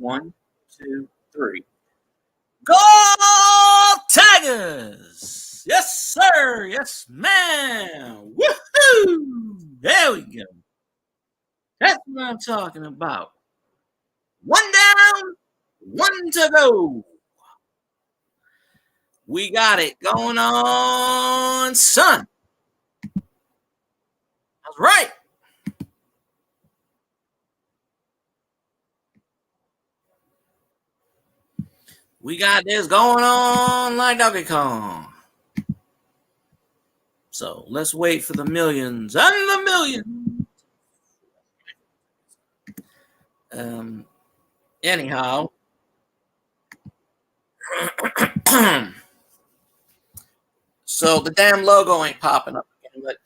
1, 2, 3. Go Tigers! Yes, sir. Yes, ma'am. Woohoo! There we go. That's what I'm talking about. One down, one to go. We got it going on, son. That's right. We got this going on like Donkey Kong. So let's wait for the millions and the millions. Anyhow. So the damn logo ain't popping up again, but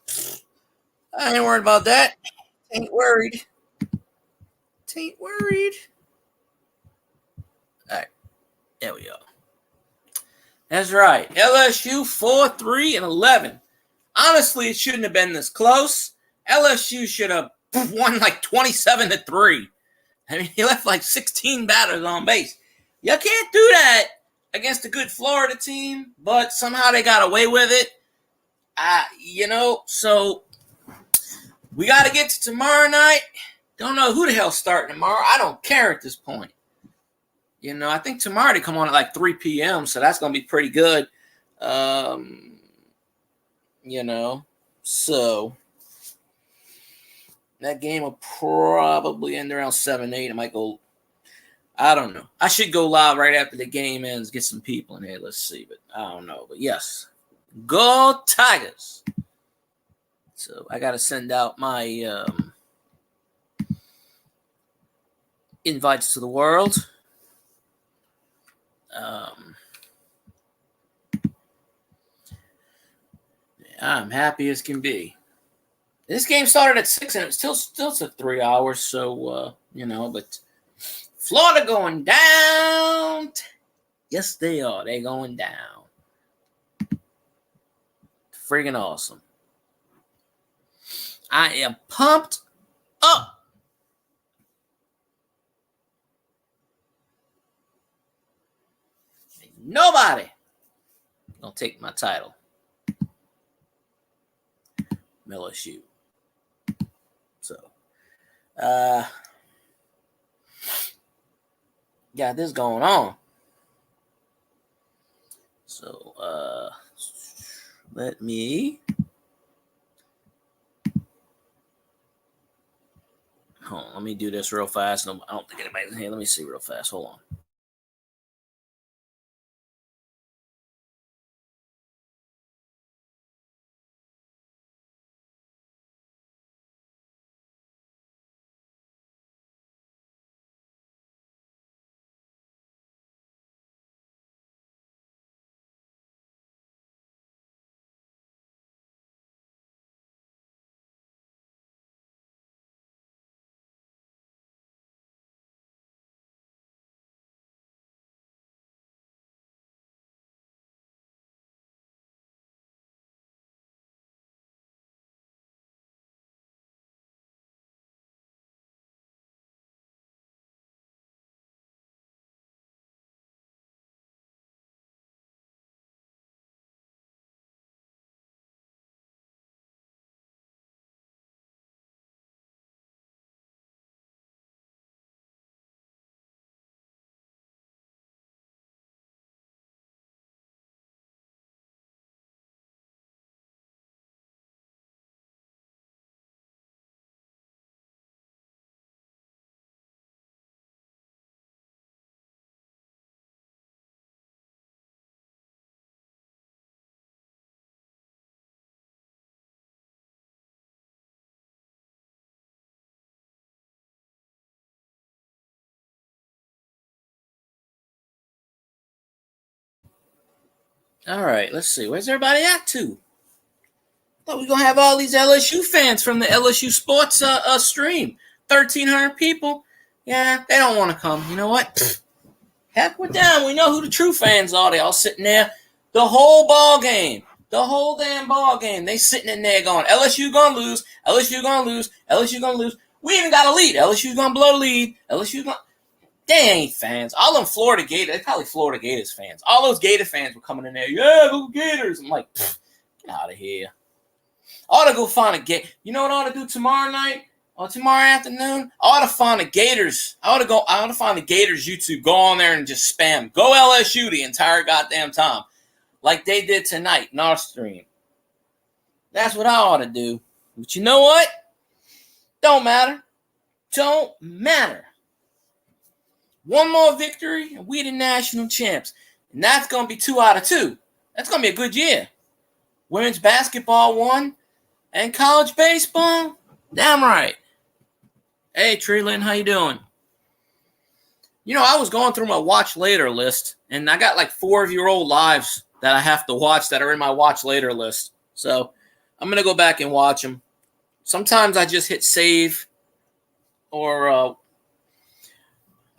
I ain't worried about that. Ain't worried. Ain't worried. All right. There we go. That's right. LSU 4-3-11. Honestly, it shouldn't have been this close. LSU should have won like 27-3. I mean, he left like 16 batters on base. You can't do that against a good Florida team, but somehow they got away with it. So we got to get to tomorrow night. Don't know who the hell's starting tomorrow. I don't care at this point. I think tomorrow they come on at like 3 p.m., so that's going to be pretty good. So that game will probably end around 7-8. It might go, I don't know. I should go live right after the game ends, get some people in here. Let's see, but I don't know. But yes, go Tigers. So I got to send out my invites to the world. I'm happy as can be. This game started at 6 and it still took 3 hours. So, but Florida going down. Yes, they are. They're going down. Friggin' awesome. I am pumped up. Nobody gonna take my title. LSU. So, got this going on. So, let me. Hold on, let me do this real fast. No, I don't think anybody's in here. Let me see real fast. Hold on. All right, let's see. Where's everybody at to? Thought we were going to have all these LSU fans from the LSU Sports stream. 1,300 people. Yeah, they don't want to come. You know what? Heck with them. We know who the true fans are. They all sitting there the whole ball game. The whole damn ball game. They sitting in there going, LSU going to lose. LSU going to lose. LSU going to lose. We even got a lead. LSU going to blow the lead. LSU going They ain't fans. All them Florida Gators, they're probably Florida Gators fans. All those Gator fans were coming in there. Yeah, go Gators. I'm like, get out of here. I ought to go find a Gator. You know what I ought to do tomorrow night or tomorrow afternoon? I ought to find the Gators. I ought to find the Gators YouTube. Go on there and just spam. Go LSU the entire goddamn time. Like they did tonight in our stream. That's what I ought to do. But you know what? Don't matter. Don't matter. One more victory, and we the national champs. And that's going to be 2 out of 2. That's going to be a good year. Women's basketball won, and college baseball, damn right. Hey, Treelin, how you doing? You know, I was going through my watch later list, and I got like 4 of your old lives that I have to watch that are in my watch later list. So I'm going to go back and watch them. Sometimes I just hit save, or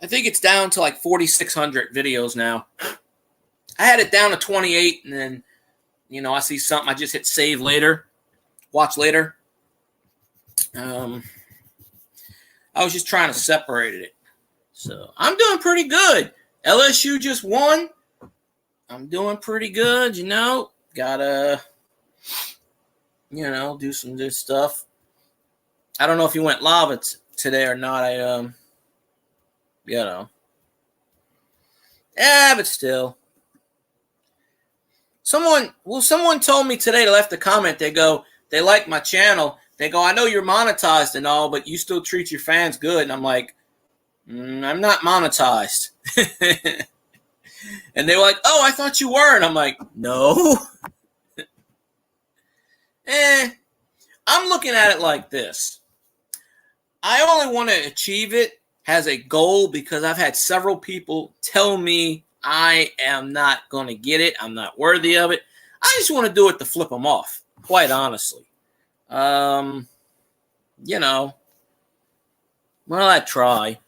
I think it's down to like 4,600 videos now. I had it down to 28, and then, you know, I see something, I just hit save later, watch later. I was just trying to separate it. So I'm doing pretty good. LSU just won. I'm doing pretty good, you know. Gotta, you know, do some good stuff. I don't know if you went live today or not. You know. Yeah, but still. Someone told me today, they left a comment. They go, they like my channel. They go, I know you're monetized and all, but you still treat your fans good. And I'm like, I'm not monetized. And they were like, oh, I thought you were. And I'm like, no. I'm looking at it like this. I only want to achieve it as a goal because I've had several people tell me I am not going to get it. I'm not worthy of it. I just want to do it to flip them off, quite honestly. You know, well, I try.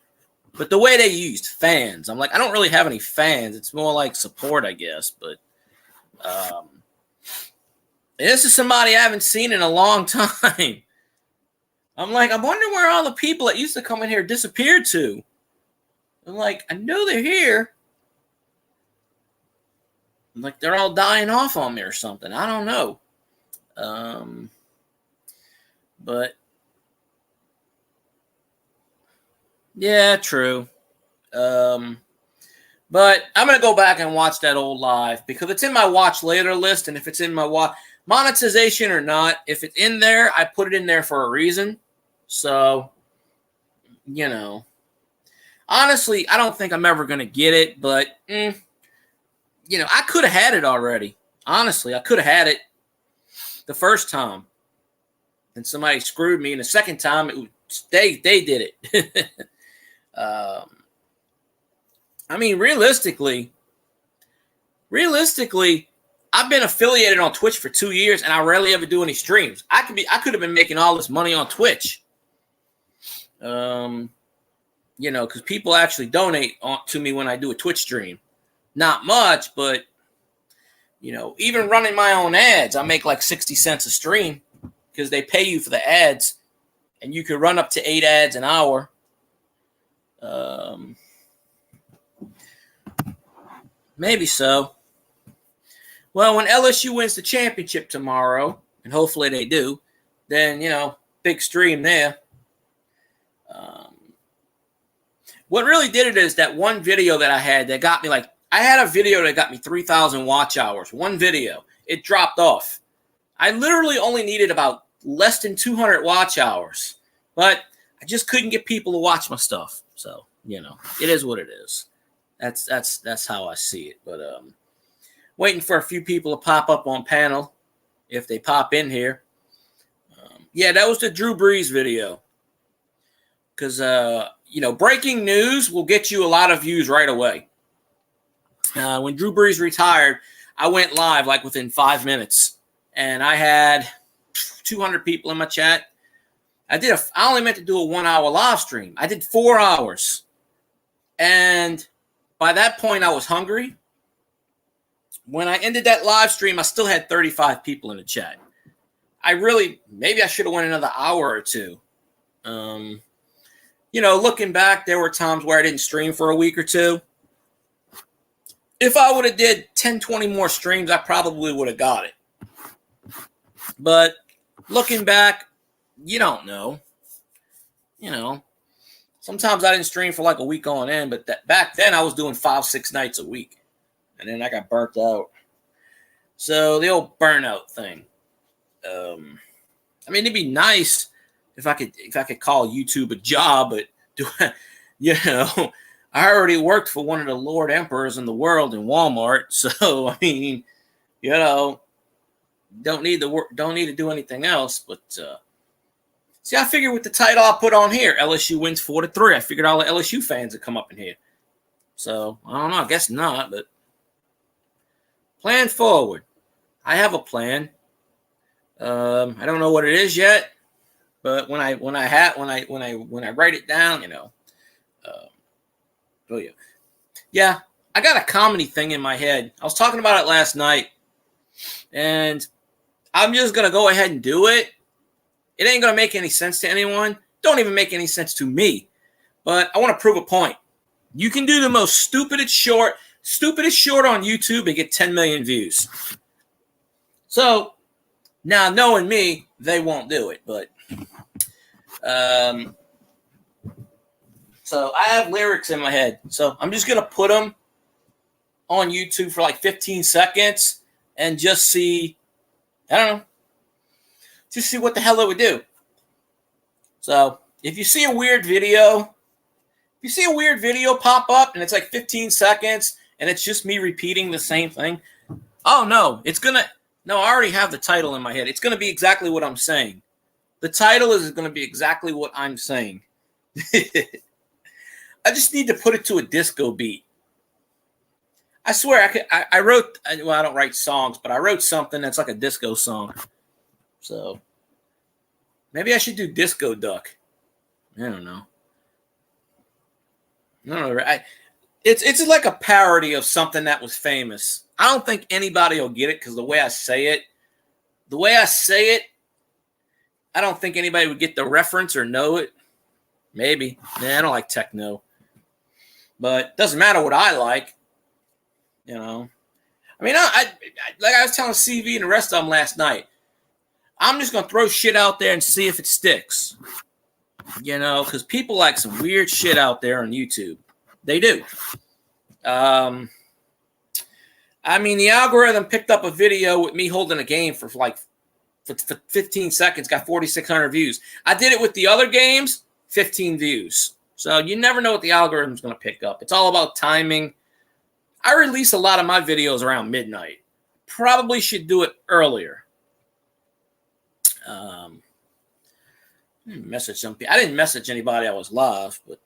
But the way they used fans, I'm like, I don't really have any fans. It's more like support, I guess. But this is somebody I haven't seen in a long time. I'm like, I'm wondering where all the people that used to come in here disappeared to. I'm like, I know they're here. I'm like, they're all dying off on me or something. I don't know. But yeah, true. But I'm going to go back and watch that old live because it's in my watch later list. And if it's in my monetization or not, if it's in there, I put it in there for a reason. So, you know, honestly, I don't think I'm ever going to get it, but, you know, I could have had it already. Honestly, I could have had it the first time. And somebody screwed me. And the second time, they did it. I mean, realistically, I've been affiliated on Twitch for 2 years, and I rarely ever do any streams. I could have been making all this money on Twitch. You know, because people actually donate to me when I do a Twitch stream. Not much, but, you know, even running my own ads, I make like 60 cents a stream because they pay you for the ads, and you can run up to 8 ads an hour. Maybe so. Well, when LSU wins the championship tomorrow, and hopefully they do, then, you know, big stream there. What really did it is that one video that I had that got me I had a video that got me 3,000 watch hours. One video. It dropped off. I literally only needed about less than 200 watch hours. But I just couldn't get people to watch my stuff. So, you know, it is what it is. That's how I see it. But waiting for a few people to pop up on panel if they pop in here. Yeah, that was the Drew Brees video. Because, you know, breaking news will get you a lot of views right away. When Drew Brees retired, I went live like within 5 minutes. And I had 200 people in my chat. I only meant to do a 1 hour live stream. I did 4 hours. And by that point, I was hungry. When I ended that live stream, I still had 35 people in the chat. Maybe I should have went another hour or two. looking back, there were times where I didn't stream for a week or two. If I would have did 10, 20 more streams, I probably would have got it. But looking back, you don't know. Sometimes I didn't stream for like a week on end, but back then I was doing 5, 6 nights a week. And then I got burnt out. So the old burnout thing. It'd be nice if I could call YouTube a job, but I already worked for one of the Lord Emperors in the world in Walmart. So don't need to do anything else. But see, I figured with the title I put on here, LSU wins 4-3. I figured all the LSU fans would come up in here. So I don't know. I guess not. But plan forward. I have a plan. I don't know what it is yet, but when I write it down, yeah, I got a comedy thing in my head. I was talking about it last night, and I'm just gonna go ahead and do it. It ain't gonna make any sense to anyone. Don't even make any sense to me. But I want to prove a point. You can do the most stupidest short on YouTube and get 10 million views. So now, knowing me, they won't do it. But so I have lyrics in my head. So I'm just gonna put them on YouTube for like 15 seconds and just see. I don't know. Just see what the hell it would do. So if you see a weird video pop up and it's like 15 seconds and it's just me repeating the same thing, oh no, I already have the title in my head. It's going to be exactly what I'm saying. The title is going to be exactly what I'm saying. I just need to put it to a disco beat. I swear I wrote, well, I don't write songs, but I wrote something that's like a disco song. So maybe I should do Disco Duck. I don't know. It's like a parody of something that was famous. I don't think anybody will get it because the way I say it, I don't think anybody would get the reference or know it. Maybe. I don't like techno. But it doesn't matter what I like. Like I was telling CV and the rest of them last night, I'm just going to throw shit out there and see if it sticks. Because people like some weird shit out there on YouTube. They do. The algorithm picked up a video with me holding a game for 15 seconds, got 4,600 views. I did it with the other games, 15 views. So you never know what the algorithm's going to pick up. It's all about timing. I release a lot of my videos around midnight. Probably should do it earlier. Message some people. I didn't message anybody I was live, but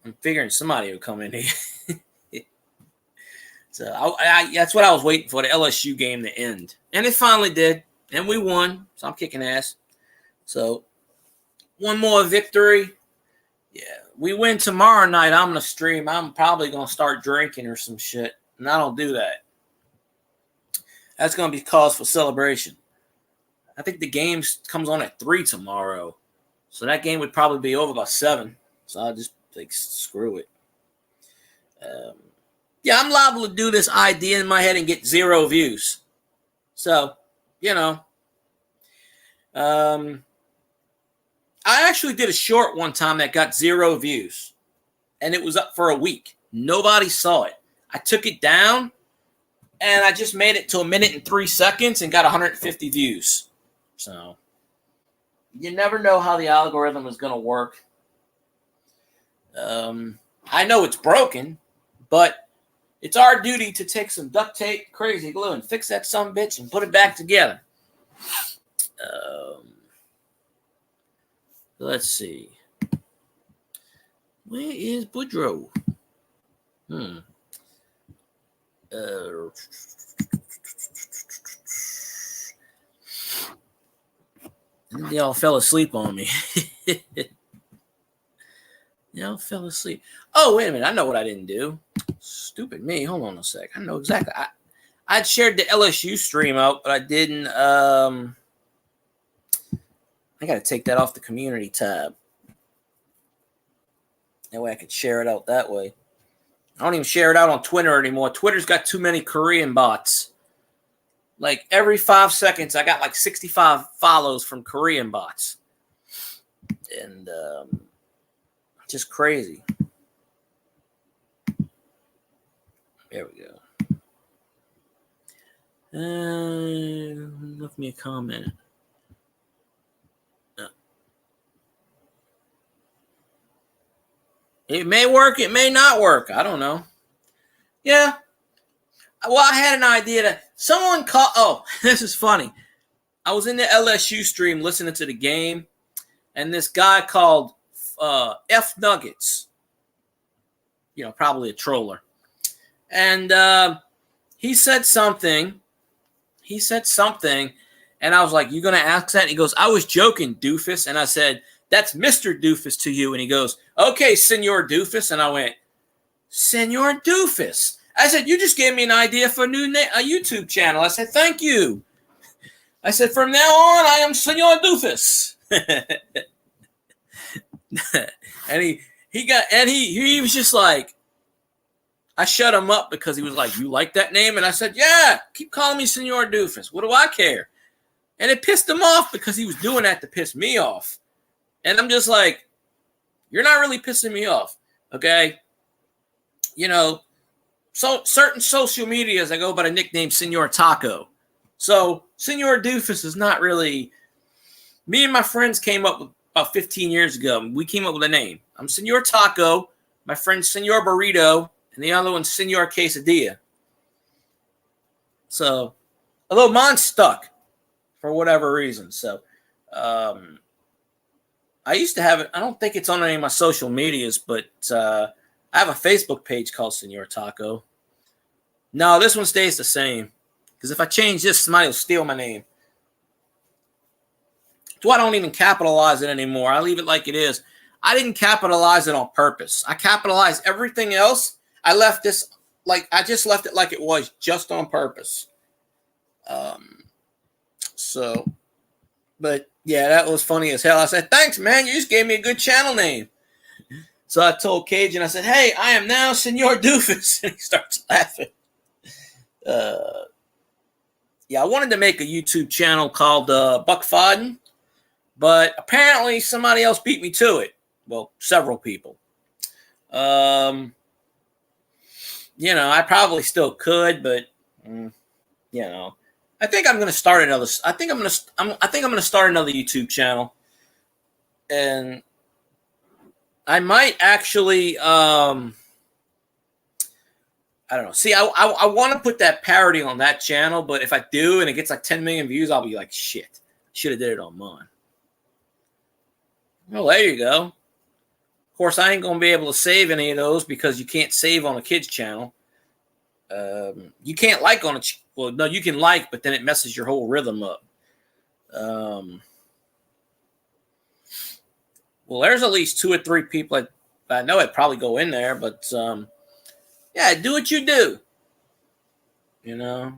I'm figuring somebody would come in here. So that's what I was waiting for, the LSU game to end. And it finally did. And we won. So I'm kicking ass. So one more victory. Yeah. We win tomorrow night. I'm going to stream. I'm probably going to start drinking or some shit. And I don't do that. That's going to be cause for celebration. I think the game comes on at 3 tomorrow. So that game would probably be over by 7. So I'll just screw it. I'm liable to do this idea in my head and get 0 views. So, I actually did a short one time that got 0 views. And it was up for a week. Nobody saw it. I took it down and I just made it to 1 minute and 3 seconds and got 150 views. So you never know how the algorithm is going to work. I know it's broken, but it's our duty to take some duct tape, crazy glue, and fix that sumbitch and put it back together. Let's see. Where is Boudreaux? They all fell asleep on me. They all fell asleep. Oh, wait a minute. I know what I didn't do. Stupid me. Hold on a sec. I know exactly. I'd shared the LSU stream out, but I didn't. I got to take that off the community tab. That way I could share it out that way. I don't even share it out on Twitter anymore. Twitter's got too many Korean bots. Like every 5 seconds, I got like 65 follows from Korean bots. And just crazy. There we go. Left me a comment. It may work, it may not work. I don't know. Yeah. Well, I had an idea that someone called. Oh, this is funny. I was in the LSU stream listening to the game, and this guy called F Nuggets. You know, probably a troller. And he said something. And I was like, "You gonna ask that?" And he goes, "I was joking, doofus." And I said, "That's Mr. Doofus to you." And he goes, "Okay, Senor Doofus." And I went, "Senor Doofus." I said, "You just gave me an idea for a YouTube channel." I said, "Thank you." I said, "From now on, I am Senor Doofus." And he was just like, I shut him up because he was like, "You like that name?" And I said, "Yeah, keep calling me Senor Doofus. What do I care?" And it pissed him off because he was doing that to piss me off. And I'm just like, you're not really pissing me off, okay? You know, so certain social medias, I go by the nickname Senor Taco. So Senor Doofus is not really. Me and my friends came up with about 15 years ago. We came up with a name. I'm Senor Taco. My friend Senor Burrito, and the other one's Senor Quesadilla. So, although mine's stuck for whatever reason. So, I used to have it. I don't think it's on any of my social medias, but I have a Facebook page called Senor Taco. No, this one stays the same. Because if I change this, somebody will steal my name. So I don't even capitalize it anymore. I leave it like it is. I didn't capitalize it on purpose. I capitalized everything else. I just left it like it was, just on purpose. But yeah, that was funny as hell. I said, "Thanks, man. You just gave me a good channel name." So I told Cajun, I said, "Hey, I am now Senor Doofus." And he starts laughing. Yeah, I wanted to make a YouTube channel called Buck Fodden, but apparently somebody else beat me to it. Well, several people. I probably still could, but I think I'm going to start another. I think I'm going to start another YouTube channel, and I might actually. I don't know. See, I want to put that parody on that channel, but if I do and it gets like 10 million views, I'll be like, shit, should have did it on mine. Well, there you go. Of course, I ain't going to be able to save any of those because you can't save on a kid's channel. You can't like on a well, no, you can like, but then it messes your whole rhythm up. Well, there's at least 2 or 3 people I know I'd probably go in there, but yeah, do what you do. You know.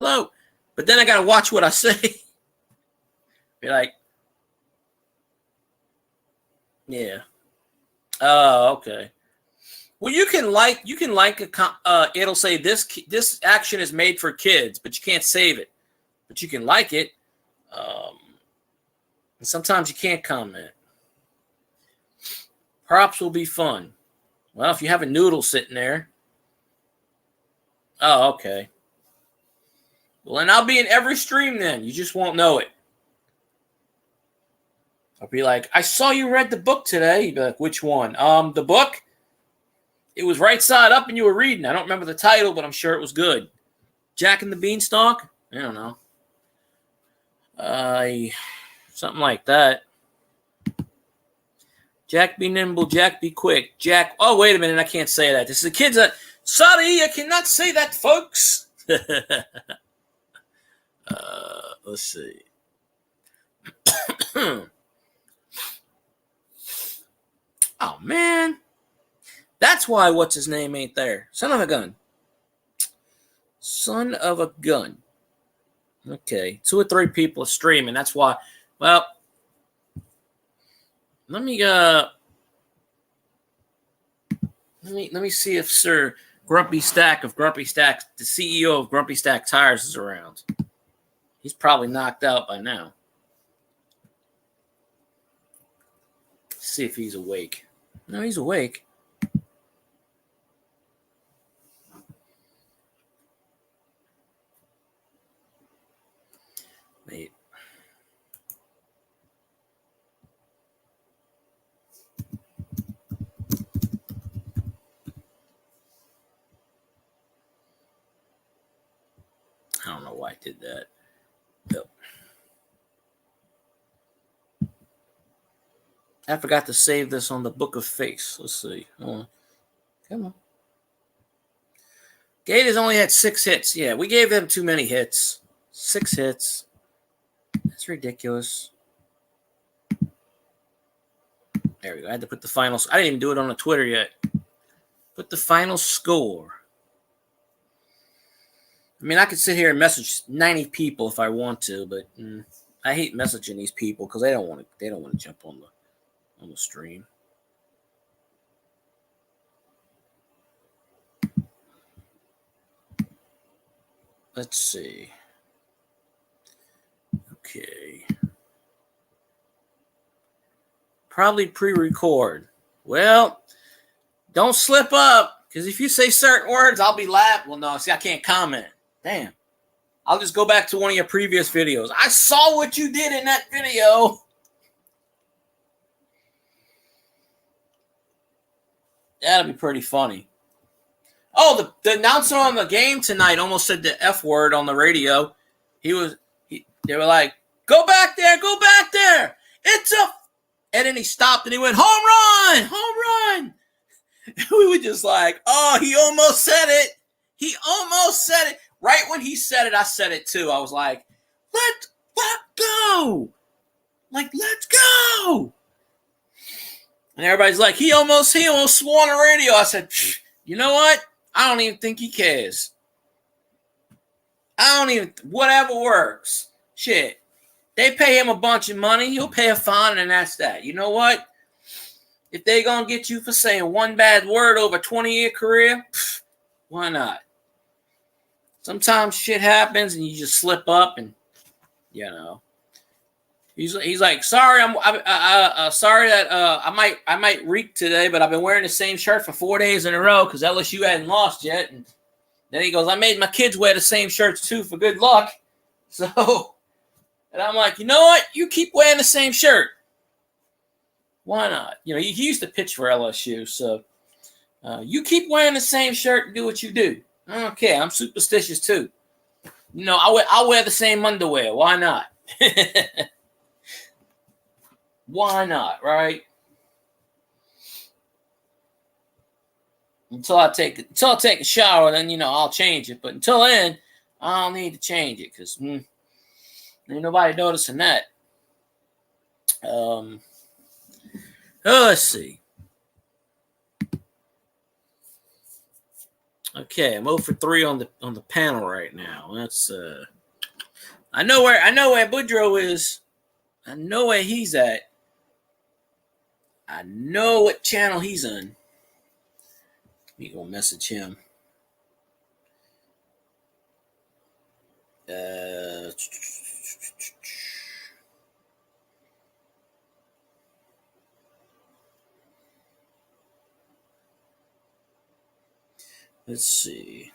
Hello. But then I got to watch what I say. Be like, yeah. Oh, okay. Well, you can like it'll say this action is made for kids, but you can't save it. But you can like it. And sometimes you can't comment. Props will be fun. Well, if you have a noodle sitting there. Oh, okay. Well, then I'll be in every stream then. You just won't know it. I'll be like, "I saw you read the book today." You'd be like, "Which one?" The book? It was right side up and you were reading. I don't remember the title, but I'm sure it was good. Jack and the Beanstalk? I don't know. Something like that. Jack be nimble, Jack be quick. Jack, oh, wait a minute, I can't say that. This is the kids that, sorry, I cannot say that, folks. Let's see. Oh, man. That's why what's his name ain't there. Son of a gun. Son of a gun. Okay, 2 or 3 people are streaming. That's why. Well, let me see if Sir Grumpy Stack of Grumpy Stack, the CEO of Grumpy Stack Tires, is around. He's probably knocked out by now. Let's see if he's awake. No, he's awake. Wait. I don't know why I did that. Yep. I forgot to save this on the Book of Face. Let's see. Come on. Gators only had 6 hits. Yeah, we gave them too many hits. 6 hits. That's ridiculous. There we go. I had to put the final. I didn't even do it on the Twitter yet. Put the final score. I mean, I could sit here and message 90 people if I want to, but I hate messaging these people because they don't want to jump on the stream. Let's see. Okay. Probably pre-record. Well, don't slip up, because if you say certain words, I'll be laughing. Well, no, see, I can't comment. Damn. I'll just go back to one of your previous videos. I saw what you did in that video. That'll be pretty funny. Oh, the announcer on the game tonight almost said the F word on the radio. They were like, go back there. It's a... And then he stopped and he went, home run. We were just like, oh, he almost said it. Right when he said it, I said it too. I was like, let's go. Let's go. And everybody's like, he almost swore on the radio. I said, you know what? I don't even think he cares. Whatever works. Shit. They pay him a bunch of money. He'll pay a fine, and that's that. You know what? If they going to get you for saying one bad word over a 20-year career, why not? Sometimes shit happens, and you just slip up, and, you know. He's like, sorry, sorry that I might reek today, but I've been wearing the same shirt for 4 days in a row because LSU hadn't lost yet. And then he goes, I made my kids wear the same shirts too for good luck. So, and I'm like, you know what? You keep wearing the same shirt. Why not? You know, he used to pitch for LSU, so you keep wearing the same shirt and do what you do. I don't care. I'm superstitious too. You know, I'll wear the same underwear. Why not? Why not, right? Until I take a shower, then, you know, I'll change it. But until then, I don't need to change it because ain't nobody noticing that. Let's see. Okay, I'm 0 for 3 on the panel right now. That's I know where Boudreaux is. I know where he's at. I know what channel he's on. We gonna message him. Let's see.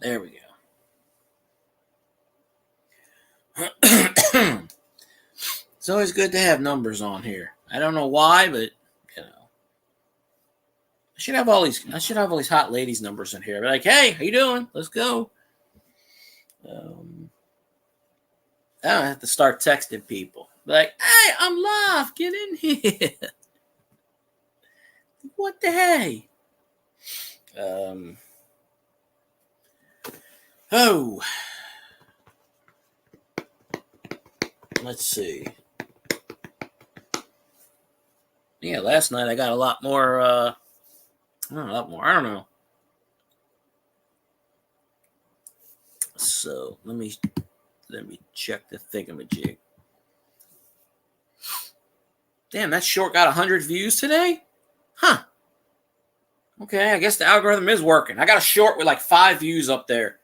There we go. It's always good to have numbers on here. I don't know why, but you know, I should have all these hot ladies' numbers in here. Be like, hey, how you doing? Let's go. I don't have to start texting people. Be like, hey, I'm live. Get in here. What the hey? Oh. Let's see. Yeah, last night I got a lot more, I don't know. So, let me check the thingamajig. Damn, that short got 100 views today? Huh. Okay, I guess the algorithm is working. I got a short with like 5 views up there.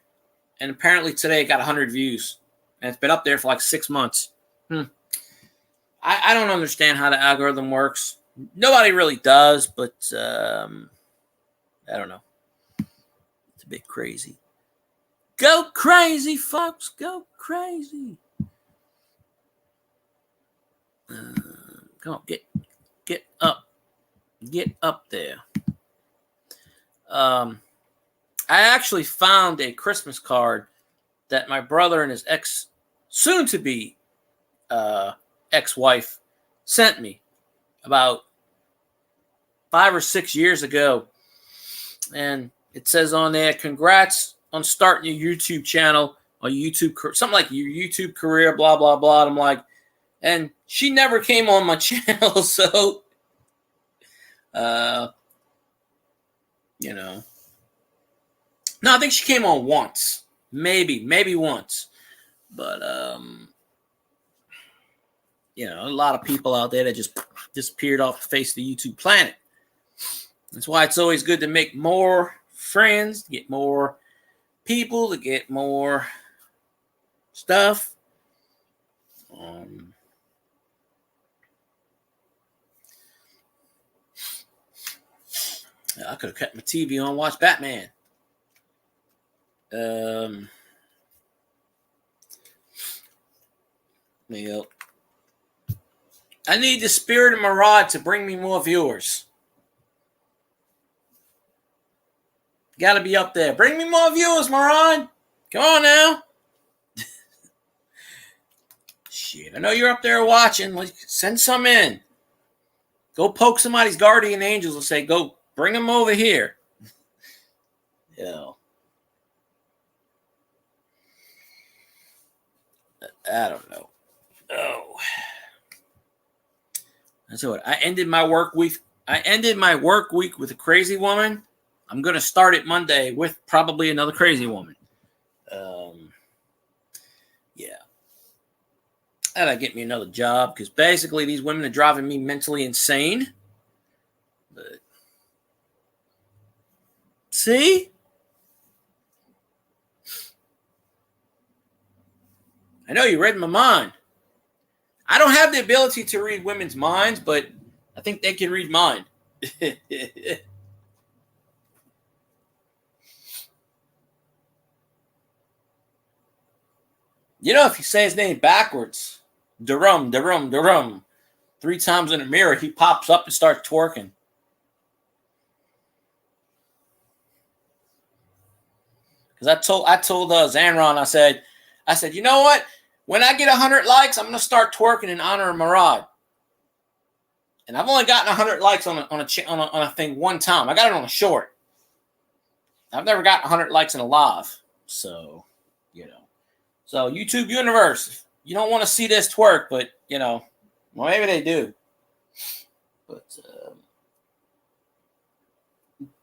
And apparently today it got 100 views. And it's been up there for like 6 months. I don't understand how the algorithm works. Nobody really does, but I don't know. It's a bit crazy. Go crazy, folks. Go crazy. Come on, get up. Get up there. I actually found a Christmas card that my brother and his soon-to-be ex-wife sent me about 5 or 6 years ago. And it says on there, congrats on starting your YouTube channel, or YouTube, something like your YouTube career, blah, blah, blah. And I'm like, and she never came on my channel, so, you know. No, I think she came on once. Maybe once. But, you know, a lot of people out there that just disappeared off the face of the YouTube planet. That's why it's always good to make more friends, get more people, to get more stuff. I could have kept my TV on, watch Batman. Yep. I need the spirit of Murad to bring me more viewers. Got to be up there. Bring me more viewers, Murad. Come on now. Shit, I know you're up there watching. Send some in. Go poke somebody's guardian angels and say, go bring them over here. Yeah. I don't know. Oh. That's what I ended my work week. With a crazy woman. I'm going to start it Monday with probably another crazy woman. Yeah. That'll get me another job, because basically these women are driving me mentally insane. But see? I know you read my mind. I don't have the ability to read women's minds, but I think they can read mine. You know, if you say his name backwards, Darum, 3 times in the mirror, he pops up and starts twerking. Because I told Zanron, I said, you know what? When I get 100 likes, I'm going to start twerking in honor of Murad. And I've only gotten 100 likes on a thing one time. I got it on a short. I've never gotten 100 likes in a live. So, you know. So, YouTube universe, you don't want to see this twerk, but, you know, well, maybe they do. But,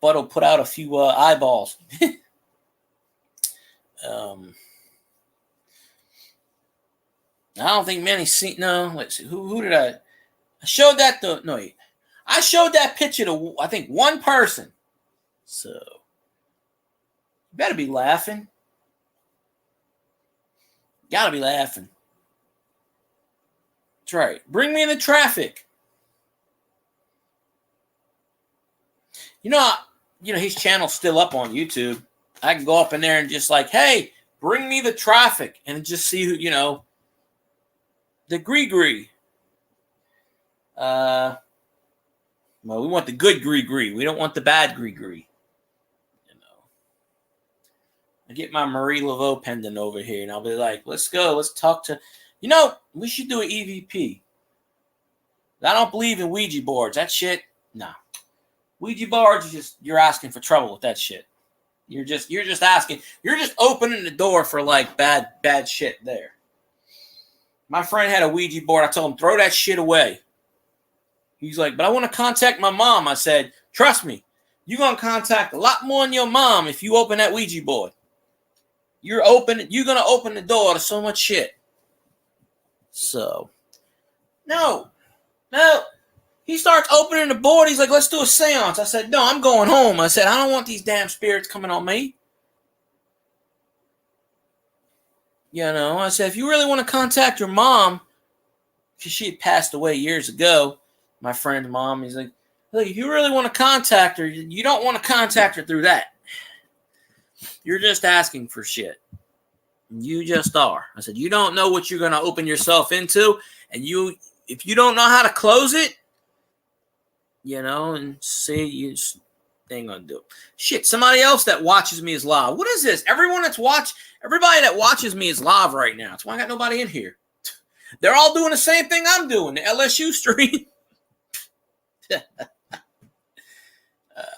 will put out a few eyeballs. I don't think many see. No, let's see. Who did I showed that to? No, wait. I showed that picture to, I think, one person. So, you better be laughing. Gotta be laughing. That's right. Bring me in the traffic. You know, his channel's still up on YouTube. I can go up in there and just like, hey, bring me the traffic, and just see who, the gree. Well, we want the good gree. We don't want the bad gree. I get my Marie Laveau pendant over here, and I'll be like, let's go. Let's talk to, we should do an EVP. I don't believe in Ouija boards. That shit, no. Ouija boards, you're asking for trouble with that shit. You're just opening the door for like bad shit there. My friend had a Ouija board. I told him, throw that shit away. He's like, but I want to contact my mom. I said, trust me, you're going to contact a lot more than your mom if you open that Ouija board. You're going to open the door to so much shit. So, no. He starts opening the board. He's like, let's do a seance. I said, no, I'm going home. I said, I don't want these damn spirits coming on me. I said, if you really want to contact your mom, because she had passed away years ago, my friend's mom, he's like, look, if you really want to contact her, you don't want to contact her through that. You're just asking for shit. You just are. I said, you don't know what you're going to open yourself into, and if you don't know how to close it, and see, you just ain't going to do it. Shit, somebody else that watches me is live. What is this? Everybody that watches me is live right now. That's why I got nobody in here. They're all doing the same thing I'm doing, the LSU stream.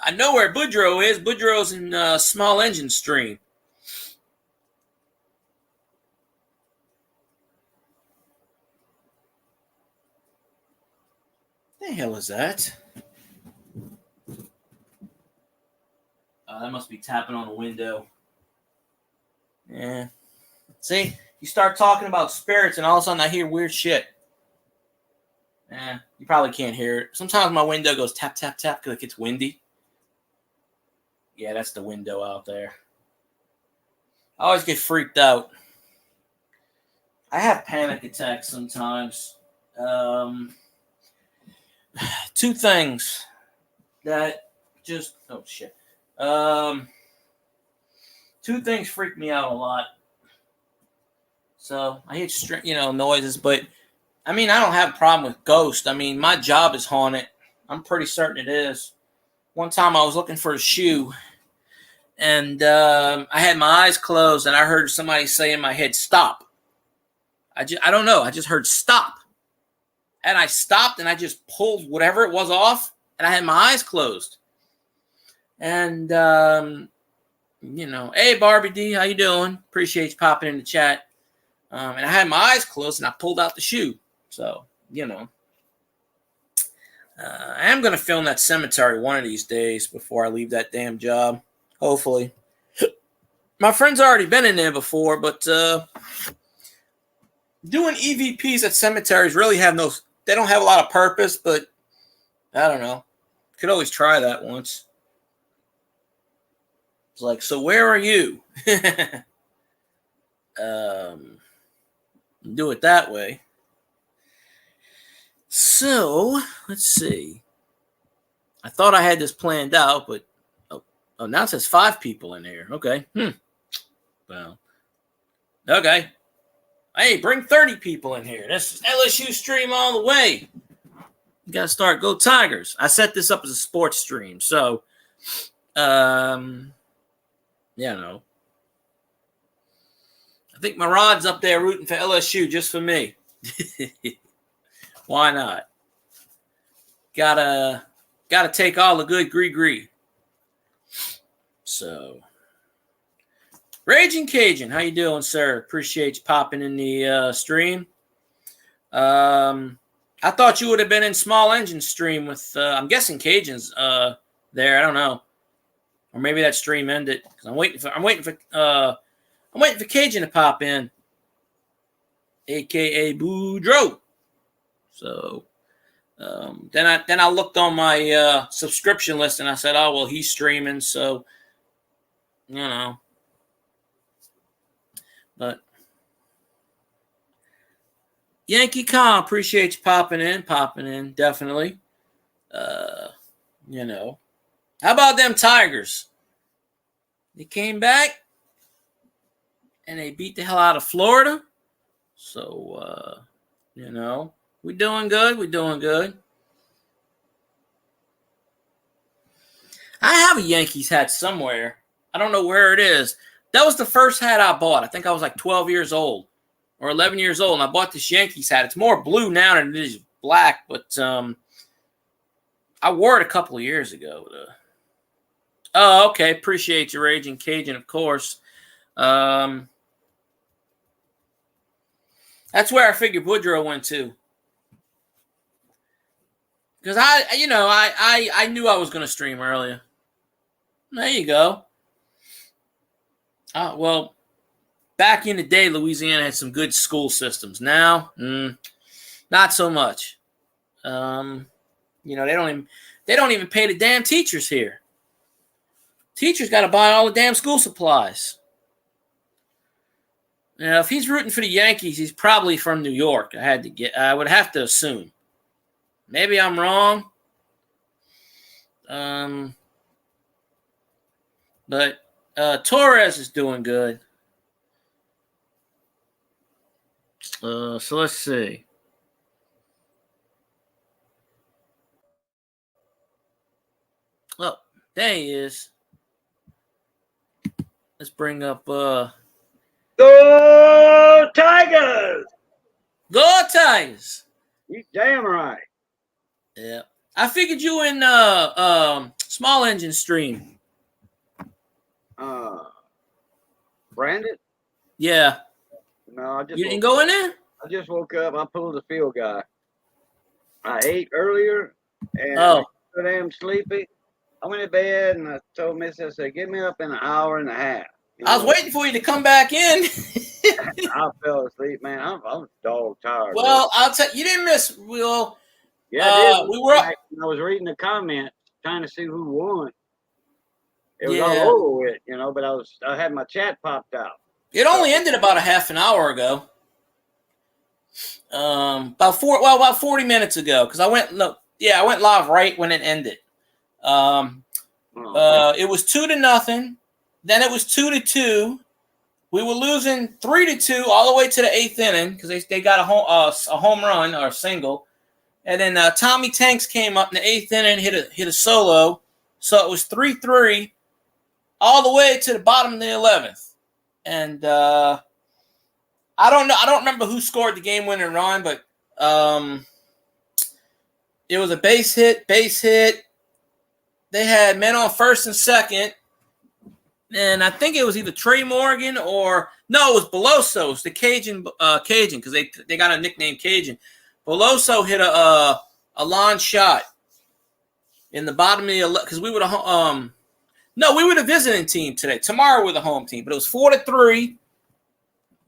I know where Boudreaux is. Boudreaux's in small engine stream. The hell is that? That must be tapping on a window. Yeah. See, you start talking about spirits and all of a sudden I hear weird shit. You probably can't hear it. Sometimes my window goes tap, tap, tap because it gets windy. Yeah, that's the window out there. I always get freaked out. I have panic attacks sometimes. Two things that just... Oh, shit. Two things freak me out a lot. So, I hear, noises, but... I mean, I don't have a problem with ghosts. I mean, my job is haunted. I'm pretty certain it is. One time I was looking for a shoe, and I had my eyes closed, and I heard somebody say in my head, stop. I don't know. I just heard stop. And I stopped, and I just pulled whatever it was off, and I had my eyes closed. And, hey, Barbie D, how you doing? Appreciate you popping in the chat. And I had my eyes closed, and I pulled out the shoe. So, I am going to film that cemetery one of these days before I leave that damn job. Hopefully. My friend's already been in there before, but doing EVPs at cemeteries really they don't have a lot of purpose, but I don't know. Could always try that once. It's like, so where are you? Do it that way. So, let's see. I thought I had this planned out, but now it says 5 people in here. Okay. Well, okay. Hey, bring 30 people in here. This is LSU stream all the way. You got to start. Go Tigers. I set this up as a sports stream. So, I think my rod's up there rooting for LSU just for me. Why not? Gotta take all the good gree. So, Raging Cajun, how you doing, sir? Appreciate you popping in the stream. I thought you would have been in small engine stream with. I'm guessing Cajun's there. I don't know, or maybe that stream ended. I'm waiting for Cajun to pop in, aka Boudreaux. So then I looked on my subscription list and I said, oh well, he's streaming, so But Yankee Khan, appreciate you popping in, definitely. How about them Tigers? They came back and they beat the hell out of Florida. So, we're doing good. I have a Yankees hat somewhere. I don't know where it is. That was the first hat I bought. I think I was like 12 years old or 11 years old, and I bought this Yankees hat. It's more blue now than it is black, but I I wore it a couple of years ago. Oh, okay. Appreciate you, Raging Cajun, of course. That's where I figured Woodrow went to. Because I knew I was going to stream earlier. There you go. Well, back in the day, Louisiana had some good school systems. Now, not so much. They don't even pay the damn teachers here. Teachers got to buy all the damn school supplies. Now, if he's rooting for the Yankees, he's probably from New York. I would have to assume. Maybe I'm wrong. But Torres is doing good. So let's see. Oh, there he is. Let's bring up Go Tigers! Go Tigers! You damn right. Yeah. I figured you in small engine stream. Brandon? Yeah. No, You didn't go in there? I just woke up. I pulled the field guy. I ate earlier and Oh. so damn sleepy. I went to bed and I told Missy, I said, get me up in an hour and a half. I was waiting for you to come back in. I fell asleep, man. I'm dog tired. Well, I'll tell you, didn't miss. Will. Yeah, I did. We were up. I was reading the comments, trying to see who won. It was Yeah. all over with, but I had my chat popped out. It only ended about a half an hour ago. About 40 minutes ago, because I went live right when it ended. It was 2-0. Then it was 2-2. We were losing 3-2 all the way to the 8th inning because they got a home run or a single, and then Tommy Tanks came up in the 8th inning, hit a solo, so it was 3-3 all the way to the bottom of the 11th. And I don't know. I don't remember who scored the game-winning run, but it was a base hit. They had men on first and second. And I think it was either Trey Morgan or no, it was Beloso. It was the Cajun because they got a nickname Cajun. Beloso hit a lawn shot in the bottom of the because we were we were the visiting team today. Tomorrow we're the home team, but it was 4-3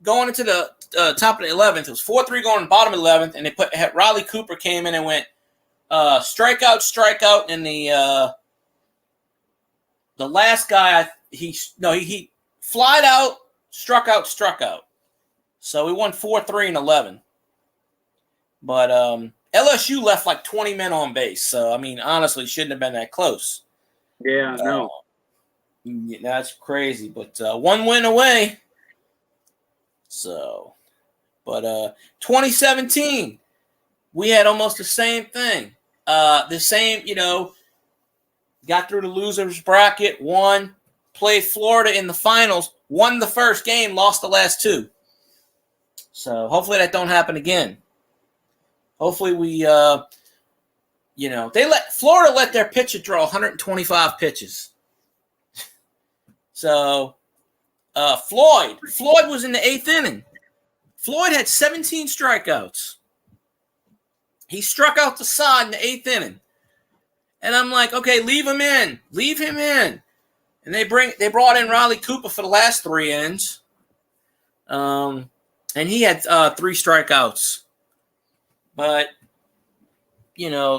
going into the top of the 11th. It was 4-3 going to the bottom of the 11th, and they Riley Cooper came in and went strikeout, and the last guy he flied out, struck out. So we won 4-3 and 11. But LSU left like 20 men on base. So, I mean, honestly, shouldn't have been that close. Yeah, no. That's crazy. But one win away. So, but 2017, we had almost the same thing. Got through the losers bracket, won, played Florida in the finals, won the first game, lost the last two. So hopefully that don't happen again. Hopefully we, Florida let their pitcher throw 125 pitches. So Floyd was in the 8th inning. Floyd had 17 strikeouts. He struck out the side in the 8th inning. And I'm like, okay, leave him in. And they brought in Riley Cooper for the last 3 innings. And he had 3 strikeouts. But,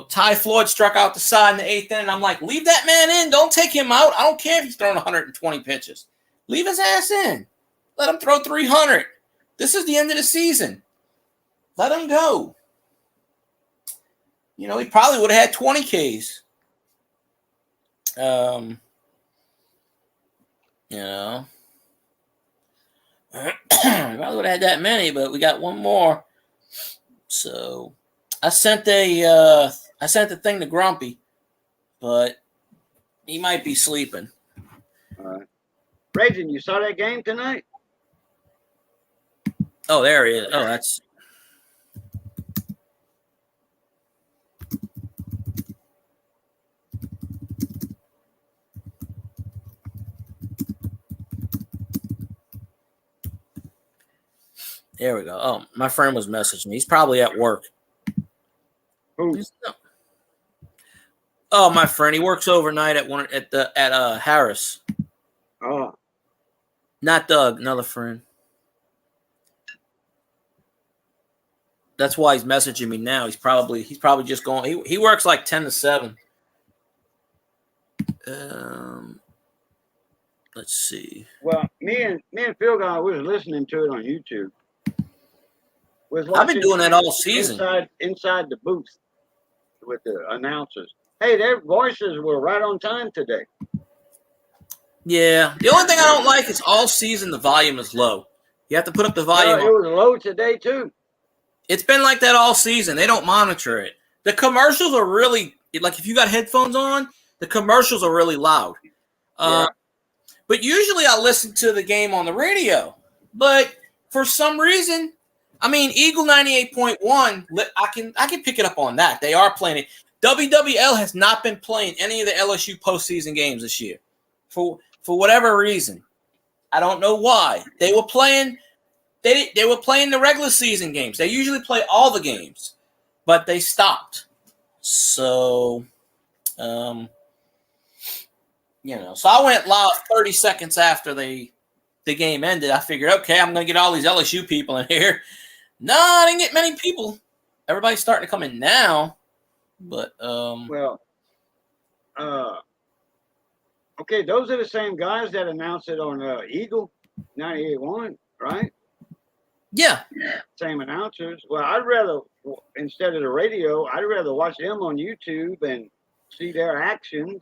Ty Floyd struck out the side in the 8th inning. I'm like, leave that man in. Don't take him out. I don't care if he's throwing 120 pitches. Leave his ass in. Let him throw 300. This is the end of the season. Let him go. He probably would have had 20 Ks. Probably would have had that many, but we got one more. So I sent the thing to Grumpy, but he might be sleeping. All right. Raging, you saw that game tonight? Oh, there he is. Oh, that's. There we go. Oh, my friend was messaging me. He's probably at work. Who? Oh, my friend. He works overnight at Harris. Oh, Not Doug, another friend. That's why he's messaging me now. He's probably just going. He works like 10 to 7. Let's see. well, me and Phil guy was listening to it on YouTube. I've been doing that all season. Inside the booth with the announcers. Hey, their voices were right on time today. Yeah. The only thing I don't like is all season the volume is low. You have to put up the volume. It was low today too. It's been like that all season. They don't monitor it. The commercials are really like if you got headphones on, the commercials are really loud. Yeah. But usually I listen to the game on the radio. But for some reason, I mean, Eagle 98.1, I can pick it up on that. They are playing it. WWL has not been playing any of the LSU postseason games this year for whatever reason. I don't know why. They were playing the regular season games. They usually play all the games, but they stopped. So, so I went live 30 seconds after the game ended. I figured, okay, I'm going to get all these LSU people in here. No, I didn't get many people. Everybody's starting to come in now. But okay, those are the same guys that announced it on Eagle 98.1, right? Yeah. Same announcers. Well, I'd rather, instead of the radio, I'd rather watch them on YouTube and see their actions.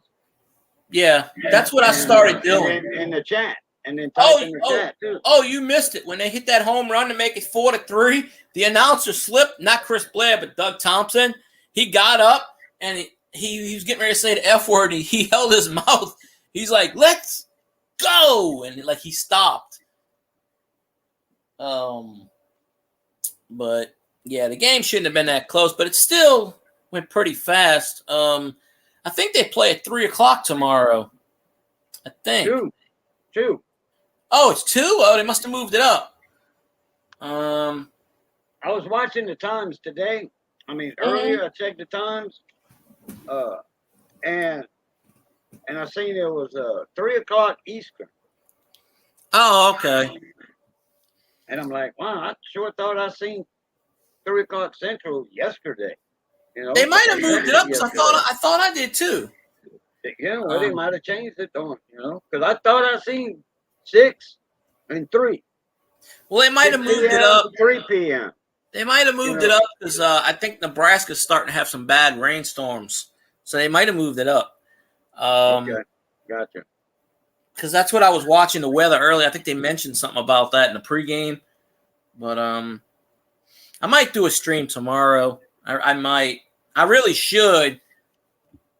Yeah, that's what I started doing. In the chat. And then type in the chat, too. Oh, you missed it. When they hit that home run to make it 4-3, the announcer slipped, not Chris Blair, but Doug Thompson. He got up, and he was getting ready to say the F word. He held his mouth. He's like, let's go. And, like, he stopped. But, yeah, the game shouldn't have been that close, but it still went pretty fast. I think they play at 3 o'clock tomorrow. I think. 2. Oh, it's 2? Oh, they must have moved it up. I was watching the times today. I mean, earlier I checked the times, and I seen it was 3 o'clock Eastern. Oh, okay. And I'm like, wow, I sure thought I seen 3 o'clock Central yesterday. They might have moved it up because I thought I did too. Yeah, well, they might have changed it on, because I thought I seen 6 and 3. Well, they might have moved it up. 3 p.m. They might have moved it up because I think Nebraska's starting to have some bad rainstorms, so they might have moved it up. Okay, gotcha. Because that's what I was watching the weather earlier. I think they mentioned something about that in the pregame. But I might do a stream tomorrow. I might. I really should.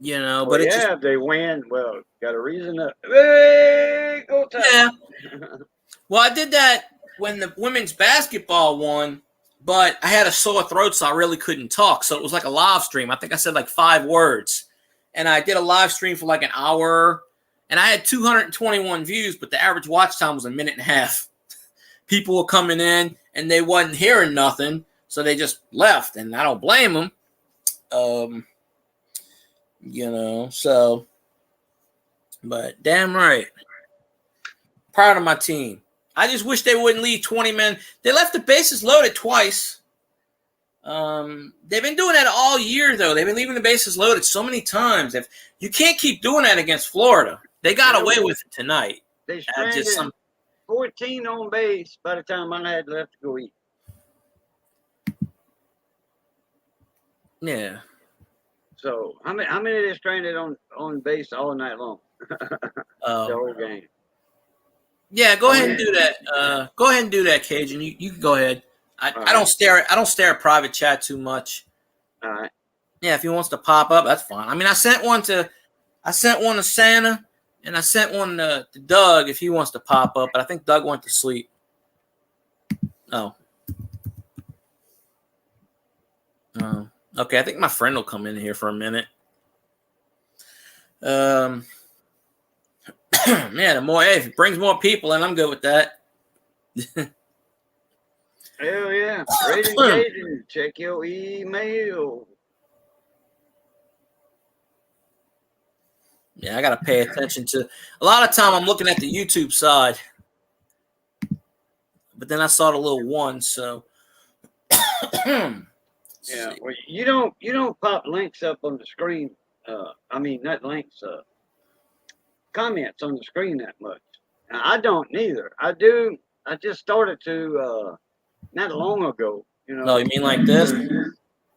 But it's if they win, well, got a reason to. Hey, go time. Yeah. Well, I did that when the women's basketball won, but I had a sore throat, so I really couldn't talk. So it was like a live stream. I think I said like 5 words. And I did a live stream for like an hour. And I had 221 views, but the average watch time was a minute and a half. People were coming in, and they wasn't hearing nothing, so they just left. And I don't blame them. But damn right. Proud of my team. I just wish they wouldn't leave 20 men. They left the bases loaded twice. They've been doing that all year, though. They've been leaving the bases loaded so many times. If you can't keep doing that against Florida, they got away with it tonight. They stranded 14 on base by the time I had left to go eat. Yeah. So how many they stranded on base all night long? The whole game. Yeah, go ahead and do that. Go ahead and do that, Cajun. You can go ahead. I don't stare at private chat too much. All right. Yeah, if he wants to pop up, that's fine. I mean, I sent one to Santa, and I sent one to Doug if he wants to pop up, but I think Doug went to sleep. Oh. Okay, I think my friend will come in here for a minute. Yeah, if it brings more people, then I'm good with that. Hell yeah. Raising Cajun, check your email. Yeah, I got to pay attention to. A lot of time I'm looking at the YouTube side, but then I saw the little one, so. Yeah, well, you don't pop links up on the screen. I mean, not links, comments on the screen that much. Now, I don't neither. I do. I just started to not long ago. You No, know. you mean like this?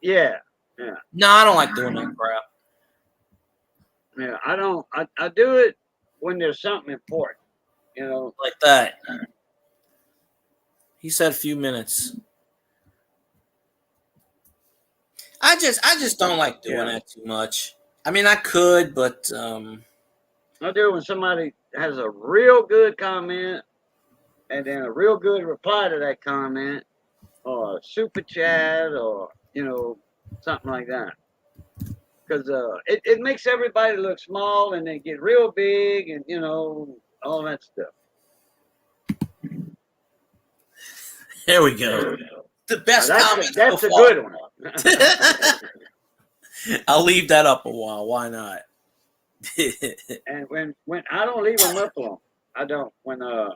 Yeah, yeah, No, I don't like doing that crap. yeah. I don't. I do it when there's something important. You know. Like that. He said a few minutes. I just don't like doing that too much. I mean, I could, but I do when somebody has a real good comment and then a real good reply to that comment, or a super chat, or something like that. Because it makes everybody look small and they get real big, and all that stuff. here we go. The best comment. That's a good one. I'll leave that up a while. Why not? And when I don't leave them up long, I don't. When I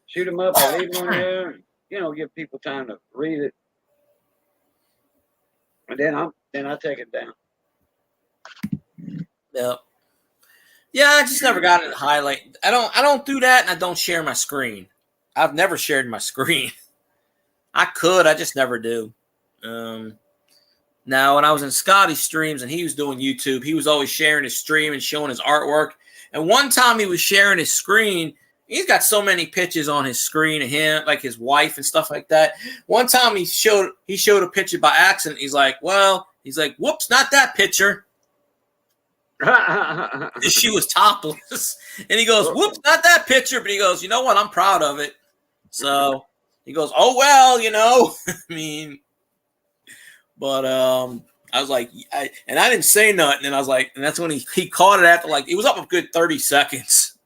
shoot them up, I leave them on there, and, give people time to read it, and then I take it down. Yep. Yeah, I just never got it to highlight. I don't do that, and I don't share my screen. I've never shared my screen. I could, I just never do. Now, when I was in Scotty's streams and he was doing YouTube, he was always sharing his stream and showing his artwork. And one time he was sharing his screen. He's got so many pictures on his screen of him, like his wife and stuff like that. One time he showed a picture by accident. He's like, whoops, not that picture. She was topless. And he goes, whoops, not that picture. But he goes, you know what? I'm proud of it. So he goes, oh, well, I mean, but I was like, I didn't say nothing. And I was like, and that's when he caught it after, like, it was up a good 30 seconds.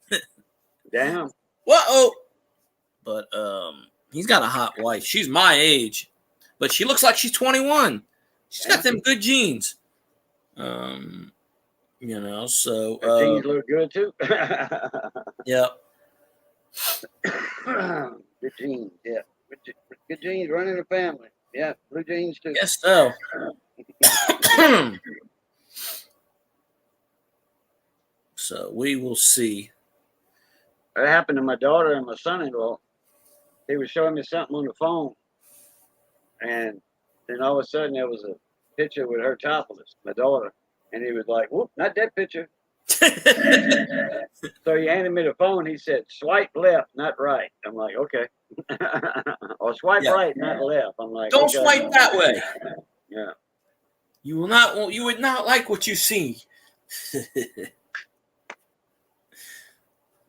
Damn. Whoa. But he's got a hot wife. She's my age, but she looks like she's 21. She's got them good genes. So her genes look good too. Yep. Good genes, yeah. Good genes running the family. Yeah, blue jeans too. Yes, so. So we will see. It happened to my daughter and my son-in-law. He was showing me something on the phone, and then all of a sudden there was a picture with her topless, my daughter, and he was like, "Whoop, not that picture." So he handed me the phone. He said, "Swipe left, not right." I'm like, "Okay." Or swipe right, not left. I'm like, don't swipe that way. Yeah. You would not like what you see.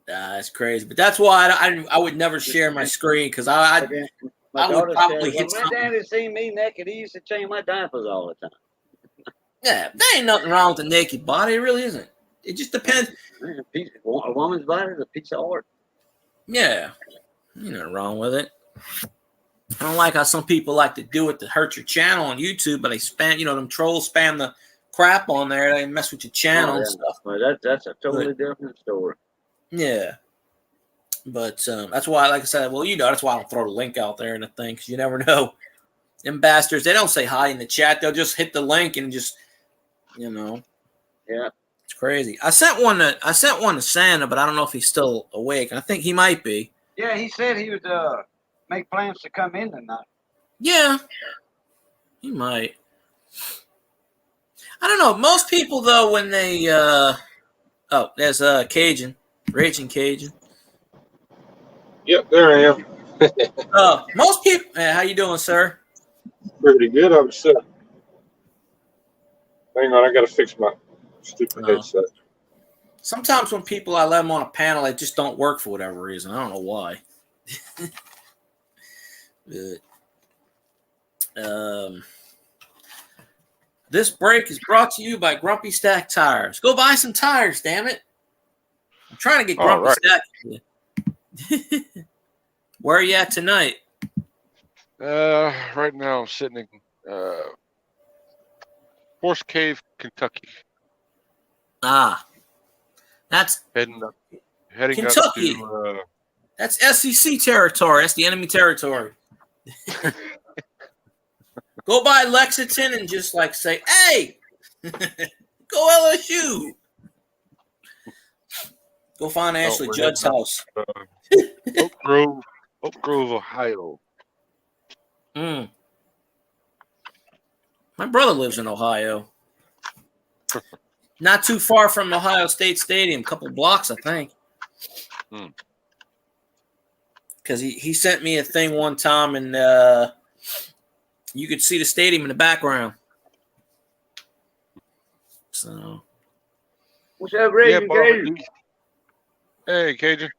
That's crazy, but that's why I would never share my screen, because I would probably hit my daddy seen me naked. He used to change my diapers all the time. Yeah, there ain't nothing wrong with the naked body. It really isn't. It just depends. A woman's body is a piece of art. Yeah, ain't nothing wrong with it. I don't like how some people like to do it to hurt your channel on YouTube, but they spam, them trolls spam the crap on there. They mess with your channel and stuff. Well, that's a totally different story. Yeah. But that's why, like I said, that's why I don't throw the link out there in the thing, because you never know. Them bastards, they don't say hi in the chat. They'll just hit the link and just, Yeah. It's crazy. I sent one to Santa, but I don't know if he's still awake. I think he might be. Yeah, he said he would make plans to come in tonight. Yeah. He might. I don't know. Most people, though, when they there's Cajun. Raging Cajun. Yep, there I am. Most people. How you doing, sir? Pretty good, I'm set. Hang on, I gotta fix my stupid headset. Sometimes when I let them on a panel, they just don't work for whatever reason. I don't know why. This break is brought to you by Grumpy Stack Tires. Go buy some tires, damn it. I'm trying to get Grumpy Stack. Where are you at tonight? Right now I'm sitting in Horse Cave, Kentucky. Ah, that's Heading up Kentucky. to That's SEC territory. That's the enemy territory. Go by Lexington and just like say, "Hey, go LSU." Go find Ashley Judd's house. Oak Grove, Ohio. My brother lives in Ohio. Not too far from Ohio State Stadium, a couple blocks, I think. Because he sent me a thing one time, and you could see the stadium in the background. So, what's up, Ray? Hey, Cajun.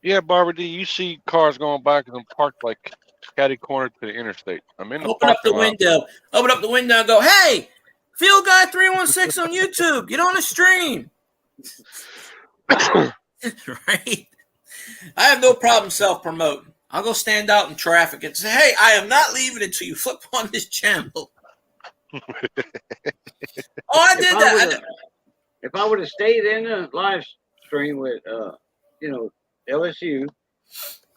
Yeah, Barbara D, you see cars going by because I'm parked like catty corner to the interstate. I'm in the open up the parking lot. window. Open up the window and go, "Hey, Field Guy 316 on YouTube. Get on the stream." Right? I have no problem self-promoting. I'll go stand out in traffic and say, "Hey, I am not leaving until you flip on this channel." Oh, I did that. If I would have stayed in the live stream with, LSU,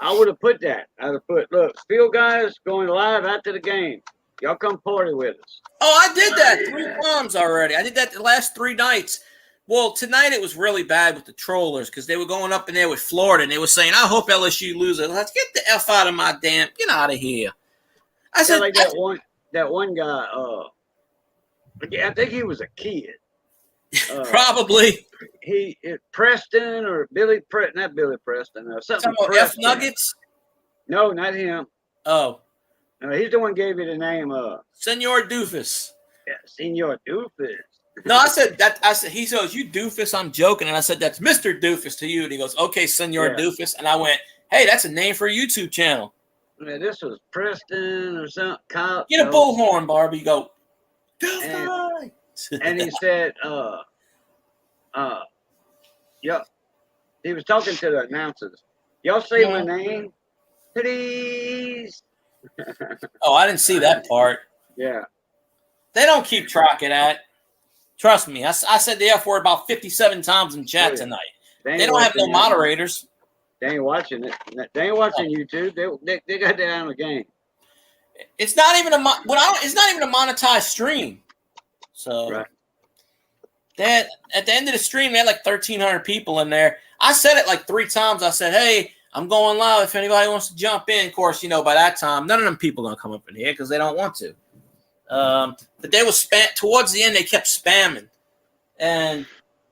I would have put that. I'd have put, look, Field Guys going live after the game. Y'all come party with us. Oh, I did that 3 times already. I did that the last 3 nights. Well, tonight it was really bad with the trollers because they were going up in there with Florida and they were saying, "I hope LSU loses." Let's get the F out of my damn. Get out of here. I said, like that one guy. I think he was a kid. Probably. Preston or not Billy Preston. Something. F Nuggets? No, not him. Oh. No, he's the one who gave you the name. Senor Doofus. Yeah, Senor Doofus. No, I said that. I said he goes, "You doofus." I'm joking, and I said that's Mr. Doofus to you. And he goes, "Okay, Senor Doofus." And I went, "Hey, that's a name for a YouTube channel." Yeah, this was Preston or something. Kyle, get a bullhorn, Barbie. You go. And he said, yeah, he was talking to the announcers. Y'all say my name, please. Oh, I didn't see that part. Yeah. They don't keep track of that. Trust me. I said the F word about 57 times in chat tonight. They don't have no moderators. They ain't watching it. They ain't watching YouTube. They got that on the game. It's not even it's not even a monetized stream. So right. At the end of the stream, they had like 1,300 people in there. I said it like 3 times. I said, "Hey, I'm going live. If anybody wants to jump in," of course, by that time, none of them people are gonna come up in here because they don't want to. But they was towards the end. They kept spamming, and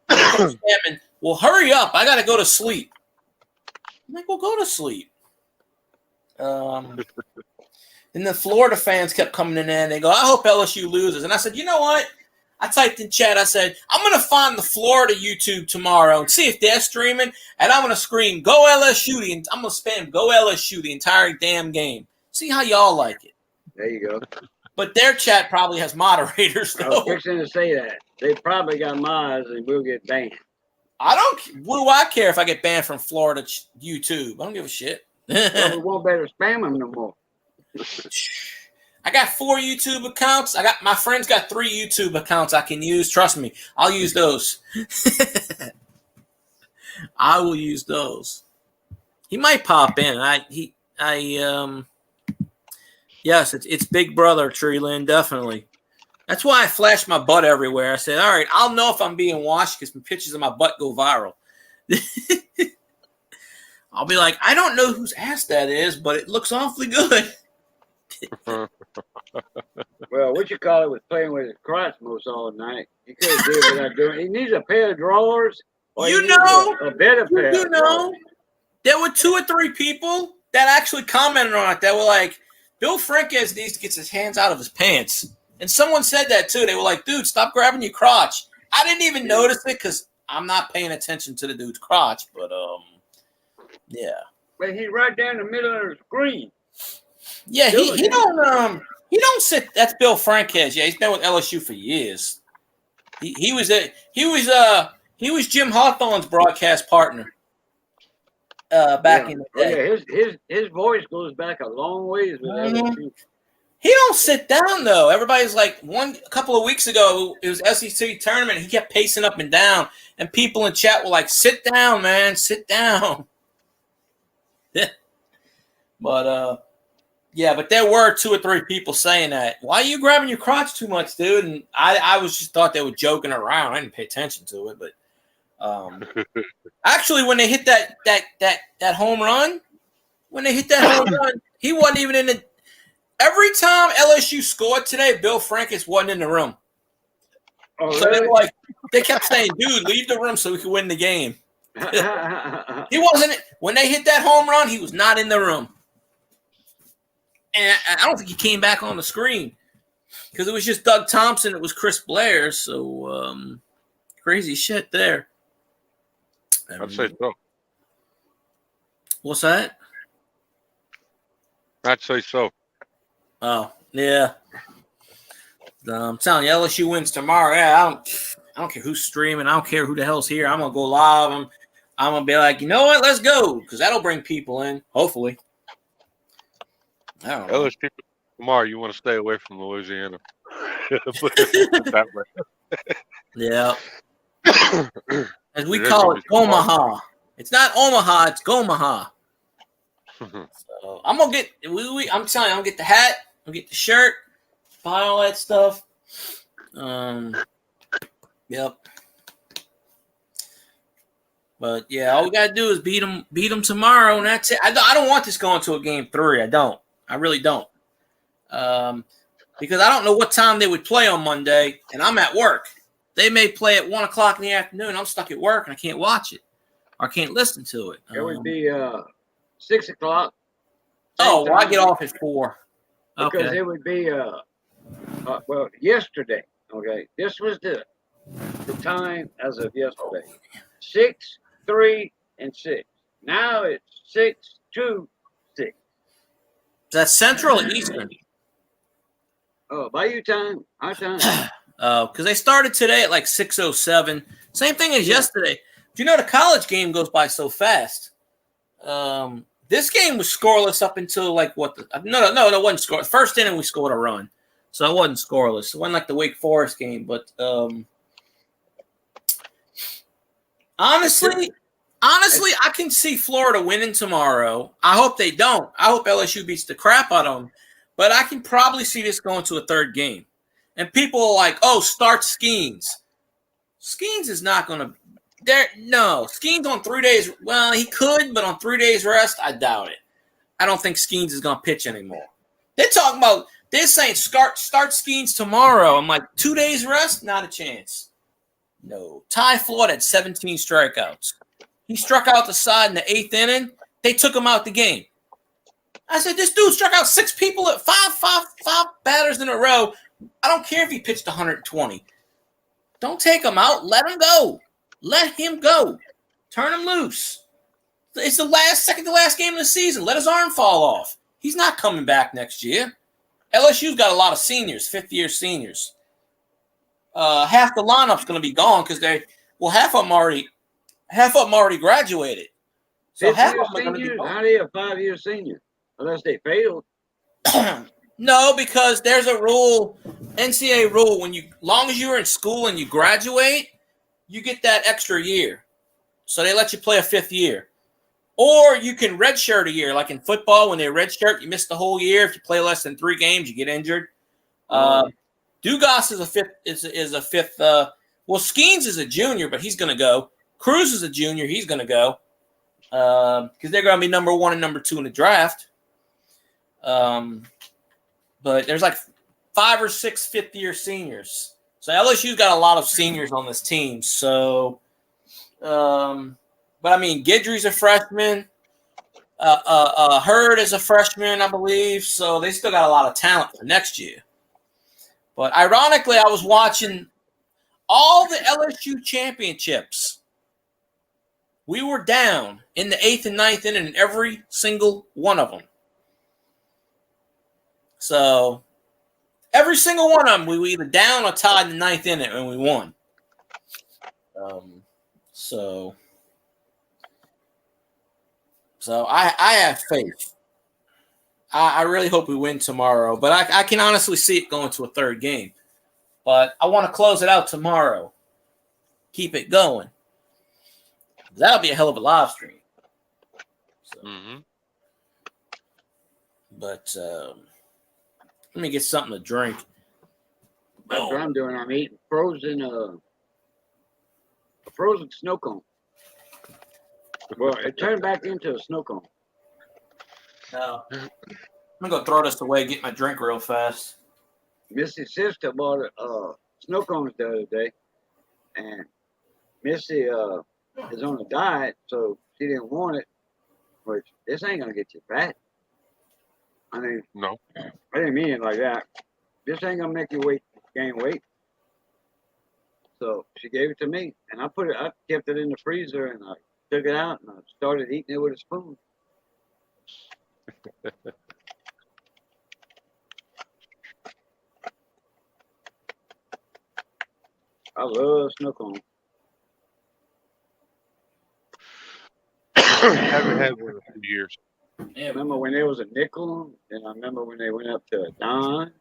spamming. Well, hurry up! I gotta go to sleep. I'm like, "Well, go to sleep." And the Florida fans kept coming in there, and they go, "I hope LSU loses." And I said, "You know what?" I typed in chat. I said, "I'm going to find the Florida YouTube tomorrow and see if they're streaming, and I'm going to scream, 'Go LSU!' I'm going to spam 'Go LSU!' the entire damn game. See how y'all like it." There you go. But their chat probably has moderators, though. I was fixing to say that. They probably got mods and we'll get banned. What do I care if I get banned from Florida YouTube? I don't give a shit. Well, we won't better spam them no more. I got 4 YouTube accounts. My friend's got 3 YouTube accounts I can use. Trust me, I'll use those. I will use those. He might pop in. Yes, it's Big Brother, Treeland, definitely. That's why I flash my butt everywhere. I said, "All right, I'll know if I'm being watched because pictures of my butt go viral." I'll be like, "I don't know whose ass that is, but it looks awfully good." Well, what you call it was playing with his crotch most all night. He could have did without doing. He needs a pair of drawers. Or a better pair. There were 2 or 3 people that actually commented on it that were like, "Bill Franquez needs to get his hands out of his pants." And someone said that too. They were like, "Dude, stop grabbing your crotch." I didn't even notice it because I'm not paying attention to the dude's crotch. But yeah. But he's right there in the middle of the screen. Yeah, he don't sit. That's Bill Franquez. Yeah, he's been with LSU for years. He was Jim Hawthorne's broadcast partner. back in the Oh day. yeah, his voice goes back a long ways with LSU. He don't sit down though. Everybody's like a couple of weeks ago, it was SEC tournament. He kept pacing up and down, and people in chat were like, "Sit down, man, sit down." But but there were 2 or 3 people saying that. Why are you grabbing your crotch too much, dude? And I was just thought they were joking around. I didn't pay attention to it, but actually, when they hit that home run, he wasn't even in the. Every time LSU scored today, Bill Francis wasn't in the room. Oh, so really? they kept saying, "Dude, leave the room so we can win the game." He wasn't. When they hit that home run, he was not in the room. And I don't think he came back on the screen because it was just Doug Thompson. It was Chris Blair. So crazy shit there. I'd say so. What's that? I'd say so. Oh, yeah. I'm telling you, LSU wins tomorrow. Yeah, I don't care who's streaming. I don't care who the hell's here. I'm gonna go live. I'm gonna be like, you know what? Let's go, because that'll bring people in. Hopefully. I don't know. LSU tomorrow. You want to stay away from Louisiana. Yeah. As we call it, Omaha. It's not Omaha. It's Gomaha. So I'm gonna get. I'm telling you, I'm gonna get the hat. I'm gonna get the shirt. Buy all that stuff. Yep. But yeah, all we gotta do is beat them tomorrow, and that's it. I don't want this going to a game 3. I don't. I really don't. Because I don't know what time they would play on Monday, and I'm at work. They may play at 1:00 in the afternoon. I'm stuck at work and I can't watch it or can't listen to it. It would be 6 o'clock. Oh, well, I get off at 4. Because it would be well, yesterday. Okay, this was the time as of yesterday. 6, 3, and 6. Now it's 6, 2, 6. Is that Central or Eastern? Oh, by your time, our time. Because they started today at like 6:07. Same thing as yesterday. Do you know the college game goes by so fast? This game was scoreless up until like what? No, it wasn't scoreless. First inning we scored a run, so it wasn't scoreless. It wasn't like the Wake Forest game, but honestly, I can see Florida winning tomorrow. I hope they don't. I hope LSU beats the crap out of them, but I can probably see this going to a 3rd game. And people are like, "Oh, start Skeens." Skeens is not going to. No, Skeens on 3 days. Well, he could, but on 3 days rest, I doubt it. I don't think Skeens is going to pitch anymore. They're talking about. They're saying start Skeens tomorrow. I'm like, 2 days rest, not a chance. No. Ty Floyd had 17 strikeouts. He struck out the side in the 8th inning. They took him out the game. I said, this dude struck out 6 people at five batters in a row. I don't care if he pitched 120. Don't take him out. Let him go. Let him go. Turn him loose. It's the second to last game of the season. Let his arm fall off. He's not coming back next year. LSU's got a lot of seniors, 5th-year seniors. Half the lineup's going to be gone because half of them already graduated. So half of them are going to be gone. How are they a 5-year senior? Unless they failed. No, because there's a rule, NCAA rule, long as you're in school and you graduate, you get that extra year. So they let you play a 5th year. Or you can redshirt a year. Like in football, when they redshirt, you miss the whole year. If you play less than 3 games, you get injured. Dugas is a fifth. Well, Skeens is a junior, but he's going to go. Cruz is a junior. He's going to go. Because they're going to be number 1 and number 2 in the draft. But there's like 5 or 6 5th-year seniors. So LSU's got a lot of seniors on this team. So, but I mean, Guidry's a freshman. Hurd is a freshman, I believe. So they still got a lot of talent for next year. But ironically, I was watching all the LSU championships. We were down in the 8th and 9th inning in every single one of them. So every single one of them, we were either down or tied in the 9th inning, and we won. So I have faith. I really hope we win tomorrow, but I can honestly see it going to a third game. But I want to close it out tomorrow. Keep it going. That'll be a hell of a live stream. So, But let me get something to drink. That's what I'm doing. I'm eating a frozen snow cone. Well, it turned back into a snow cone. I'm going to go throw this away, get my drink real fast. Missy's sister bought snow cones the other day, and Missy is on a diet, so she didn't want it. Which this ain't gonna get you fat. I mean, No. I didn't mean it like that. This ain't gonna make you gain weight. So she gave it to me, and I kept it in the freezer, and I took it out, and I started eating it with a spoon. I love snow cones. Haven't had one in a few years. Yeah, remember when there was a nickel, and I remember when they went up to a dime.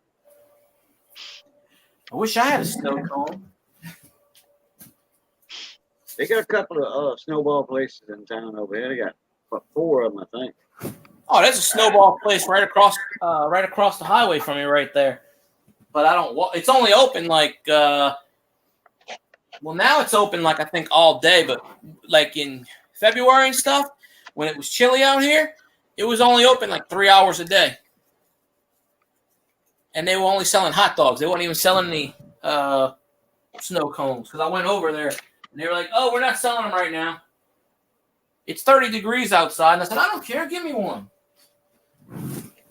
I wish I had a snow cone. They got a couple of snowball places in town over here. They got 4 of them, I think. Oh, there's a snowball place right across the highway from me, right there. But I don't. It's only open like. Well, now it's open like I think all day, but like in February and stuff, when it was chilly out here, it was only open like 3 hours a day. And they were only selling hot dogs. They weren't even selling any snow cones. Because I went over there, and they were like, oh, we're not selling them right now. It's 30 degrees outside. And I said, I don't care. Give me one.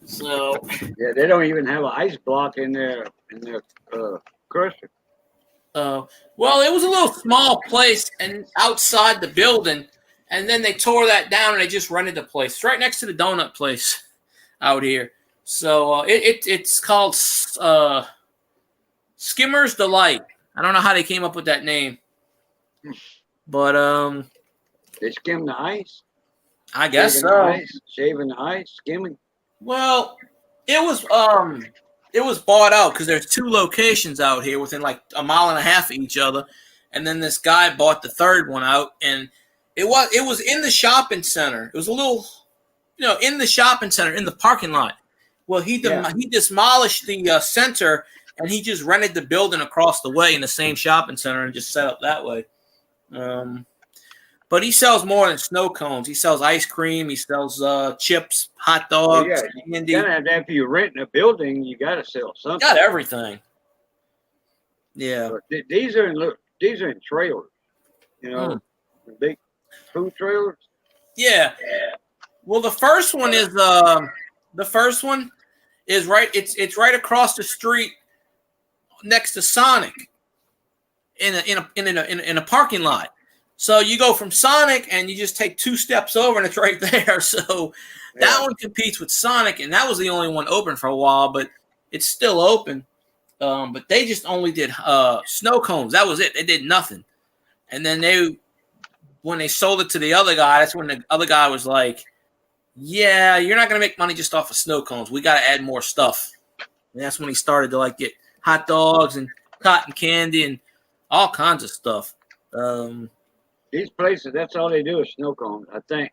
So. Yeah, they don't even have an ice block in their crusher. Well, it was a little small place and outside the building. And then they tore that down and they just rented the place. It's right next to the donut place out here. So it's called Skimmer's Delight. I don't know how they came up with that name. But they skim the ice? I guess so. Shaving the ice, skimming. Well, it was bought out because there's 2 locations out here within like a mile and a half of each other. And then this guy bought the third one out, and it was in the shopping center. It was a little, in the shopping center, in the parking lot. Well, he demolished the center, and he just rented the building across the way in the same shopping center and just set up that way. But he sells more than snow cones. He sells ice cream. He sells chips, hot dogs, candy. You gotta have that. If you're renting a building, you gotta sell something. Got everything. Yeah. But these are in trailers. Big food trailers. Yeah. Well, the first one is right. It's right across the street, next to Sonic, in a parking lot. So you go from Sonic and you just take 2 steps over and it's right there. So that one competes with Sonic, and that was the only one open for a while, but it's still open. But they just only did snow cones. That was it. They did nothing. And then when they sold it to the other guy, that's when the other guy was like, yeah, you're not going to make money just off of snow cones. We got to add more stuff. And that's when he started to get hot dogs and cotton candy and all kinds of stuff. These places, that's all they do is snow cones, I think.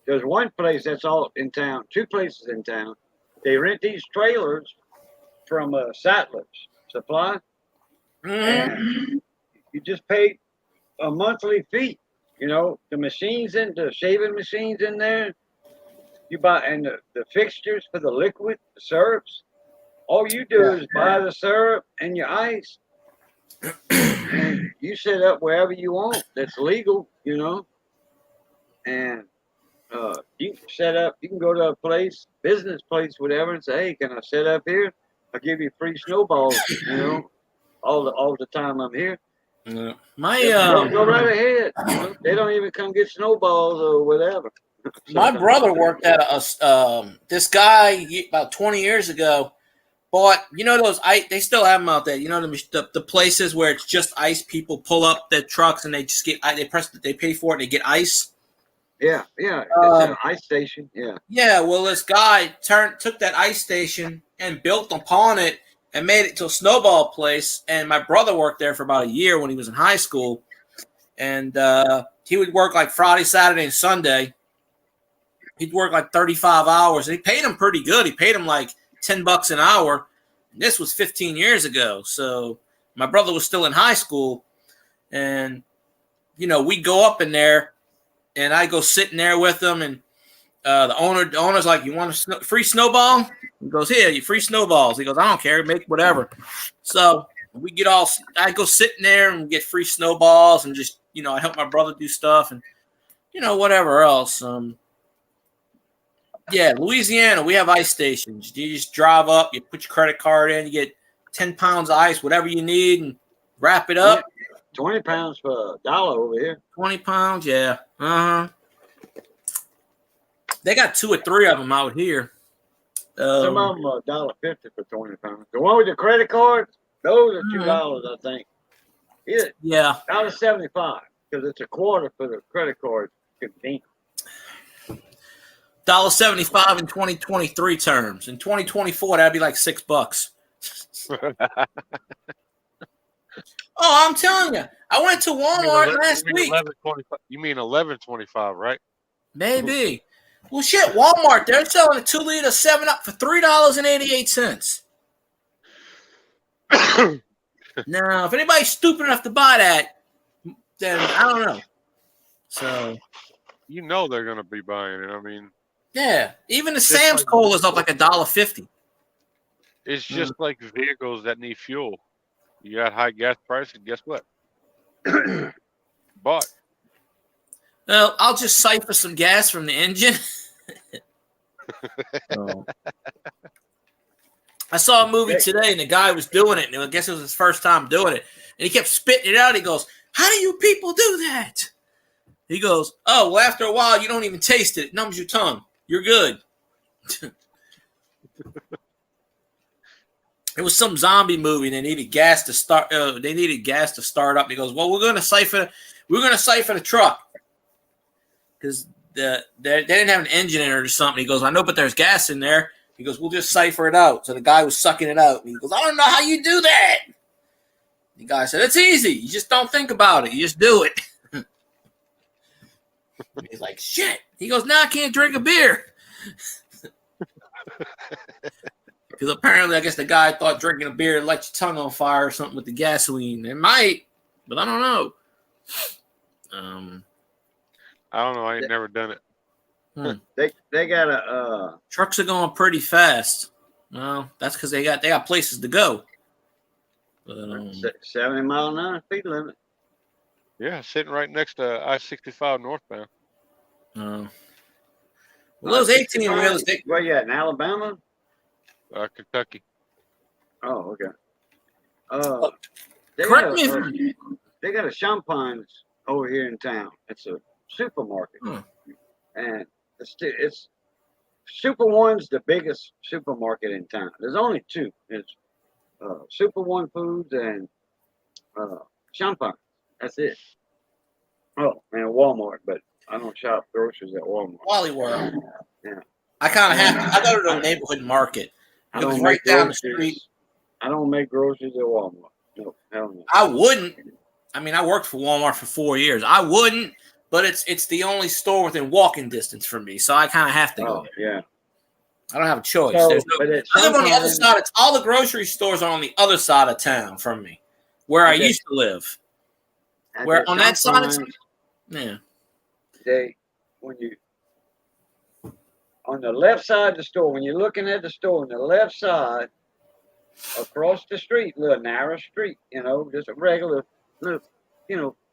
There's one place that's all in town, 2 places in town. They rent these trailers from Sattlers Supply. And you just pay a monthly fee. The machines the shaving machines in there. You buy, and the fixtures for the liquid, the syrups. All you do is buy the syrup and your ice. And you set up wherever you want that's legal, and you can set up. You can go to a place, business place, whatever, and say, hey, can I set up here? I'll give you free snowballs, all the time I'm here. Yeah. Go right ahead. They don't even come get snowballs or whatever. My brother worked at this guy about 20 years ago. Bought, those ice, they still have them out there. The places where it's just ice. People pull up their trucks and they just they pay for it and they get ice. Yeah. It's an ice station. Yeah. Yeah, well, this guy took that ice station and built upon it and made it to a snowball place. And my brother worked there for about a year when he was in high school. And he would work like Friday, Saturday, and Sunday. He'd work like 35 hours. And he paid him pretty good. He paid him like $10 an hour. And this was 15 years ago. So my brother was still in high school. And, we'd go up in there. And I go sit in there with him. And the owner's like, "You want a free snowball?" He goes, "Here, you free snowballs." He goes, "I don't care, make whatever." So I go sit in there and get free snowballs and just, I help my brother do stuff and, whatever else. Yeah, Louisiana, we have ice stations. You just drive up, you put your credit card in, you get 10 pounds of ice, whatever you need, and wrap it up. 20 pounds for $1 over here. 20 pounds, yeah. They got 2 or 3 of them out here. Some of them are $1.50 for 20 pounds. The one with the credit card, those are $2, I think. Yeah. $1.75 because it's a quarter for the credit card convenience. $1.75 in 2023 terms. In 2024, that'd be like $6. Oh, I'm telling you, I went to Walmart last week. You mean $11.25, right? Maybe. Well, shit, Walmart, they're selling a 2-liter 7-Up for $3.88. Now, if anybody's stupid enough to buy that, then I don't know. So, they're going to be buying it. I mean, yeah, even the Sam's Cola is up like $1.50. It's just like vehicles that need fuel. You got high gas prices. Guess what? Bought. Well, I'll just siphon some gas from the engine. I saw a movie today, and the guy was doing it, and I guess it was his first time doing it. And he kept spitting it out. He goes, "How do you people do that?" He goes, "Oh, well, after a while, you don't even taste it. It numbs your tongue. You're good." It was some zombie movie, and they needed gas to start. Up. And he goes, "Well, we're gonna siphon a truck because they didn't have an engine in it or something." He goes, "I know, but there's gas in there." He goes, "We'll just cipher it out." So the guy was sucking it out. And he goes, "I don't know how you do that." The guy said, "It's easy. You just don't think about it. You just do it." He's like, "Shit." He goes, "Now I can't drink a beer." Because apparently, I guess the guy thought drinking a beer light your tongue on fire or something with the gasoline. It might, but I don't know. I don't know. I ain't never done it. They got a trucks are going pretty fast. Well, that's because they got places to go. 70 mile an hour speed limit. Yeah, sitting right next to I-65 northbound. Well, those 18 wheelers. Where you at, in Alabama? Kentucky. Oh, okay. They got a Champagne's over here in town. It's a supermarket, and it's Super One's the biggest supermarket in town. There's only 2. It's Super One Foods and Champagne. That's it. Oh, and Walmart, but I don't shop groceries at Walmart. Wally World. Yeah. I kind of have to. I go to the neighborhood market. I don't right make down the groceries. street. I don't make groceries at Walmart. No, hell no. I wouldn't. I mean, I worked for Walmart for 4 years. I wouldn't, but it's the only store within walking distance for me, so I kind of have to go there. Yeah. I don't have a choice. So, I live on the other side. It's all the grocery stores are on the other side of town from me, where I used to live. Where on that side, on the left side of the store, when you're looking at the store, on the left side, across the street, little narrow street, just a regular, little,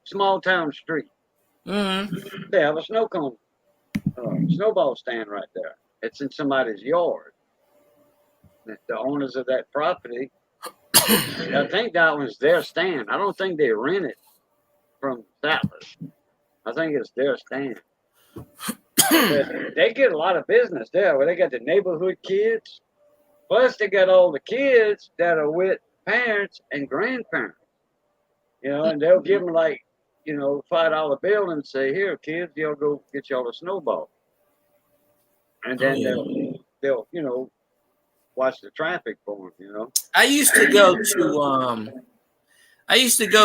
small town street. Mm-hmm. They have a snowball stand right there. It's in somebody's yard. The owners of that property, I think that one's their stand. I don't think they rent it from settlers. I think it's their stand. They get a lot of business there. Where they got the neighborhood kids, plus they got all the kids that are with parents and grandparents. And they'll give them like $5 bill and say, "Here, kids, y'all go get y'all a snowball," and then they'll watch the traffic for them. I used to go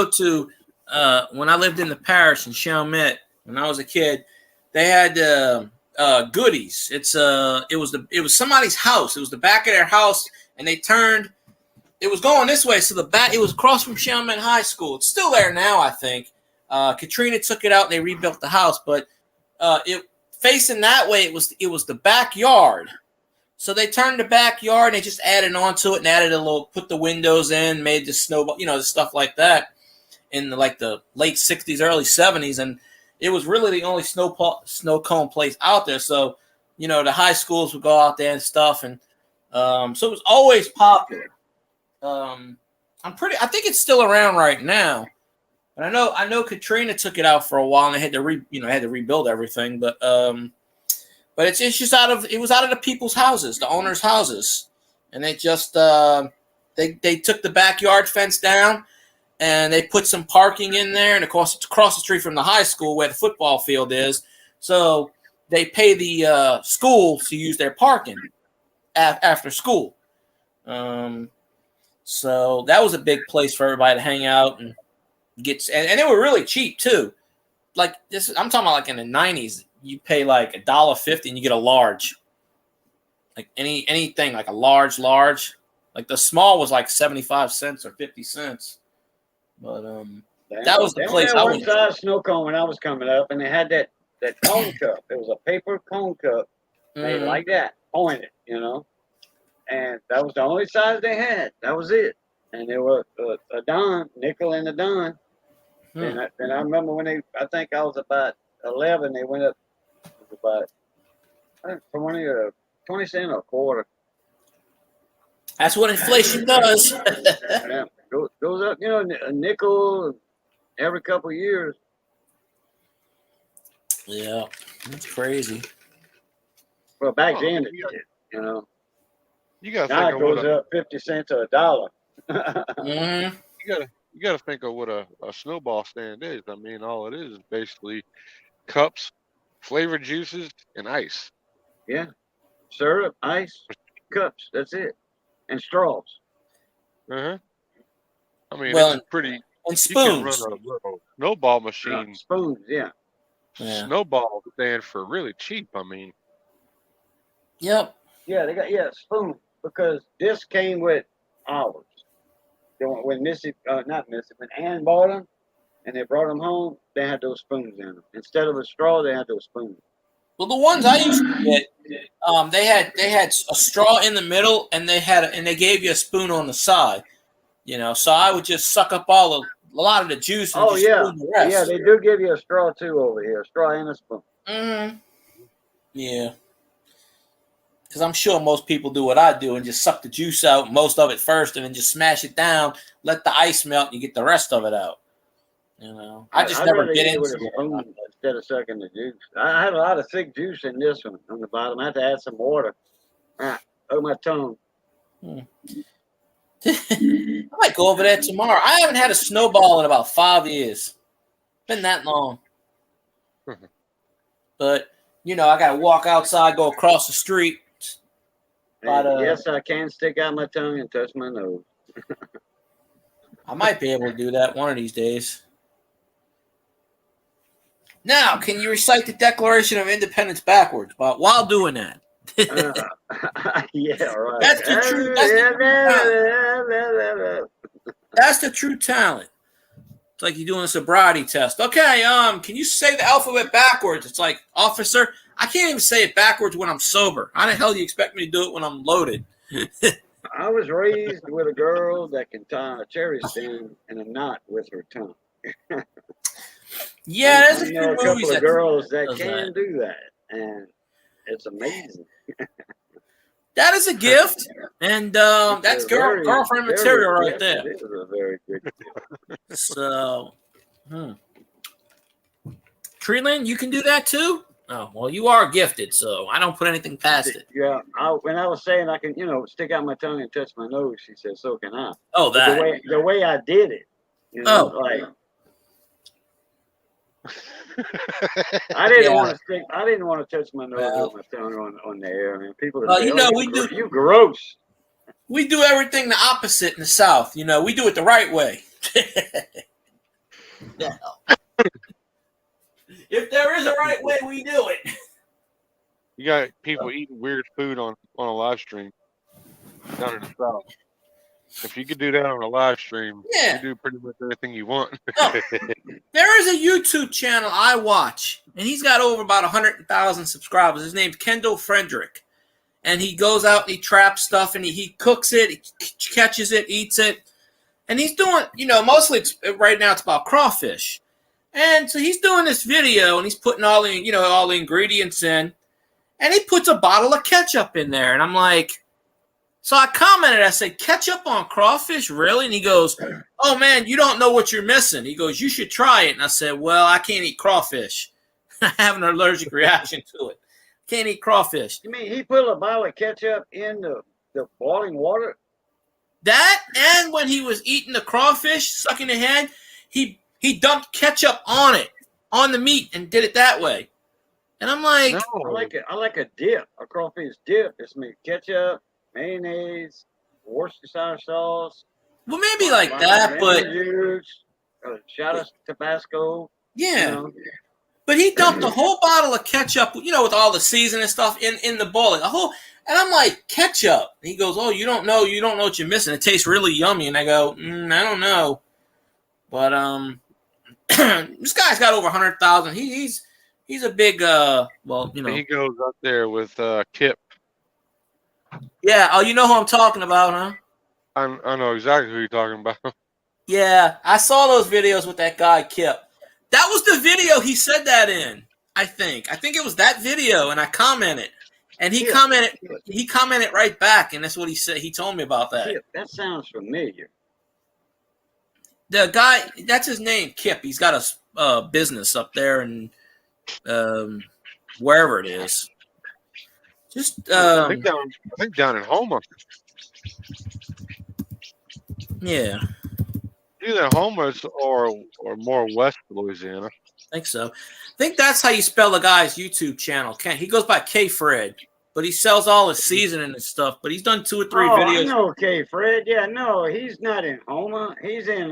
to when I lived in the parish in Chalmette when I was a kid. They had goodies. It was somebody's house. It was the back of their house, and they turned. It was going this way, so it was across from Chalmette High School. It's still there now, I think. Katrina took it out and they rebuilt the house, but it facing that way. It was the backyard. So they turned the backyard and they just added onto it and added put the windows in, made the snowball, the stuff like that in the late 60s, early 70s. And it was really the only snow cone place out there. So, the high schools would go out there and stuff. And so it was always popular. I think it's still around right now. But I know Katrina took it out for a while and they had to rebuild everything. But it's just it was out of the people's houses, the owners' houses. And they just they took the backyard fence down and they put some parking in there, and of course it's across the street from the high school where the football field is. So they pay the school to use their parking after school. So that was a big place for everybody to hang out and and they were really cheap too. Like this, I'm talking about like in the 90s. You pay like $1.50 and you get a large. Like anything like a large. Like the small was like 75 cents or 50 cents. But that was the place I went. One snow cone when I was coming up, and they had that cone cup. It was a paper cone cup made like that, pointed, and that was the only size they had. That was it. And there was a dime, nickel and a dime. And I remember when I think I was about 11, they went up to about 20 cents or a quarter. That's what inflation does. Yeah, goes up, a nickel every couple of years. Yeah, that's crazy. Well, back then it did, You got to now think it goes up 50 cents or $1. Mm-hmm. You got to think of what a snowball stand is. I mean, all it is basically cups, flavored juices, and ice. Yeah, syrup, ice, cups. That's it, and straws. I mean, Well, it's pretty. And spoons. You can run a little snowball machine. Spoons, yeah. Snowball stand for really cheap. I mean. Yep. Yeah, they got spoons because this came with ours. When when Ann bought them and they brought them home, they had those spoons in them. Instead of a straw, they had those spoons. Well, the ones I used to get, they had a straw in the middle, and they gave you a spoon on the side. So I would just suck up a lot of the juice and just spoon the rest. Yeah, they do give you a straw too over here, a straw and a spoon. Mm-hmm. Yeah. Because I'm sure most people do what I do and just suck the juice out, most of it first, and then just smash it down, let the ice melt, and you get the rest of it out. I just never get into it. Instead of sucking the juice. I had a lot of thick juice in this one on the bottom. I had to add some water. Oh, my tongue. I might go over there tomorrow. I haven't had a snowball in about 5 years. Been that long. But, I got to walk outside, go across the street. Yes, I can stick out my tongue and touch my nose. I might be able to do that one of these days. Now, can you recite the Declaration of Independence backwards while doing that? Yeah, right. That's the true. That's the true talent. It's like you're doing a sobriety test. Okay, can you say the alphabet backwards? It's like, officer, I can't even say it backwards when I'm sober. How the hell do you expect me to do it when I'm loaded? I was raised with a girl that can tie a cherry stem in a knot with her tongue. Yeah, there's a couple of girls that can do that, and it's amazing. That is a gift, and that's girlfriend material right there. It is a very good gift. So, Treeland, you can do that too? Oh, well, you are gifted, so I don't put anything past it. Yeah, when I was saying I can, stick out my tongue and touch my nose, she said, so can I. Oh, that. The way I did it, like. I didn't Yeah. want to stick. I didn't want to touch my nose Well, with my tongue on the air. I mean, people would well, say, you "Oh, know, we do you gross." everything the opposite in the South. You know, we do it the right way. Yeah. If there is a right way, we do it. You got people eating weird food on a live stream down in the South. If you could do that on a live stream, Yeah. you do pretty much everything you want. Oh, there is a YouTube channel I watch, and he's got over about 100,000 subscribers. His name's Kendall Frederick. And he goes out and he traps stuff, and he cooks it, he catches it, eats it. And he's doing, you know, mostly right now it's about crawfish. And so he's doing this video, and he's putting all the, you know, all the ingredients in. And he puts a bottle of ketchup in there. And I'm like, so I commented, I said, ketchup on crawfish, really? And he goes, oh, man, you don't know what you're missing. He goes, you should try it. And I said, well, I can't eat crawfish. I have an allergic reaction to it. Can't eat crawfish. You mean he put a bottle of ketchup in the boiling water? That, and when he was eating the crawfish, sucking the head, he dumped ketchup on it, on the meat, and did it that way. And I'm like, I like it. I like a dip, a crawfish dip. It's made ketchup, mayonnaise, Worcestershire sauce. well, maybe like that, but juice, a shot of Tabasco. yeah. You know. But he dumped a whole bottle of ketchup, you know, with all the seasoning stuff in the bowl, a whole. And I'm like, ketchup. And he goes, oh, you don't know what you're missing. It tastes really yummy. And I go, I don't know, but this guy's got over 100,000. He's a big well, you know. He goes up there with Kip. Yeah. Oh, you know who I'm talking about, huh? I know exactly who you're talking about. Yeah, I saw those videos with that guy Kip. That was the video he said that in. I think it was that video, and I commented, and he commented right back, and that's what he said. He told me about that. Kip, that sounds familiar. The guy, that's his name, Kip. He's got a business up there and wherever it is. Just I think down in Houma. Yeah. Either Houma or more west Louisiana. I think so. I think that's how you spell the guy's YouTube channel. He goes by K Fred, but he sells all his seasoning and stuff. But he's done 2 or 3 videos. I know K Fred. Yeah, no, he's not in Houma. He's in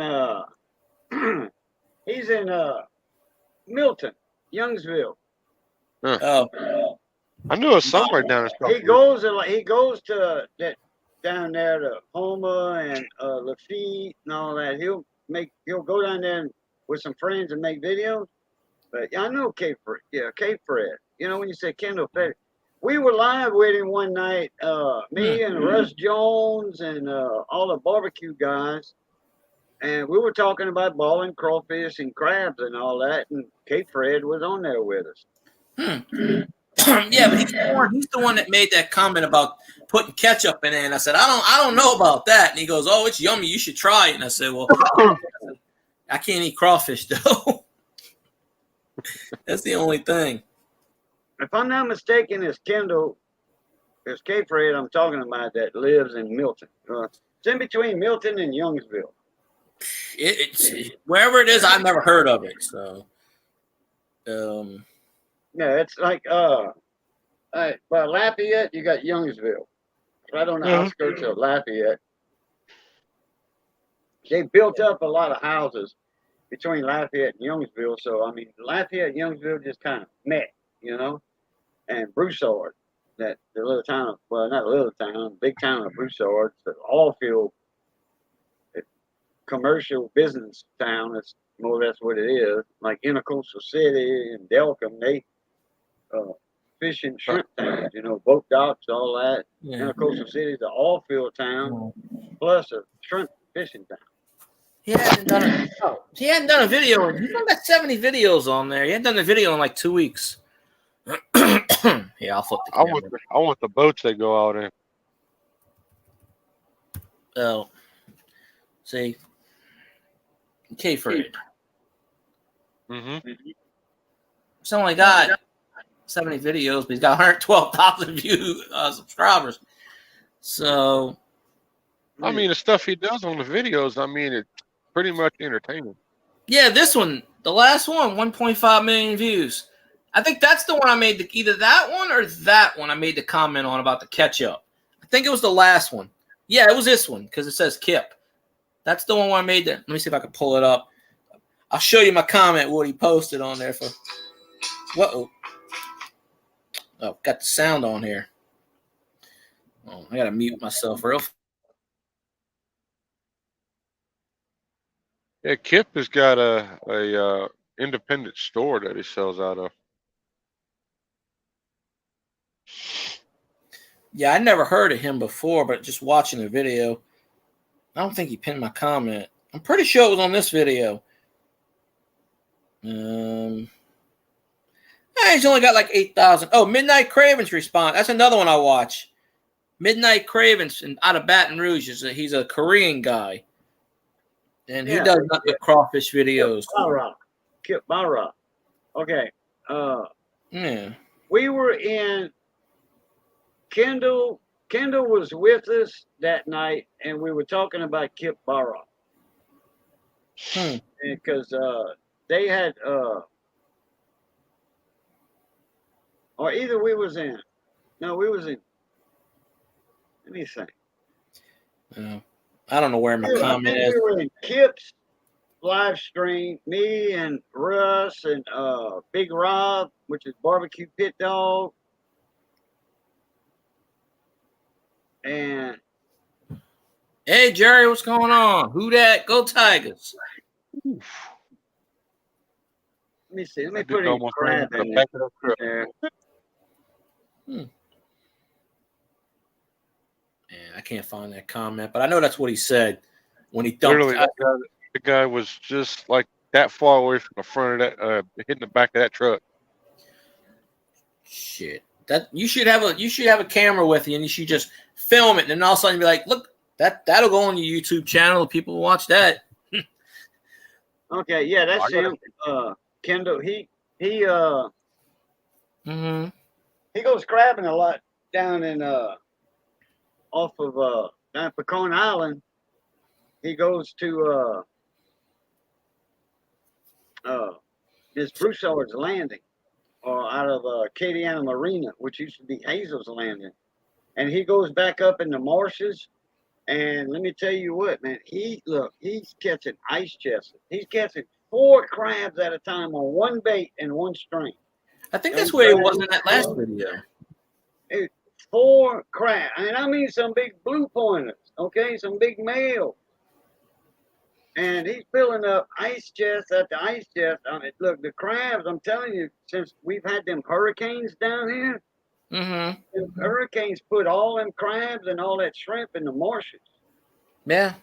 Milton, Youngsville. Huh. Oh, I knew it was somewhere down in He goes to that down there to Houma and Lafitte and all that. He'll go down there with some friends and make videos. But I know K Fred. Yeah, K Fred. You know, when you say Kendall Fred, we were live with him one night. Me and Russ Jones and all the barbecue guys, and we were talking about balling crawfish and crabs and all that. And K Fred was on there with us. Yeah, but he's the one that made that comment about putting ketchup in it. And I said, I don't know about that. And he goes, oh, it's yummy. You should try it. And I said, well, I can't eat crawfish though. That's the only thing. If I'm not mistaken, it's K Fred I'm talking about that lives in Milton. It's in between Milton and Youngsville. It's wherever it is, I've never heard of it. So, yeah, it's like by Lafayette, you got Youngsville. Right on the outskirts of Lafayette. They built up a lot of houses between Lafayette and Youngsville. So, I mean, Lafayette and Youngsville just kind of met, you know. And Broussard, the little town, well, not a little town, big town of Broussard, the oil field, commercial business town. That's more or less what it is. Like Intercoastal City and Delcom, they fish and shrimp towns, you know, boat docks, all that. yeah. Intercoastal City is an oil field town, plus a shrimp fishing town. He hadn't done a video. He's got 70 videos on there. He hadn't done a video in like 2 weeks. Yeah, I'll flip the camera. I want the boats they go out in. Oh, see, K Fred. Mm-hmm. He's only got 70 videos, but he's got 112,000 subscribers. So, I mean, the stuff he does on the videos, I mean, it's pretty much entertaining. yeah, this one The last one, 1.5 million views. I think that's the one I made either that one or that one I made the comment on about the catch up. I think it was the last one. Yeah, it was this one because it says Kip. That's the one where I made that. Let me see if I can pull it up. I'll show you my comment what he posted on there for. Whoa. Oh, got the sound on here. Oh, I gotta mute myself real. Yeah, Kip has got a independent store that he sells out of. Yeah, I never heard of him before, but just watching the video, I don't think he pinned my comment. I'm pretty sure it was on this video. He's only got like 8,000. Oh, Midnight Cravens response. That's another one I watch. Midnight Cravens out of Baton Rouge. He's a Korean guy. And he does the crawfish videos. Kip Barra. Okay. Yeah. We were in Kendall. Kendall was with us that night, and we were talking about Kip Barra. Because they had, or either we was in. No, we was in. Let me think. I don't know where my comment is. We were in Kip's live stream, me and Russ and Big Rob, which is Barbecue Pit Dog. And hey, Jerry, what's going on? Who that? Go Tigers. Let me see. Let me put it crab in there. Man, I can't find that comment, but I know that's what he said when he dumped. Literally, the guy was just like that far away from the front of that, hitting the back of that truck. Shit, that you should have a camera with you, and you should just film it, and then all of a sudden be like, look, that'll go on your YouTube channel. People will watch that. Okay, yeah, that's him. Kendall, he goes crabbing a lot down in off of down Pecan Island. He goes to Miss Broussard's Landing, or out of Acadiana Marina, which used to be Hazel's Landing, and he goes back up in the marshes. And let me tell you what, man, he's catching ice chests. He's catching 4 crabs at a time on one bait and one string. I think that's where he was in that last video. 4 crabs, and I mean some big blue pointers, okay, some big males. And he's filling up ice chest after ice chest. I mean, look, the crabs, I'm telling you, since we've had them hurricanes down here, the hurricanes put all them crabs and all that shrimp in the marshes. Yeah.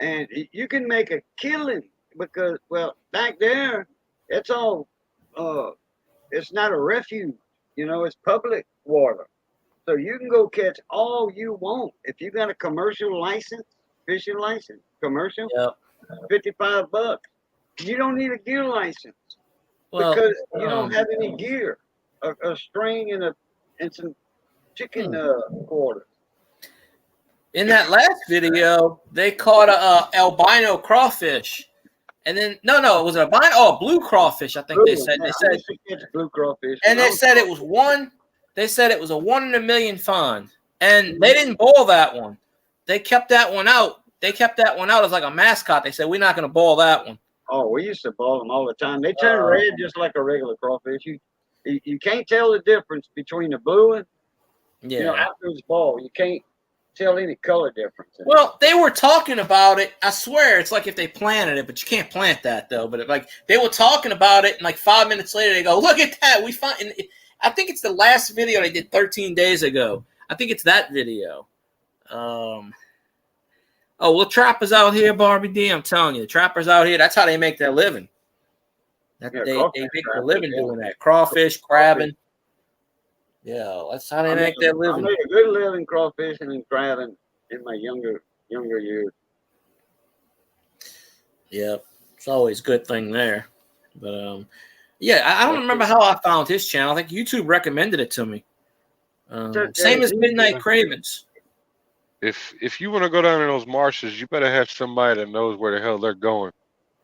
And you can make a killing because, well, back there, it's all, it's not a refuge, it's public water. So you can go catch all you want. If you got a commercial license, fishing license, commercial, $55. You don't need a gear license because you don't have any gear, a string and some chicken quarters. In that last video, they caught a albino crawfish, and then it was an albino. Oh, blue crawfish. I think they said. They said it's blue crawfish, and they said it was one. They said it was a 1 in a million find, and they didn't boil that one. They kept that one out. They kept that one out as like a mascot. They said we're not going to boil that one. Oh, we used to boil them all the time. They turn red just like a regular crawfish. You can't tell the difference between the blue and after it's boiled. You can't tell any color difference. Well, they were talking about it. I swear, it's like if they planted it, but you can't plant that though. But they were talking about it, and like 5 minutes later, they go, "Look at that! We find." I think it's the last video they did 13 days ago. I think it's that video. Trappers out here, Barbie D. I'm telling you, trappers out here. That's how they make their living. They make their living doing that. Crawfish, crabbing. Yeah, that's how they make their living. I made a good living crawfishing and crabbing in my younger years. Yep, it's always a good thing there. But I don't remember how I found his channel. I think YouTube recommended it to me. Same as Midnight Cravens. If you want to go down in those marshes, you better have somebody that knows where the hell they're going.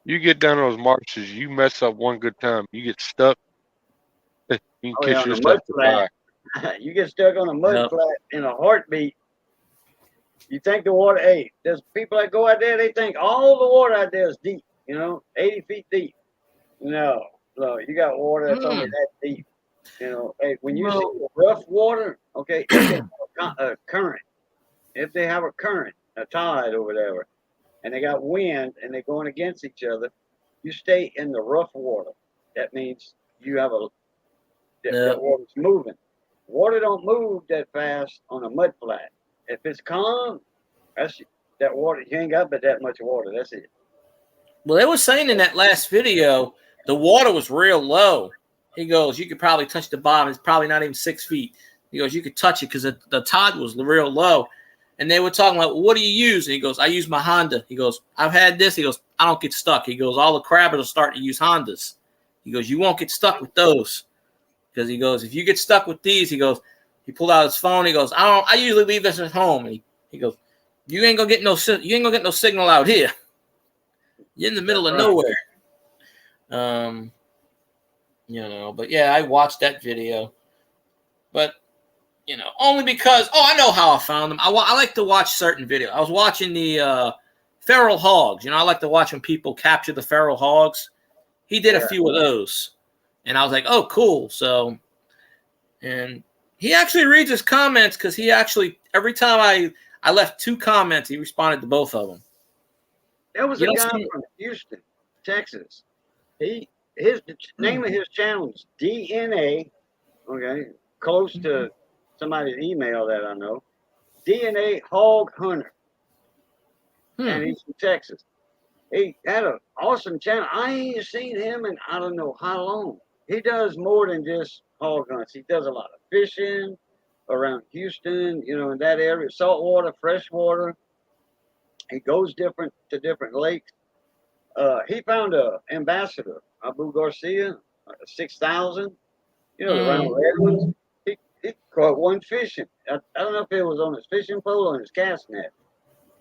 You get down those marshes, you mess up one good time, you get stuck. You can Oh, yeah, kiss on a yourself mud goodbye. flat. You get stuck on a mud Yep. flat in a heartbeat. You think the water, hey, there's people that go out there, they think all the water out there is deep, 80 feet deep. No, you got water that's only that deep. Hey, when you see the rough water, okay, if they have a current, a tide or whatever, and they got wind and they're going against each other, you stay in the rough water. That means you have that water's moving. Water don't move that fast on a mud flat. If it's calm, that water. You ain't got but that much water. That's it. Well, they were saying in that last video, the water was real low. He goes, you could probably touch the bottom. It's probably not even 6 feet. He goes, you could touch it because the tide was real low. And they were talking like, what do you use? And he goes, I use my Honda. He goes, I've had this. He goes, I don't get stuck. He goes, all the crabbers are starting to use Hondas. He goes, you won't get stuck with those. Because he goes, if you get stuck with these, he goes, he pulled out his phone. He goes, I usually leave this at home. And he goes, you ain't gonna get no signal out here. You're in the middle of nowhere. But yeah, I watched that video. But, only because, I know how I found them. I like to watch certain videos. I was watching the feral hogs. I like to watch when people capture the feral hogs. He did a few of those. And I was like, oh, cool. So, and he actually reads his comments because he actually, every time I left 2 comments, he responded to both of them. There was a guy from Houston, Texas. His name of his channel is DNA. Okay, close to somebody's email that I know. DNA Hog Hunter, and he's from Texas. He had an awesome channel. I ain't seen him in I don't know how long. He does more than just hog hunts. He does a lot of fishing around Houston, in that area, saltwater, freshwater. He goes to different lakes. He found a ambassador, Abu Garcia, 6,000. The round red ones. He caught one fishing. I don't know if it was on his fishing pole or his cast net.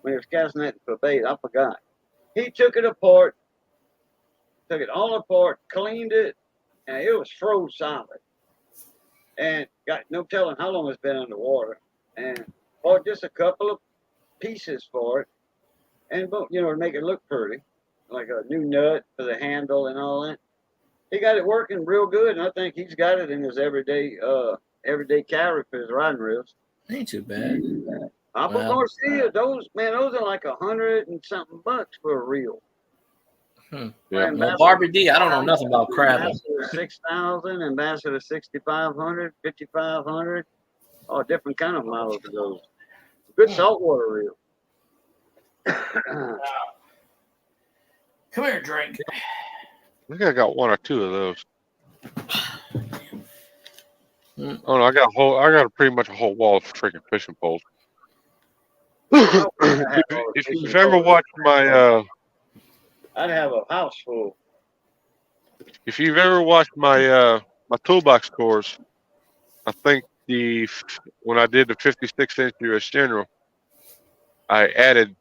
When he was casting net for bait, I forgot. He took it apart, took it all apart, cleaned it, and it was froze solid. And got no telling how long it's been underwater. And bought just a couple of pieces for it, and to make it look pretty, like a new nut for the handle and all that. He got it working real good, and I think he's got it in his everyday carry for his riding reels. Ain't too bad. Abu Garcia, those are like $100 and something for a reel. Yeah. Well, Barbie D, I don't know nothing about crabbing. Ambassador 6,000, Ambassador 6,500, 5,500, all different kind of models of those. Good saltwater reel. Come here, drink. I think I got 1 or 2 of those. Oh no, I got pretty much a whole wall of freaking fishing poles. If you've ever watched my I'd have a house full. If you've ever watched my my toolbox tours, I think when I did the 56 inch US General, I added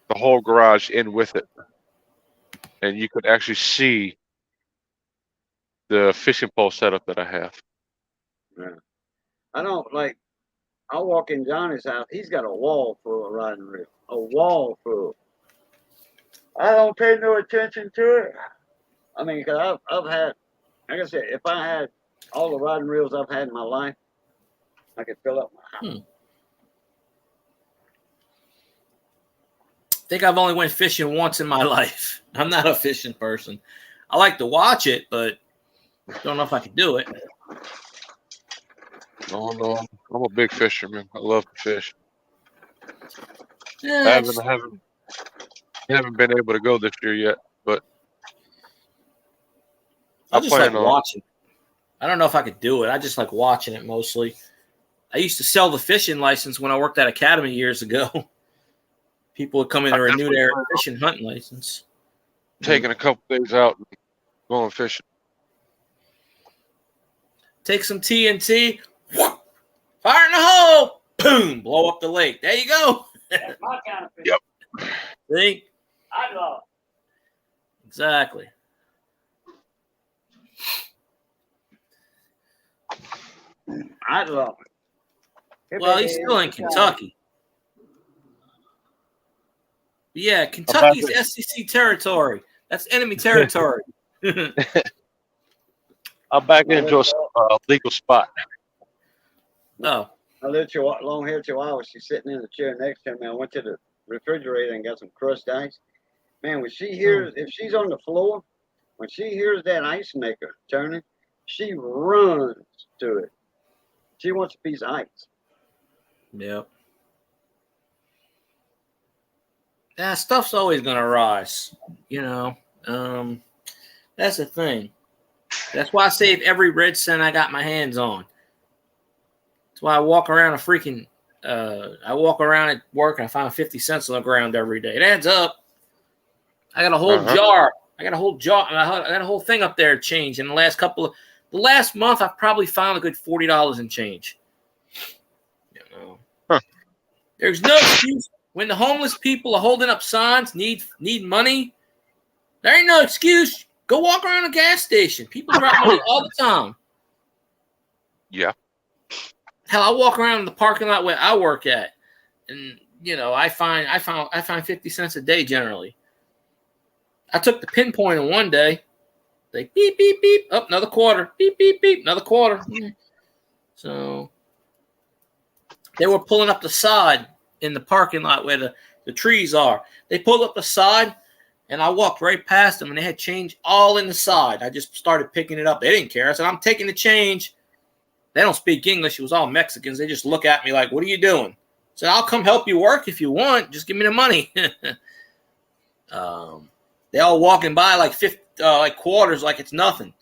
the whole garage in with it, and you could actually see the fishing pole setup that I have. Yeah. I don't like. I walk in Johnny's house. He's got a wall full of riding reels. A wall full. I don't pay no attention to it. I mean, because I've had, like I said, if I had all the riding reels I've had in my life, I could fill up my house. I think I've only went fishing once in my life. I'm not a fishing person. I like to watch it, but don't know if I could do it. No, I'm a big fisherman. I love to fish. Yeah, I haven't been able to go this year yet, but I just like watching. I don't know if I could do it. I just like watching it mostly. I used to sell the fishing license when I worked at Academy years ago. People would come in and renew their fishing hunting license. Taking a couple days out and going fishing. Take some TNT, fire in the hole, boom, blow up the lake. There you go. That's my kind of fish. Yep. See? I love. Exactly. I love it. Well, he's still in Kentucky. But yeah, Kentucky's SEC territory. That's enemy territory. I'll back into a legal spot. Oh. My little long-haired chihuahua, she's sitting in the chair next to me. I went to the refrigerator and got some crushed ice. Man, when she hears, if she's on the floor, when she hears that ice maker turning, she runs to it. She wants a piece of ice. Yep. Yeah, stuff's always gonna rise. You know, that's the thing. That's why I save every red cent I got my hands on. That's why I walk around I walk around at work and I find 50 cents on the ground every day. It adds up. I got a whole jar. I got a whole thing up there changed in the last month. I've probably found a good $40 in change. You know, There's no excuse when the homeless people are holding up signs, need money. There ain't no excuse. Go walk around a gas station. People drop money all the time. Yeah. Hell, I walk around in the parking lot where I work at, and I find 50 cents a day generally. I took the pinpoint in one day. Like beep beep beep, up another quarter. Beep beep beep, another quarter. So they were pulling up the side in the parking lot where the trees are. They pulled up the side, and I walked right past them, and they had change all in the side. I just started picking it up. They didn't care. I said, I'm taking the change. They don't speak English. It was all Mexicans. They just look at me like, what are you doing? I said, I'll come help you work if you want. Just give me the money. They all walking by like quarters like it's nothing.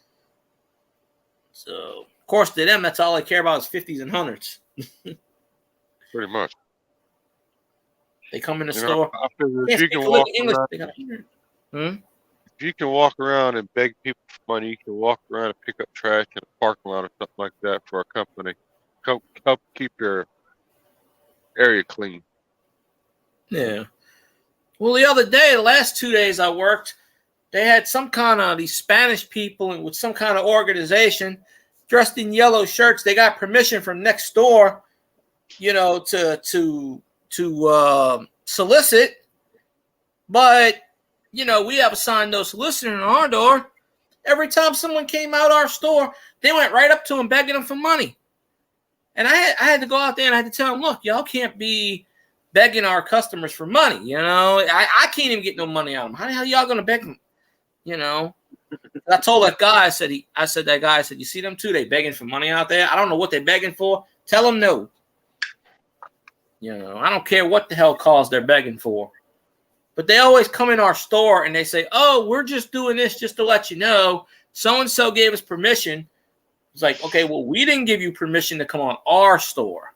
So, of course, to them, that's all they care about is 50s and 100s. Pretty much. They come in the store. I figure if you can walk around, if you can walk around and beg people for money, you can walk around and pick up trash in a parking lot or something like that for a company. Help keep your area clean. Yeah. Well, the other day, the last 2 days I worked, they had some kind of these Spanish people with some kind of organization dressed in yellow shirts. They got permission from next door, to solicit. But, we have a sign no soliciting on our door. Every time someone came out our store, they went right up to them begging them for money. And I had to go out there and I had to tell them, look, y'all can't be begging our customers for money. I can't even get no money out of them. How the hell y'all going to beg them? I told that guy, I said, you see them too? They begging for money out there. I don't know what they're begging for. Tell them no. I don't care what the hell cause they're begging for. But they always come in our store and they say, oh, we're just doing this just to let you know. So-and-so gave us permission. It's like, okay, well, we didn't give you permission to come on our store.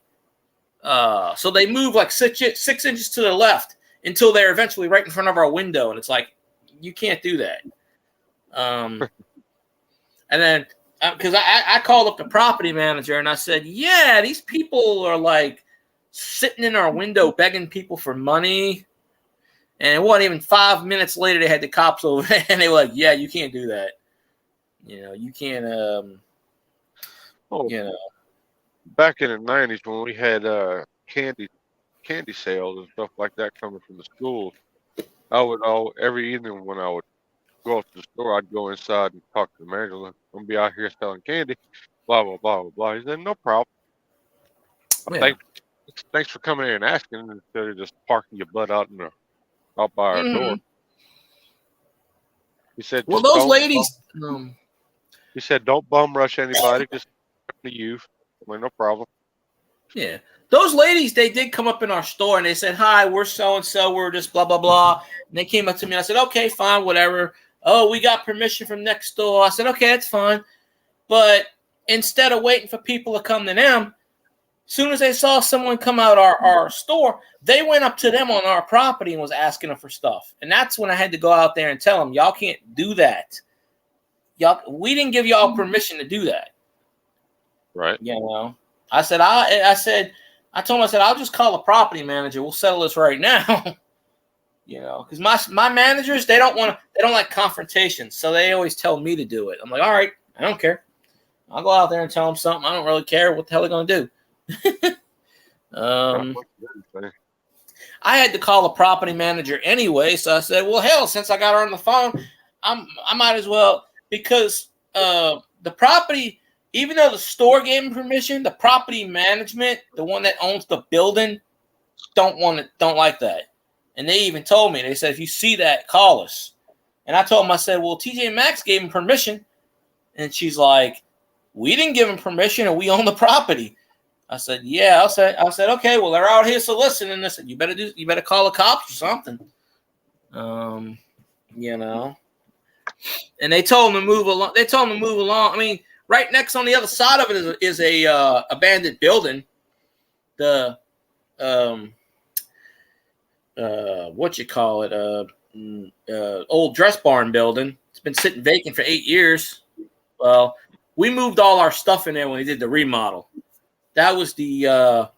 So they move like 6 inches to the left until they're eventually right in front of our window. And it's like, you can't do that. And then, because I called up the property manager and I said, yeah, these people are like sitting in our window begging people for money. And it wasn't even 5 minutes later, they had the cops over there and they were like, yeah, you can't do that. You can't, Back in the 90s when we had candy sales and stuff like that coming from the schools, every evening when I would go up to the store, I'd go inside and talk to the manager. I'm going to be out here selling candy, blah, blah, blah, blah, blah. He said, no problem. Yeah. Thanks for coming in and asking instead of just parking your butt out by our door. He said, well, those ladies. He said, don't bum rush anybody. Just to you. I'm like, no problem. Yeah. Those ladies, they did come up in our store and they said, hi, we're so-and-so. We're just blah, blah, blah. And they came up to me and I said, okay, fine, whatever. Oh, we got permission from next door. I said, okay, that's fine. But instead of waiting for people to come to them, as soon as they saw someone come out our store, they went up to them on our property and was asking them for stuff. And that's when I had to go out there and tell them, y'all can't do that. We didn't give y'all permission to do that. Right. I told him, I'll just call the property manager. We'll settle this right now. You know, because my managers, they don't like confrontation, so they always tell me to do it. I'm like, all right, I don't care. I'll go out there and tell them something. I don't really care what the hell they're gonna do. I had to call a property manager anyway, so I said, well, hell, since I got her on the phone, I might as well, because the property, even though the store gave me permission, the property management, the one that owns the building, don't like that. And they even told me, they said, if you see that, call us. And I told them, I said, well, TJ Maxx gave him permission. And she's like, we didn't give him permission and we own the property. I said, yeah. I said, okay, well, they're out here soliciting. I said, you better call the cops or something. You know. And they told him to move along. I mean, right next on the other side of it is a abandoned building. The what you call it, old dress barn building. It's been sitting vacant for 8 years. Well, we moved all our stuff in there when we did the remodel. That was the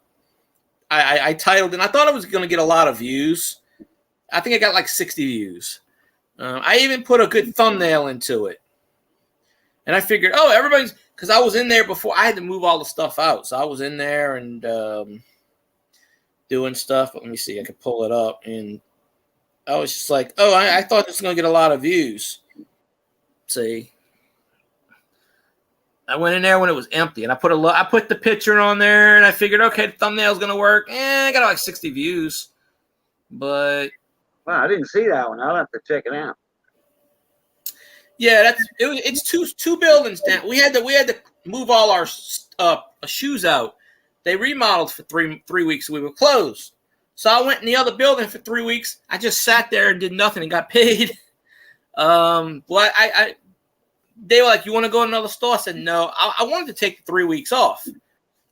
I titled, and I thought it was going to get a lot of views. I think I got like 60 views. I even put a good thumbnail into it. And I figured, everybody's, because I was in there before. I had to move all the stuff out. So I was in there and doing stuff. But let me see. I could pull it up. And I was just like, I thought this was going to get a lot of views. See. I went in there when it was empty. And I put the picture on there. And I figured, okay, the thumbnail's going to work. I got like 60 views. But. Wow, I didn't see that one. I'll have to check it out. Yeah, it's two buildings down. We had to move all our shoes out. They remodeled for three weeks. We were closed, so I went in the other building for 3 weeks. I just sat there and did nothing and got paid. Well, they were like, "You want to go to another store?" I said, "No." I wanted to take the 3 weeks off.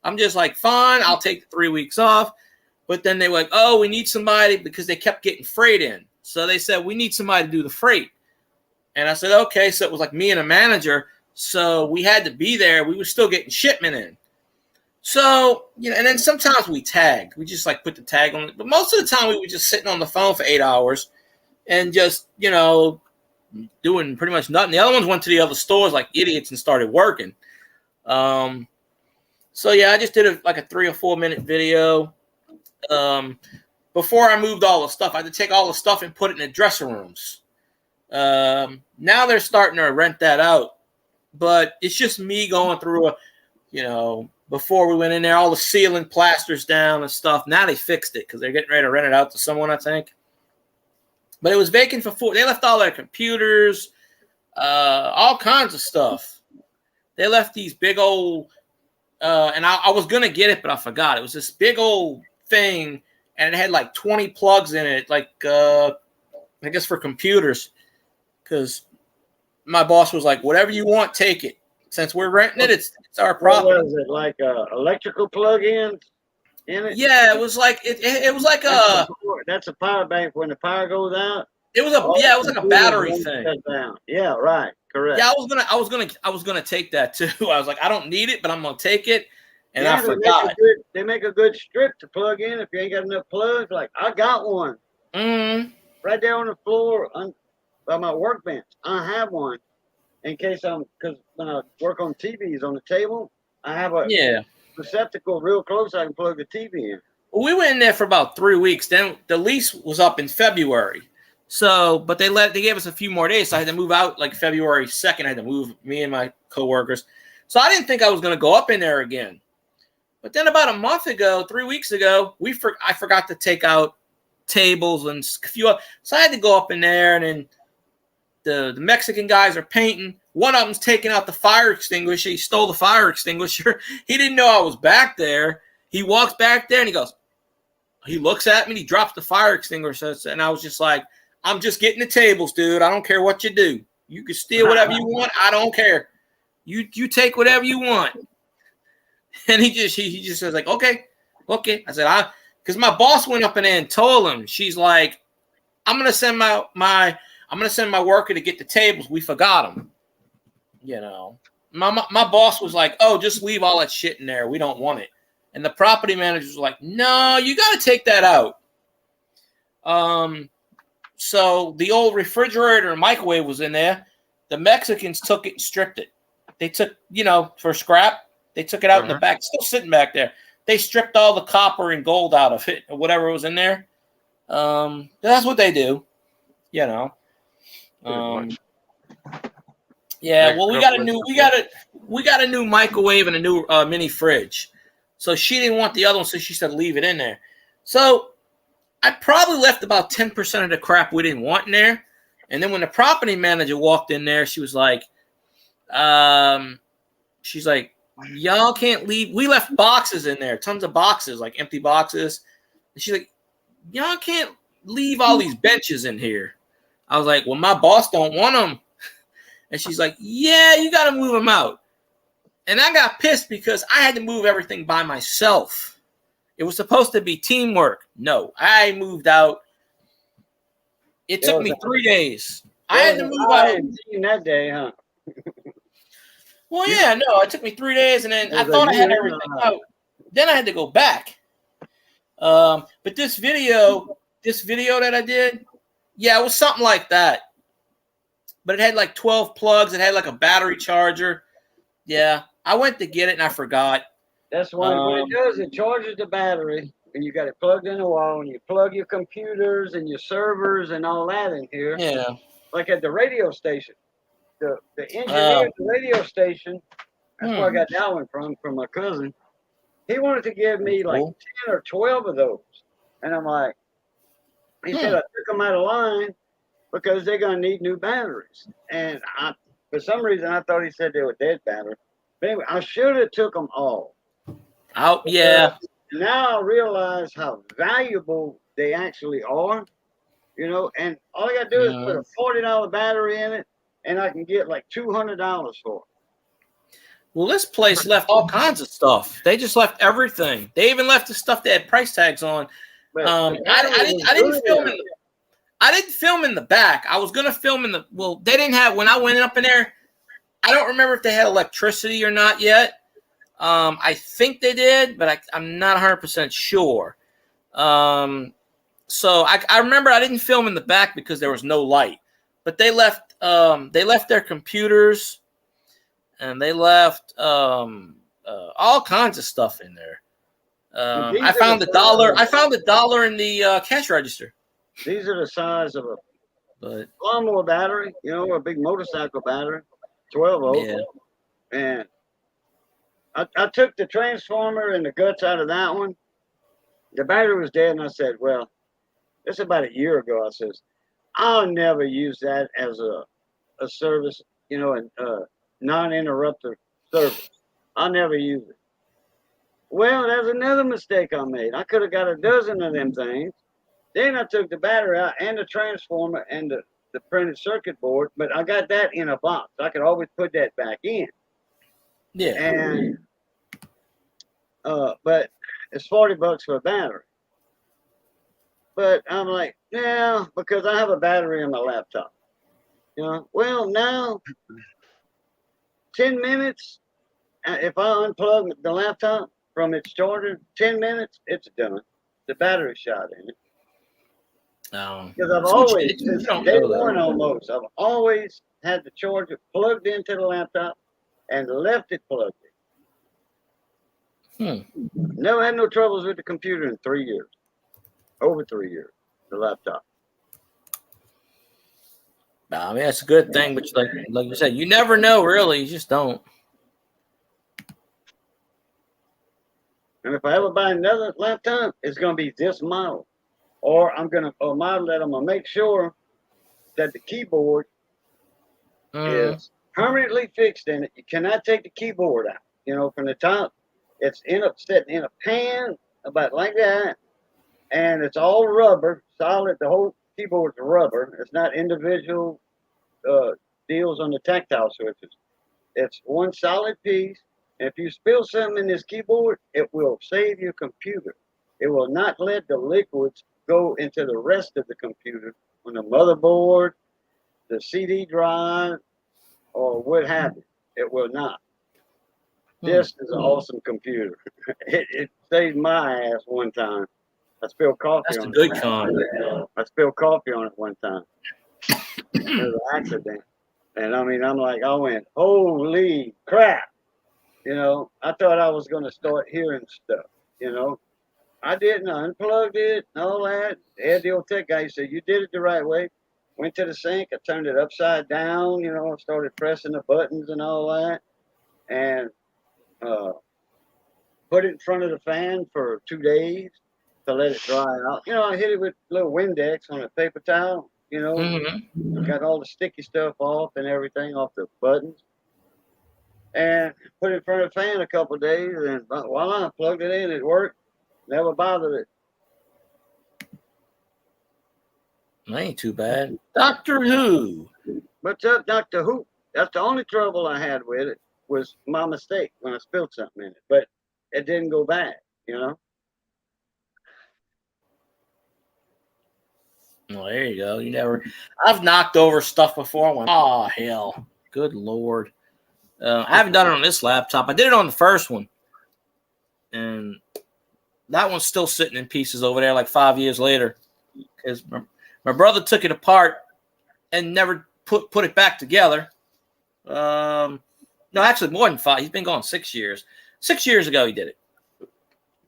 I'm just like, "Fine, I'll take the 3 weeks off." But then they were like, "Oh, we need somebody," because they kept getting freight in. So they said, "We need somebody to do the freight." And I said, okay. So it was like me and a manager. So we had to be there. We were still getting shipment in. So, and then sometimes we tagged. We just like put the tag on it. But most of the time we were just sitting on the phone for 8 hours and just, doing pretty much nothing. The other ones went to the other stores like idiots and started working. So yeah, I just did like a 3 or 4 minute video. Before I moved all the stuff, I had to take all the stuff and put it in the dressing rooms. Now they're starting to rent that out, but it's just me going through before we went in there, all the ceiling plasters down and stuff. Now they fixed it because they're getting ready to rent it out to someone, I think. But it was vacant for they left all their computers, all kinds of stuff. They left these big old, and I was going to get it, but I forgot. It was this big old thing, and it had like 20 plugs in it, like, I guess for computers. Because my boss was like, whatever you want, take it. Since we're renting it, it's our property. What was it, like electrical plug-ins in it? Yeah, it was like it was like that's a power bank when the power goes out. It was like a battery thing. Yeah, right, correct. Yeah, I was gonna take that too. I was like, I don't need it, but I'm gonna take it, and I forgot. They make a good strip to plug in if you ain't got enough plugs. Like I got one right there on the floor. By my workbench, I have one in case because when I work on TVs on the table, I have a receptacle real close. I can plug the TV in. Well, we went in there for about 3 weeks. Then the lease was up in February, but they gave us a few more days. So I had to move out like February 2nd. I had to move me and my coworkers. So I didn't think I was going to go up in there again. But then about a month ago, 3 weeks ago, I forgot to take out tables and a few. So I had to go up in there, and then. The Mexican guys are painting. One of them's taking out the fire extinguisher. He stole the fire extinguisher. He didn't know I was back there. He walks back there and he looks at me and he drops the fire extinguisher. And I was just like, I'm just getting the tables, dude. I don't care what you do. You can steal whatever you want. I don't care. You take whatever you want. And he just says like, okay. I said, because my boss went up in there and told him, she's like, I'm gonna send my worker to get the tables. We forgot them. My boss was like, oh, just leave all that shit in there. We don't want it. And the property manager was like, no, you got to take that out. So the old refrigerator and microwave was in there. The Mexicans took it and stripped it. They took, for scrap, they took it out in the back, still sitting back there. They stripped all the copper and gold out of it, or whatever was in there. That's what they do, Yeah. Well, we got a new microwave and a new mini fridge. So she didn't want the other one, so she said leave it in there. So I probably left about 10% of the crap we didn't want in there. And then when the property manager walked in there, she was like, y'all can't leave. We left boxes in there, tons of boxes, like empty boxes. And she's like, y'all can't leave all these benches in here. I was like, well, my boss don't want them. And she's like, yeah, you got to move them out. And I got pissed because I had to move everything by myself. It was supposed to be teamwork. No, I moved out. It took me 3 days. I had to move out. That day, huh? Well, yeah, no, it took me 3 days, and then I thought I had everything out. Then I had to go back. But this video that I did, yeah, it was something like that. But it had like 12 plugs. It had like a battery charger. Yeah, I went to get it and I forgot. That's what it does. It charges the battery, and you got it plugged in the wall, and you plug your computers and your servers and all that in here. Yeah. Like at the radio station. The engineer at the radio station, that's where I got that one from my cousin. He wanted to give me like 10 or 12 of those. And I'm like, he said I took them out of line because they're going to need new batteries. And for some reason, I thought he said they were dead batteries. But anyway, I should have took them all. Oh, yeah. Now I realize how valuable they actually are, and all I got to do is put a $40 battery in it, and I can get like $200 for it. Well, this place left all kinds of stuff. They just left everything. They even left the stuff that had price tags on. I didn't film in the back. I was gonna film they didn't have, when I went up in there. I don't remember if they had electricity or not yet. I think they did, but I'm not 100% sure. So I remember I didn't film in the back because there was no light. But they left their computers, and they left all kinds of stuff in there. I found the dollar. I found the dollar in the cash register. These are the size of a lawnmower battery, a big motorcycle battery, 12 volt. Yeah. And I took the transformer and the guts out of that one. The battery was dead, and I said, well, it's about a year ago. I says, I'll never use that as a service, a non-interrupter service. I'll never use it. Well, there's another mistake I made. I could have got a dozen of them things. Then I took the battery out and the transformer and the printed circuit board, but I got that in a box. I could always put that back in. Yeah. And but it's $40 for a battery. But I'm like, yeah, because I have a battery in my laptop. Well, now 10 minutes, if I unplug the laptop from its charger, 10 minutes, it's done. The battery shot in it. Because I've always, since day one almost, I've always had the charger plugged into the laptop and left it plugged in. Never had no troubles with the computer in 3 years. Over 3 years, the laptop. I mean, that's a good thing, but like you said, you never know, really. You just don't. And if I ever buy another laptop, it's going to be this model. Or I'm going to model that I'm going to make sure that the keyboard is permanently fixed in it. You cannot take the keyboard out, from the top. It's sitting in a pan about like that. And it's all rubber, solid. The whole keyboard's rubber. It's not individual deals on the tactile switches. It's one solid piece. And if you spill something in this keyboard, it will save your computer. It will not let the liquids go into the rest of the computer on the motherboard, the CD drive, or what have you. It will not. This is an awesome computer. It saved my ass one time. I spilled coffee That's on the it. good kind. I spilled coffee on it one time. It was an accident. And I mean, I'm like, I went, holy crap. You know, I thought I was going to start hearing stuff, you know. I didn't. I unplugged it and all that. Ed, the old tech guy, said, you did it the right way. Went to the sink. I turned it upside down, you know, started pressing the buttons and all that. And put it in front of the fan for 2 days to let it dry out. You know, I hit it with a little Windex on a paper towel, you know, got all the sticky stuff off and everything off the buttons. And put it in front of the fan a couple of days, and voila, plugged it in. It worked. Never bothered it. That ain't too bad. Doctor Who. What's up, Doctor Who? That's the only trouble I had with it was my mistake when I spilled something in it. But it didn't go bad, you know? Well, there you go. You never. I've knocked over stuff before. Went, oh hell, good lord. I haven't done it on this laptop. I did it on the first one, and that one's still sitting in pieces over there, like 5 years later, because my brother took it apart and never put it back together. No, actually more than 5. He's been gone 6 years. 6 years ago he did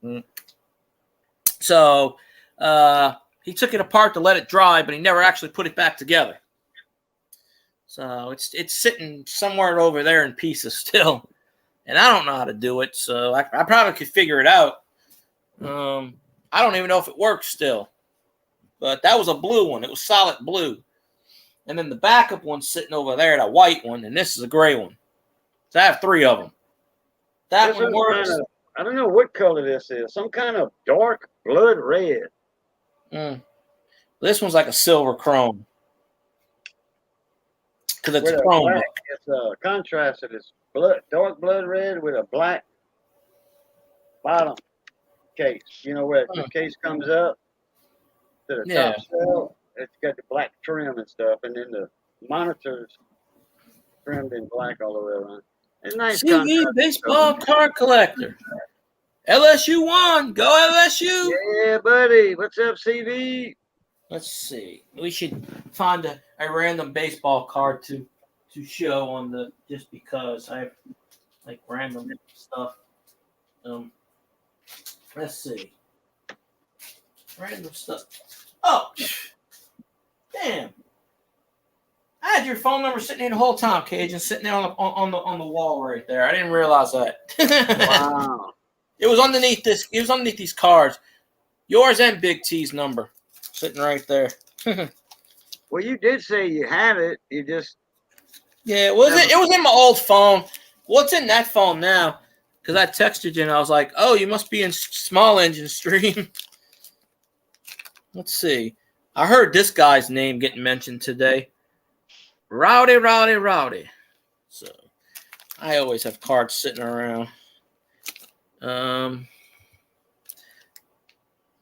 it. So he took it apart to let it dry, but he never actually put it back together. So it's sitting somewhere over there in pieces still, and I don't know how to do it. So I probably could figure it out. I don't even know if it works still, but that was a blue one. It was solid blue, and then the backup one's sitting over there, that white one, and this is a gray one. So I have 3 of them. That This one works. Kind of, I don't know what color this is. Some kind of dark blood red. This one's like a silver chrome. Because it's a chrome black, book. it's contrasted. It's dark blood red with a black bottom case. You know where the case comes up to the top shell. It's got the black trim and stuff, and then the monitors trimmed in black all the way around. It's nice. CV baseball card collector. LSU won. Go LSU. Yeah, buddy. What's up, CV? Let's see. We should find a random baseball card to show on the, just because I have like random stuff. Let's see. Random stuff. Oh, damn! I had your phone number sitting there the whole time, Cajun, sitting there on the wall right there. I didn't realize that. Wow. It was underneath this. It was underneath these cards. Yours and Big T's number sitting right there. Well, you did say you had it. You just it was in my old phone. What's in that phone now? Because I texted you and I was like, "Oh, you must be in Small Engine Stream." Let's see. I heard this guy's name getting mentioned today. Rowdy. So I always have cards sitting around.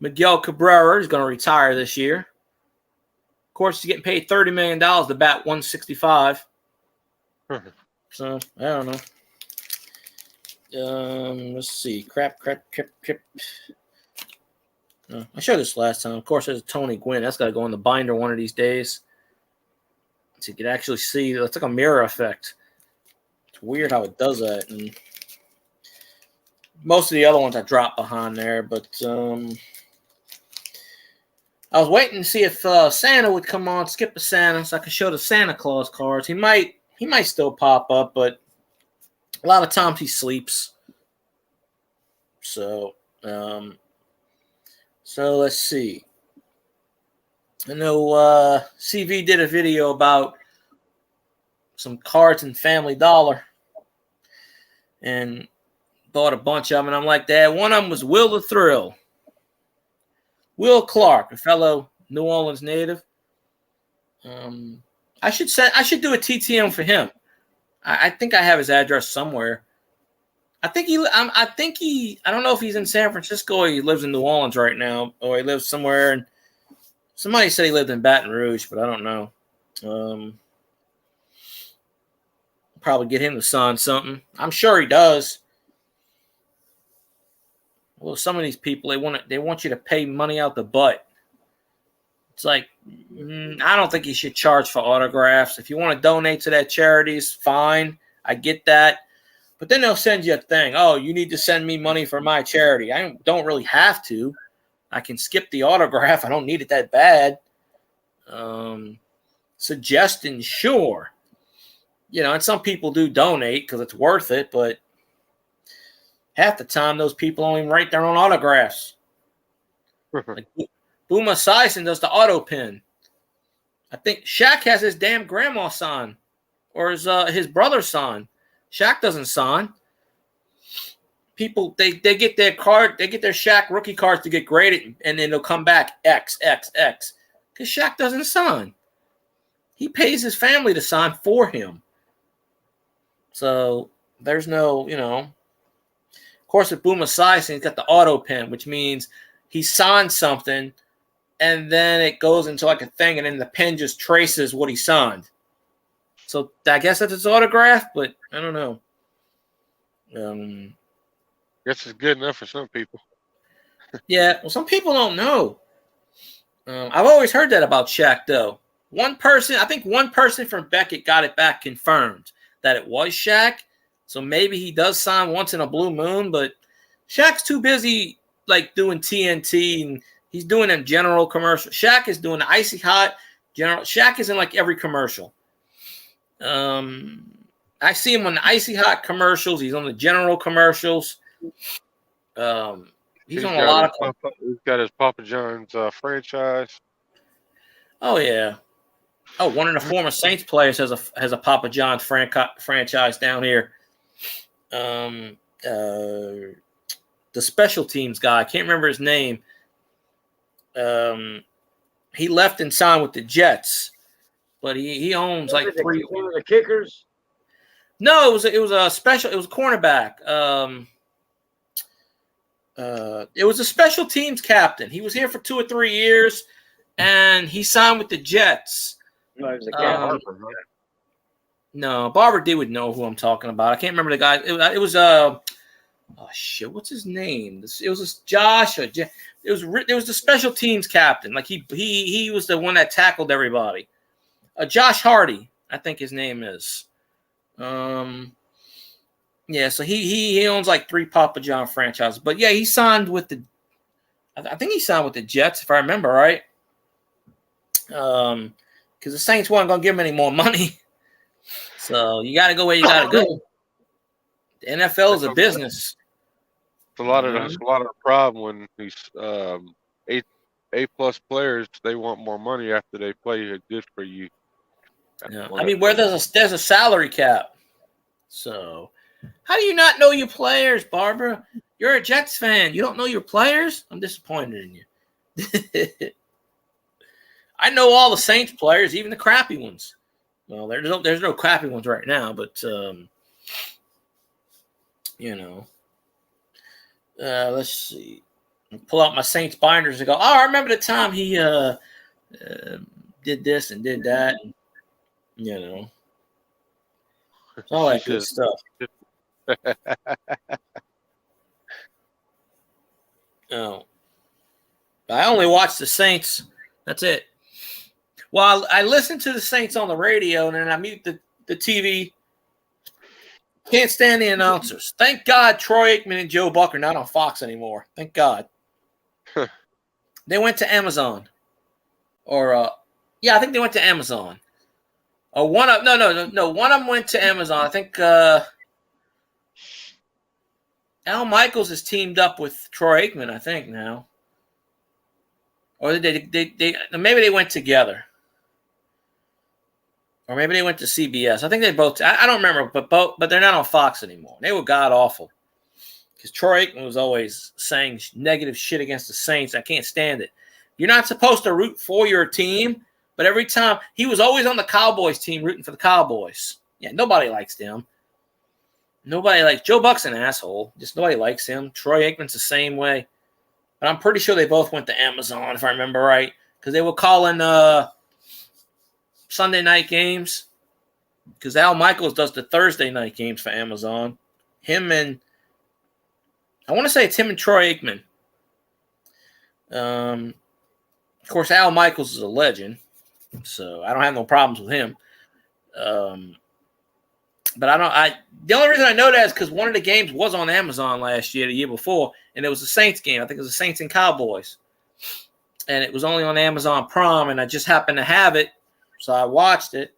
Miguel Cabrera is going to retire this year. Of course, he's getting paid $30 million to bat 165. So I don't know. Let's see. Crap. I showed this last time. Of course, there's a Tony Gwynn. That's got to go in the binder one of these days. So you can actually see. It's like a mirror effect. It's weird how it does that. And most of the other ones I dropped behind there, but I was waiting to see if Santa would come on, skip a Santa, so I could show the Santa Claus cards. He might still pop up, but a lot of times he sleeps. So let's see. I know CV did a video about some cards in Family Dollar and bought a bunch of them. And I'm like, Dad, one of them was Will the Thrill. Will Clark, a fellow New Orleans native. I should do a TTM for him. I think I have his address somewhere. I don't know if he's in San Francisco or he lives in New Orleans right now, or he lives somewhere. And somebody said he lived in Baton Rouge, but I don't know. Probably get him to sign something. I'm sure he does. Well, some of these people they want you to pay money out the butt. It's like I don't think you should charge for autographs. If you want to donate to that charities, fine. I get that. But then they'll send you a thing. Oh, you need to send me money for my charity. I don't really have to. I can skip the autograph. I don't need it that bad. Suggestion, sure. And some people do donate because it's worth it, but half the time those people don't even write their own autographs. Like Boomer Esiason does the auto pin. I think Shaq has his damn grandma sign, or his brother sign. Shaq doesn't sign. People they get their card, they get their Shaq rookie cards to get graded, and then they'll come back X because Shaq doesn't sign. He pays his family to sign for him. So there's no, Of course, with Boomer Esiason, he's got the auto pen, which means he signed something, and then it goes into like a thing, and then the pen just traces what he signed. So I guess that's his autograph, but I don't know. Guess it's good enough for some people. Yeah, well, some people don't know. I've always heard that about Shaq, though. I think one person from Beckett got it back confirmed that it was Shaq. So maybe he does sign once in a blue moon, but Shaq's too busy like doing TNT, and he's doing them general commercials. Shaq is doing the Icy Hot general. Shaq is in like every commercial. I see him on the Icy Hot commercials. He's on the general commercials. He's on a lot of. He's got his Papa John's franchise. Oh yeah. Oh, one of the former Saints players has a Papa John's franchise down here. The special teams guy, I can't remember his name. He left and signed with the Jets, but he owns like three. One of the kickers. No, it was a special. It was a cornerback. It was a special teams captain. He was here for 2 or 3 years, and he signed with the Jets. No, it was a Barber. No, Barber D would know who I'm talking about. I can't remember the guy. It was what's his name? It was Josh. It was the special teams captain. Like he was the one that tackled everybody. Josh Hardy, I think his name is. Yeah, so he owns like 3 Papa John franchises. But yeah, he signed with I think he signed with the Jets, if I remember right. Because the Saints weren't going to give him any more money. So you got to go where you got to go. The NFL is a business. It's a lot of the problem when these A+ players, they want more money after they play good for you. Yeah. I mean, where there's a salary cap. So how do you not know your players, Barbara? You're a Jets fan. You don't know your players? I'm disappointed in you. I know all the Saints players, even the crappy ones. Well, there's no crappy ones right now, but let's see. I'll pull out my Saints binders and go, oh, I remember the time he did this and did that. And, all that good stuff. Oh, I only watch the Saints. That's it. Well, I listen to the Saints on the radio, and then I mute the TV. Can't stand the announcers. Thank God Troy Aikman and Joe Buck are not on Fox anymore. Thank God. They went to Amazon. I think they went to Amazon. Or one of one of them went to Amazon. I think Al Michaels has teamed up with Troy Aikman, I think now. Or maybe they went together. Or maybe they went to CBS. I think they both. I don't remember, but they're not on Fox anymore. They were god awful because Troy Aikman was always saying negative shit against the Saints. I can't stand it. You're not supposed to root for your team, but every time he was always on the Cowboys team rooting for the Cowboys. Yeah, nobody likes them. Nobody likes Joe Buck's an asshole. Just nobody likes him. Troy Aikman's the same way. But I'm pretty sure they both went to Amazon, if I remember right, because they were calling Sunday night games, because Al Michaels does the Thursday night games for Amazon. Him and I want to say it's him and Troy Aikman. Of course, Al Michaels is a legend, so I don't have no problems with him. But the only reason I know that is because one of the games was on Amazon last year, the year before, and it was the Saints game. I think it was the Saints and Cowboys. And it was only on Amazon Prime, and I just happened to have it, so I watched it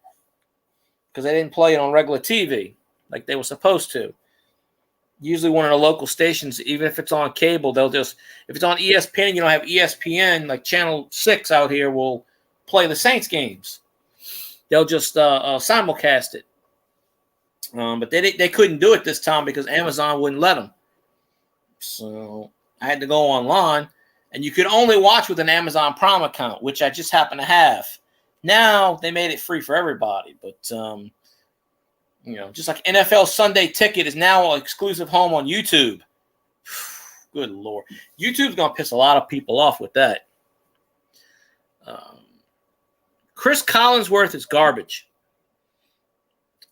because they didn't play it on regular TV like they were supposed to. Usually one of the local stations, even if it's on cable, they'll just – if it's on ESPN, you don't have ESPN, like Channel 6 out here will play the Saints games. They'll just simulcast it. But they couldn't do it this time because Amazon wouldn't let them. So I had to go online, and you could only watch with an Amazon Prime account, which I just happen to have. Now they made it free for everybody, but just like NFL Sunday Ticket is now an exclusive home on YouTube. Good Lord. YouTube's going to piss a lot of people off with that. Chris Collinsworth is garbage.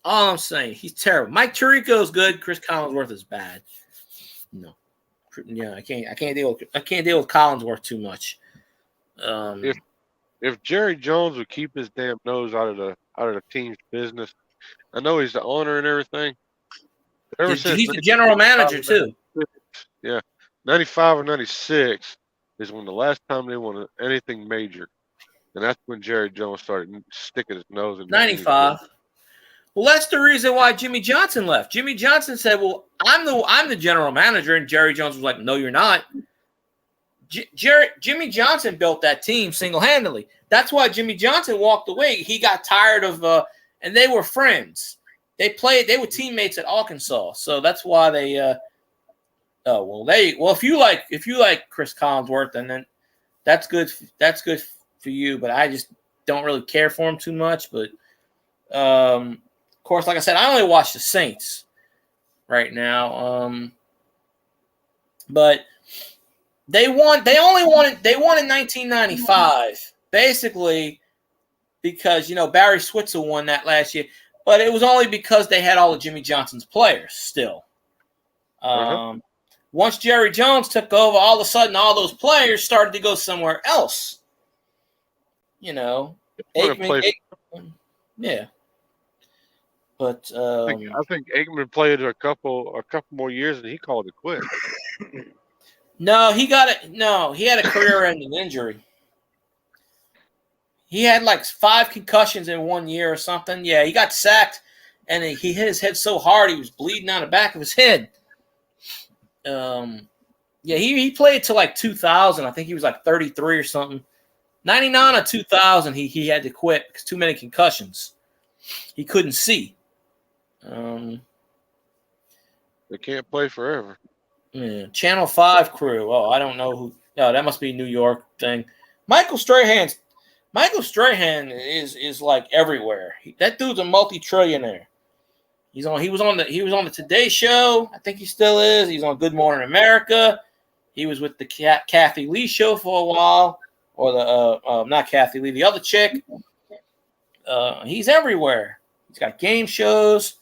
All I'm saying, he's terrible. Mike Tirico is good. Chris Collinsworth is bad. No, yeah, I can't deal with Collinsworth too much. If Jerry Jones would keep his damn nose out of the team's business, I know he's the owner and everything. He's the general manager too. Yeah, 95 or 96 is when the last time they won anything major, and that's when Jerry Jones started sticking his nose in. 95. Well, that's the reason why Jimmy Johnson left. Jimmy Johnson said, "Well, I'm the general manager," and Jerry Jones was like, "No, you're not." Jimmy Johnson built that team single-handedly. That's why Jimmy Johnson walked away. He got tired of, and they were friends. They were teammates at Arkansas, so that's why they. If you like Chris Collinsworth, then that's good. That's good for you. But I just don't really care for him too much. But of course, like I said, I only watch the Saints right now. But they won. They won in 1995, basically because Barry Switzer won that last year. But it was only because they had all of Jimmy Johnson's players still. Once Jerry Jones took over, all of a sudden all those players started to go somewhere else. Aikman, yeah. But I think Aikman played a couple more years and he called it quits. No, he had a career-ending injury. He had like 5 concussions in 1 year or something. Yeah, he got sacked, and he hit his head so hard he was bleeding out the back of his head. He played till like 2000. I think he was like 33 or something. 99 or 2000, he had to quit because too many concussions. He couldn't see. They can't play forever. Yeah, Channel 5 crew. Oh, I don't know who. No, that must be a New York thing. Michael Strahan is like everywhere. That dude's a multi-trillionaire. He was on the Today Show. I think he still is. He's on Good Morning America. He was with the Kathy Lee show for a while, or the not Kathy Lee, the other chick. He's everywhere. He's got game shows.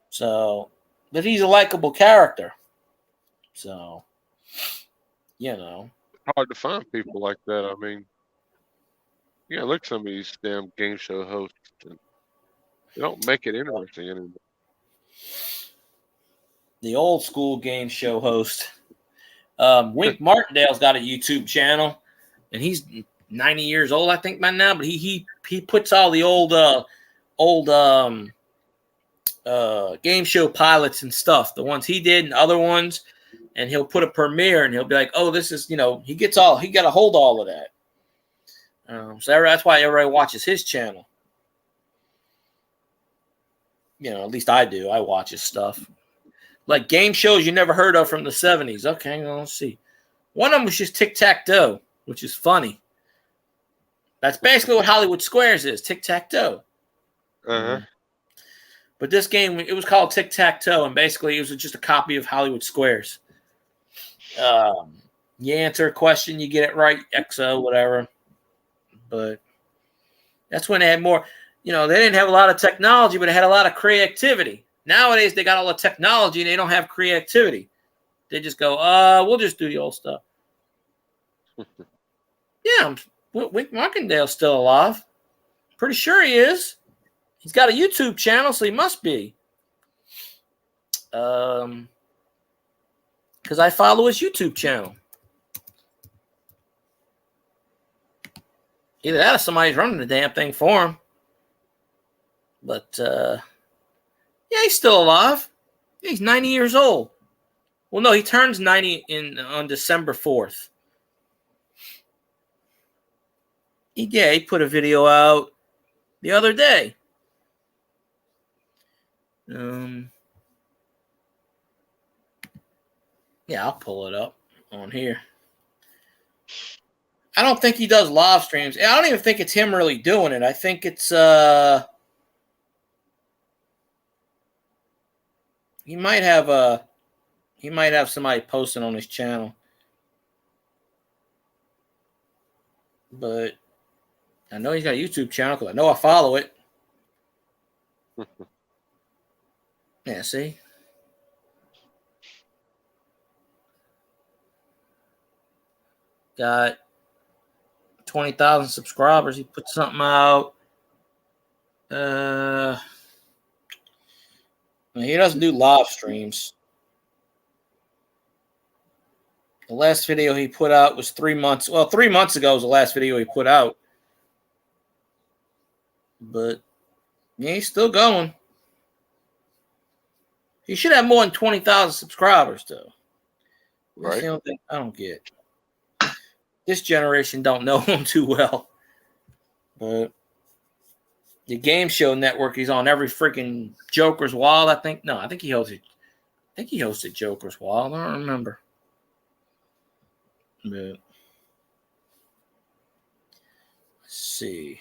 So, but he's a likable character. So, hard to find people like that. I mean, look at some of these damn game show hosts. They don't make it interesting anymore. The old school game show host. Wink Martindale's got a YouTube channel, and he's 90 years old, I think, by now. But he puts all the old game show pilots and stuff, the ones he did and other ones, and he'll put a premiere, and he'll be like, "Oh, this is he got to hold all of that." So that's why everybody watches his channel. At least I do. I watch his stuff. Like game shows you never heard of from the 70s. Okay, well, let's see. One of them was just tic-tac-toe, which is funny. That's basically what Hollywood Squares is, tic-tac-toe. Uh-huh. But this game, it was called tic-tac-toe, and basically it was just a copy of Hollywood Squares. You answer a question, you get it right, XO, whatever. But that's when they had more, they didn't have a lot of technology, but they had a lot of creativity. Nowadays, they got all the technology, and they don't have creativity. They just go, we'll just do the old stuff. Yeah, Wink Markendale's still alive. Pretty sure he is. He's got a YouTube channel, so he must be. Because I follow his YouTube channel. Either that or somebody's running the damn thing for him. But, yeah, he's still alive. He's 90 years old. Well, no, he turns 90 on December 4th. He put a video out the other day. Yeah, I'll pull it up on here. I don't think he does live streams. I don't even think it's him really doing it. I think it's he might have somebody posting on his channel. But I know he's got a YouTube channel because I know I follow it. Yeah, see? Got 20,000 subscribers. He put something out. He doesn't do live streams. The last video he put out was 3 months. Well, 3 months ago was the last video he put out. But yeah, he's still going. He should have more than 20,000 subscribers, though. Right. I don't get. This generation don't know him too well. But the Game Show Network, he's on every freaking Joker's Wild, I think. No, I think he hosted Joker's Wild. I don't remember. But let's see.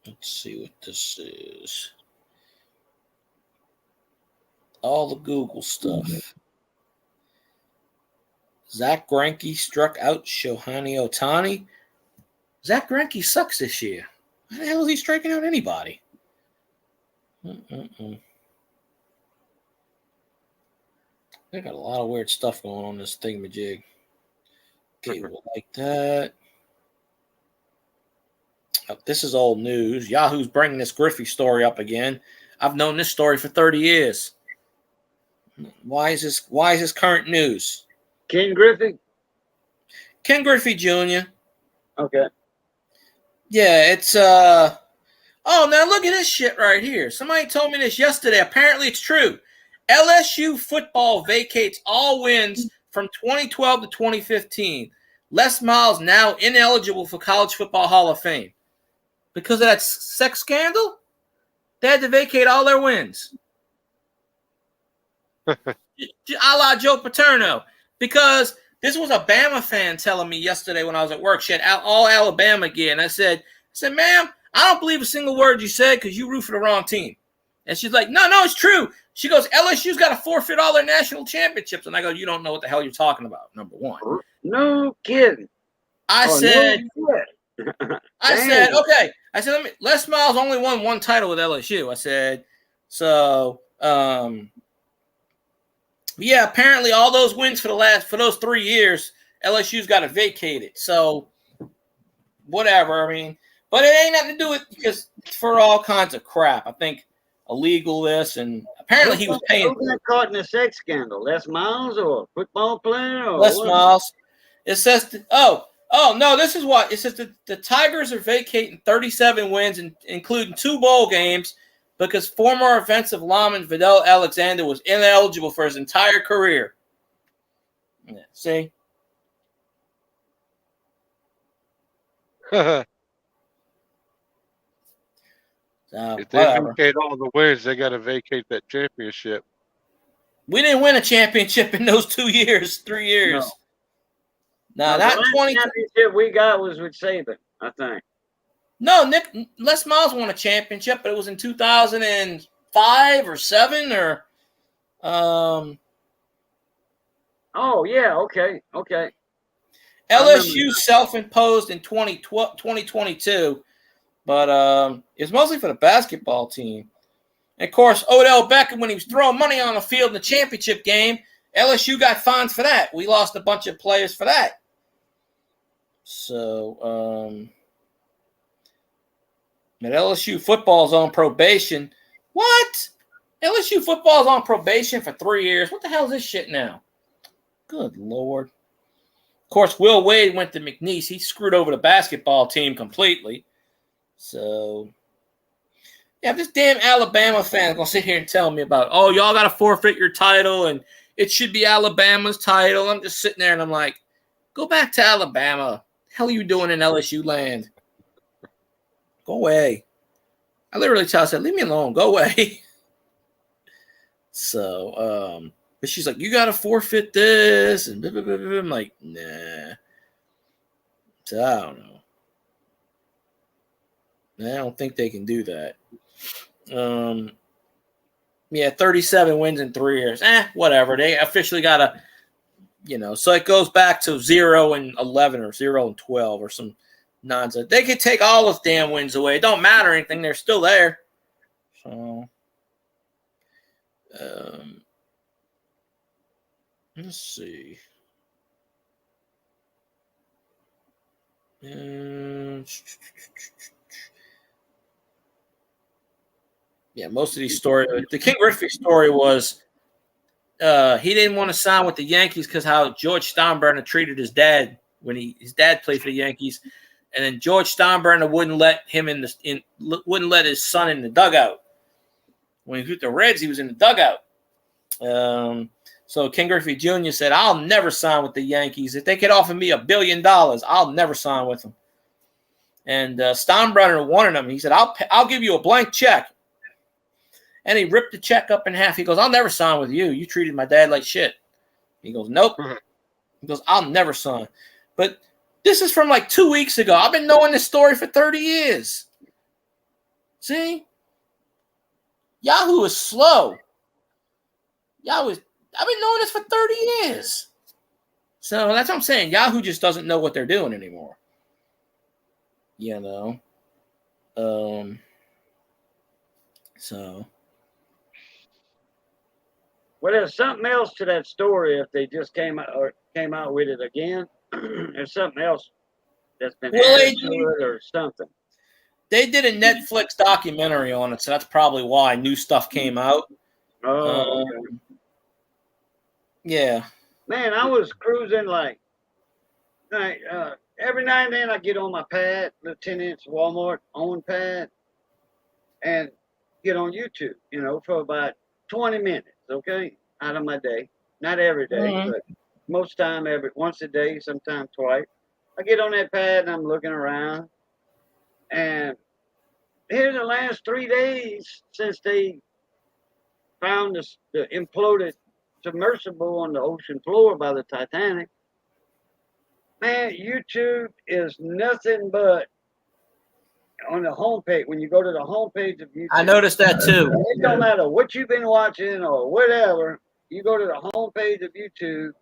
Let's see what this is. All the Google stuff. Zach Greinke struck out Shohei Ohtani. Zach Greinke sucks this year. Why the hell is he striking out anybody? They got a lot of weird stuff going on in this thingamajig. Okay, we'll like that. This is old news. Yahoo's bringing this Griffey story up again. I've known this story for 30 years. Why is this current news? Ken Griffey? Ken Griffey Jr. Okay. Yeah, it's oh, now look at this shit right here. Somebody told me this yesterday. Apparently it's true. LSU football vacates all wins from 2012 to 2015. Les Miles now ineligible for College Football Hall of Fame. Because of that sex scandal, they had to vacate all their wins. A la Joe Paterno. Because this was a Bama fan telling me yesterday when I was at work. She had all Alabama gear. And I said, ma'am, I don't believe a single word you said because you root for the wrong team. And she's like, no, it's true. She goes, LSU's got to forfeit all their national championships. And I go, you don't know what the hell you're talking about, number one. No kidding. I said, okay. I said, Les Miles only won one title with LSU. I said, so, yeah, apparently all those wins for those 3 years, LSU's got to vacate it. So, whatever. I mean, but it ain't nothing to do with because for all kinds of crap. I think illegal this and apparently he was paying. Who got caught in a sex scandal? Les Miles or a football player? Or Les Miles. It says, no, this is what. It says the Tigers are vacating 37 wins, including 2 bowl games, because former offensive lineman Vidal Alexander was ineligible for his entire career. Yeah, see? If they vacate all the wins, they got to vacate that championship. We didn't win a championship in those 3 years. No, that 20 championship we got was with Saban, I think. No, Les Miles won a championship, but it was in 2005 or 7 or Oh yeah, okay. LSU self-imposed in 2022, but it's mostly for the basketball team. And of course, Odell Beckham, when he was throwing money on the field in the championship game, LSU got fines for that. We lost a bunch of players for that. So, and LSU football's on probation. What? LSU football's on probation for 3 years. What the hell is this shit now? Good Lord. Of course, Will Wade went to McNeese. He screwed over the basketball team completely. So, yeah, this damn Alabama fan is going to sit here and tell me about, oh, y'all got to forfeit your title and it should be Alabama's title. I'm just sitting there and I'm like, go back to Alabama. What the hell are you doing in LSU land? Go away. I literally tell her, I said, leave me alone. Go away. So, but she's like, you got to forfeit this. And blah, blah, blah, blah. I'm like, nah. So I don't know. I don't think they can do that. Yeah, 37 wins in 3 years. Whatever. They officially got to, so it goes back to 0-11 or 0-12 or some nonsense. They could take all those damn wins away. It don't matter anything. They're still there. So, let's see. Yeah, most of these stories. The King Griffey story was he didn't want to sign with the Yankees because how George Steinbrenner treated his dad when his dad played for the Yankees, and then George Steinbrenner wouldn't let him wouldn't let his son in the dugout. When he was with the Reds, he was in the dugout. So King Griffey Jr. said, "I'll never sign with the Yankees. If they could offer me $1 billion, I'll never sign with them." And Steinbrenner wanted him. He said, "I'll give you a blank check." And he ripped the check up in half. He goes, "I'll never sign with you. You treated my dad like shit." He goes, "Nope." He goes, "I'll never sign." But this is from like 2 weeks ago. I've been knowing this story for 30 years. See? Yahoo is slow. I've been knowing this for 30 years. So that's what I'm saying. Yahoo just doesn't know what they're doing anymore. So. Well, there's something else to that story. If they just came out with it again, there's something else that's been added to it or something. They did a Netflix documentary on it, so that's probably why new stuff came out. Oh, okay. Yeah. Man, I was cruising every now and then I get on my pad, the 10-inch Walmart own pad, and get on YouTube, for about 20 minutes, okay, out of my day. Not every day, but most time, once a day, sometimes twice. I get on that pad and I'm looking around, and here the last 3 days since they found the imploded submersible on the ocean floor by the Titanic, man, YouTube is nothing but on the homepage. When you go to the homepage of YouTube, I noticed that too. It don't matter what you've been watching or whatever. You go to the homepage of YouTube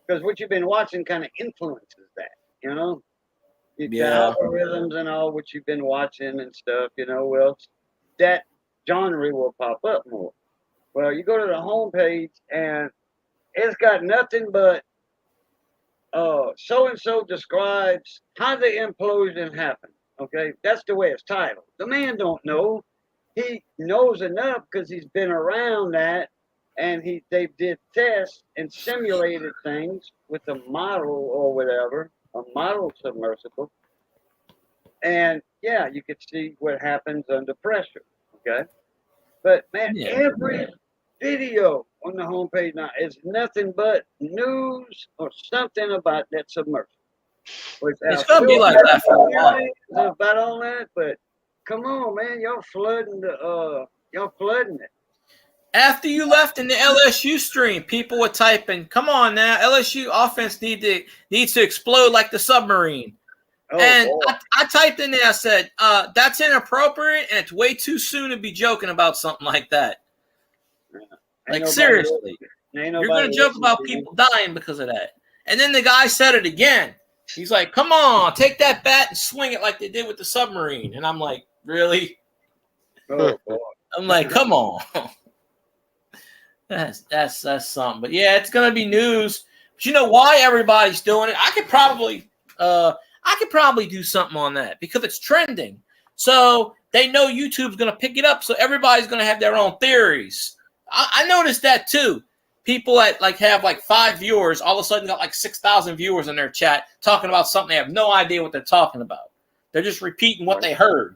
because what you've been watching kind of influences that. The algorithms and all what you've been watching and stuff. Well, that genre will pop up more. Well, you go to the homepage and it's got nothing but so and so describes how the implosion happened. Okay, that's the way it's titled. The man don't know. He knows enough because he's been around that, and they did tests and simulated things with a model or whatever, a model submersible, and yeah, you could see what happens under pressure. Okay, but man, every video on the homepage now is nothing but news or something about that submersible. It's gonna be like that for a while. About all that, but come on, man, y'all flooding it. After you left in the LSU stream, people were typing, "Come on now, LSU offense needs to explode like the submarine." I typed in there, I said, "That's inappropriate, and it's way too soon to be joking about something like that." Like seriously. Ain't You're nobody gonna joke listening about to you. people dying because of that. And then the guy said it again. He's like, "Come on, take that bat and swing it like they did with the submarine." And I'm like, "Really?" Oh boy. I'm like, "Come on." That's something. But yeah, it's gonna be news. But you know why everybody's doing it? I could probably do something on that because it's trending. So they know YouTube's gonna pick it up. So everybody's gonna have their own theories. I noticed that too. People that have 5 viewers all of a sudden got 6,000 viewers in their chat talking about something they have no idea what they're talking about. They're just repeating what they heard.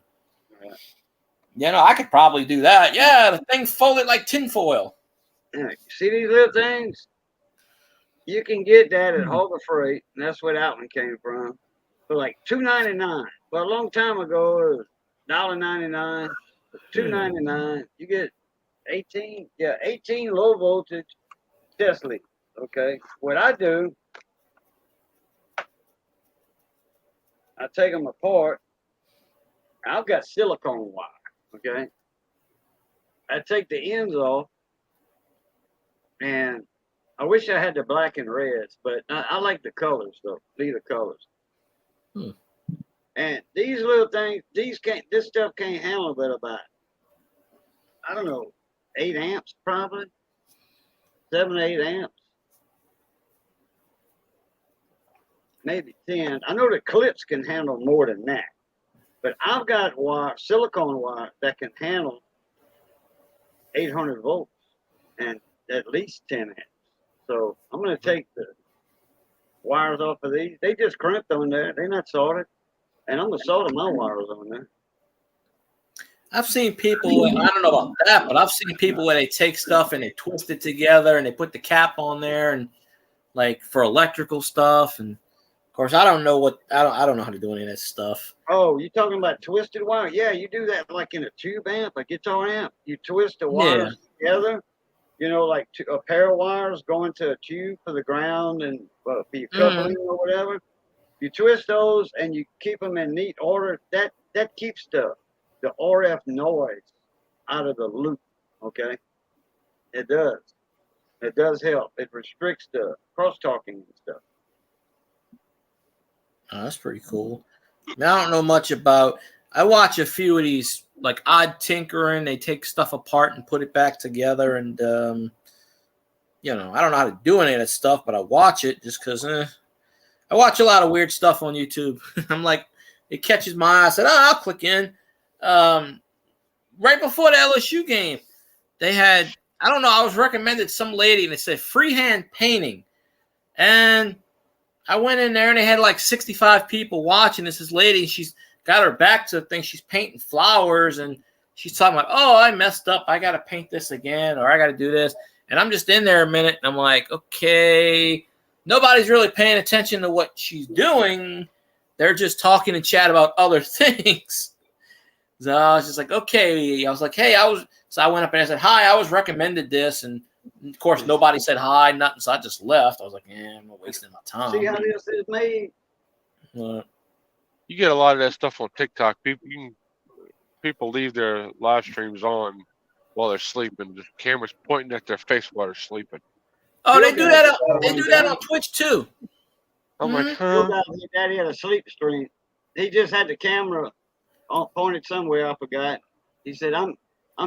Yeah. I could probably do that. Yeah, the thing folded like tinfoil. Yeah. See these little things? You can get that at Harbor Freight, and that's where that one came from. For like $2.99. Well, a long time ago, it was $1.99, $2.99. You get 18 low voltage test leads. Okay. What I do, I take them apart. I've got silicone wire. Okay. I take the ends off, and I wish I had the black and reds, but I like the colors though. These are colors. And these little things, this stuff can't handle but about, I don't know, 8 amps probably, 7 or 8 amps, maybe 10. I know the clips can handle more than that, but I've got wire, silicone wire that can handle 800 volts and at least 10 amps. So I'm going to take the wires off of these. They just crimped on there. They're not soldered. And I'm going to solder my wires on there. I've seen people, I don't know about that, but I've seen people where they take stuff and they twist it together and they put the cap on there and for electrical stuff. And of course, I don't know how to do any of that stuff. Oh, you talking about twisted wire? Yeah, you do that like in a tube amp, a guitar amp. You twist the wires together, like a pair of wires going to a tube for the ground and for your coupling or whatever. You twist those and you keep them in neat order. That keeps the RF noise out of the loop. Okay, it does. It does help. It restricts the crosstalking and stuff. Oh, that's pretty cool. Now, I don't know much about. I watch a few of these odd tinkering. They take stuff apart and put it back together, and I don't know how to do any of that stuff, but I watch it just because. I watch a lot of weird stuff on YouTube. I'm like, it catches my eye. I said, I'll click in. Right before the LSU game, they had, I don't know, I was recommended some lady and it said freehand painting. And I went in there and they had 65 people watching. This lady, she's got her back to the thing. She's painting flowers and she's talking about, oh, I messed up. I got to paint this again or I got to do this. And I'm just in there a minute and I'm like, okay. Nobody's really paying attention to what she's doing. They're just talking and chat about other things. So I was just like, okay. I was like, hey, so I went up and I said, hi, I was recommended this. And of course, nobody said hi, nothing. So I just left. I was like, I'm not wasting my time. See how this is made? You get a lot of that stuff on TikTok. People leave their live streams on while they're sleeping. The camera's pointing at their face while they're sleeping. Oh, they do that. They do that on Twitch too. I'm like, His daddy had a sleep stream. He just had the camera pointed somewhere. I forgot. He said, "I'm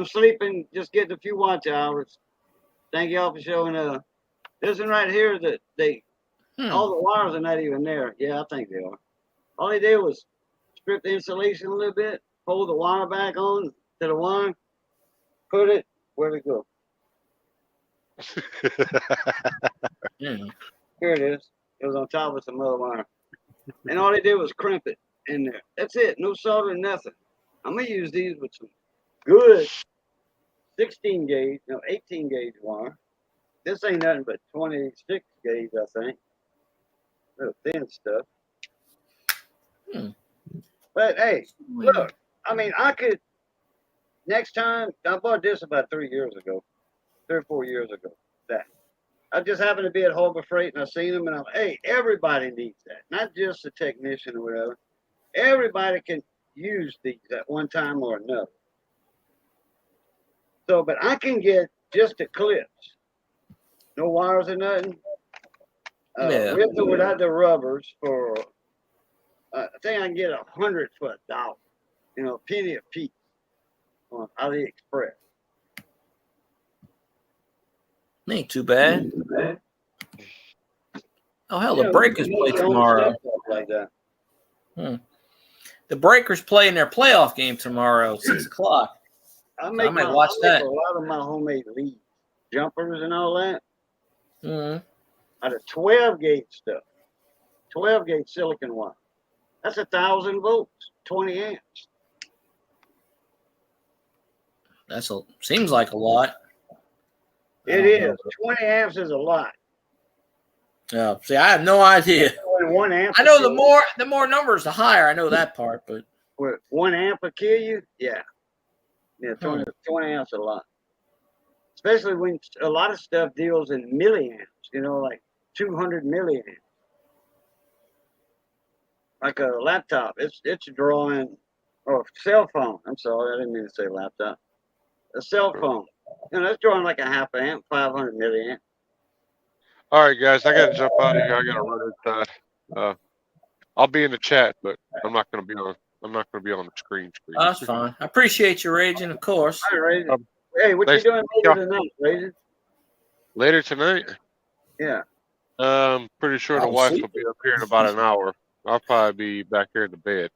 sleeping. Just getting a few watch hours. Thank y'all for showing up." This one right here that all the wires are not even there. Yeah, I think they are. All he did was strip the insulation a little bit, pull the wire back on to the wire, put it. Where'd it go? Here it is. It was on top of some other wire. And all they did was crimp it in there. That's it. No solder, nothing. I'm going to use these with some good 18 gauge wire. This ain't nothing but 26 gauge, I think. Little thin stuff. But hey, look, I could, next time, I bought this about 3 or 4 years ago. I just happened to be at Harbor Freight and I seen them and I'm like, hey, everybody needs that. Not just a technician or whatever. Everybody can use these at one time or another. So, but I can get just the clips No wires or nothing. Yeah. With or without the rubbers for, I think I can get 100 for $1. You know, a penny a piece on AliExpress. Ain't too bad. Oh, hell, You the know, Breakers you play make your own tomorrow. stuff up like that. The Breakers play in their playoff game tomorrow, 6 o'clock. I might make watch that. a lot of my homemade leads, jumpers and all that out of 12 gauge stuff. 12 gauge silicon wire. That's 1,000 volts, 20 amps. Seems like a lot. It is. 20 amps is a lot. Yeah. See, I have no idea. Only 1 amp. I know the more numbers, the higher. I know that part, but What, 1 amp will kill you? Yeah. Yeah, 20 amps a lot. Especially when a lot of stuff deals in milliamps, you know, like 200 milliamps. Like a laptop, it's drawing, or cell phone. I'm sorry, I didn't mean to say laptop. A cell phone, you know, that's drawing like a half amp, 500 milliamp. All right, guys, I got to jump out of here. I got to run inside. I'll be in the chat, but I'm not going to be on. I'm not going to be on the screen. that's fine. I appreciate you raging, of course. All right, Razor. Hey, what you doing later tonight, Razor? Later tonight? Yeah. Pretty sure the wife will be up here in about an hour. I'll probably be back here in the bed.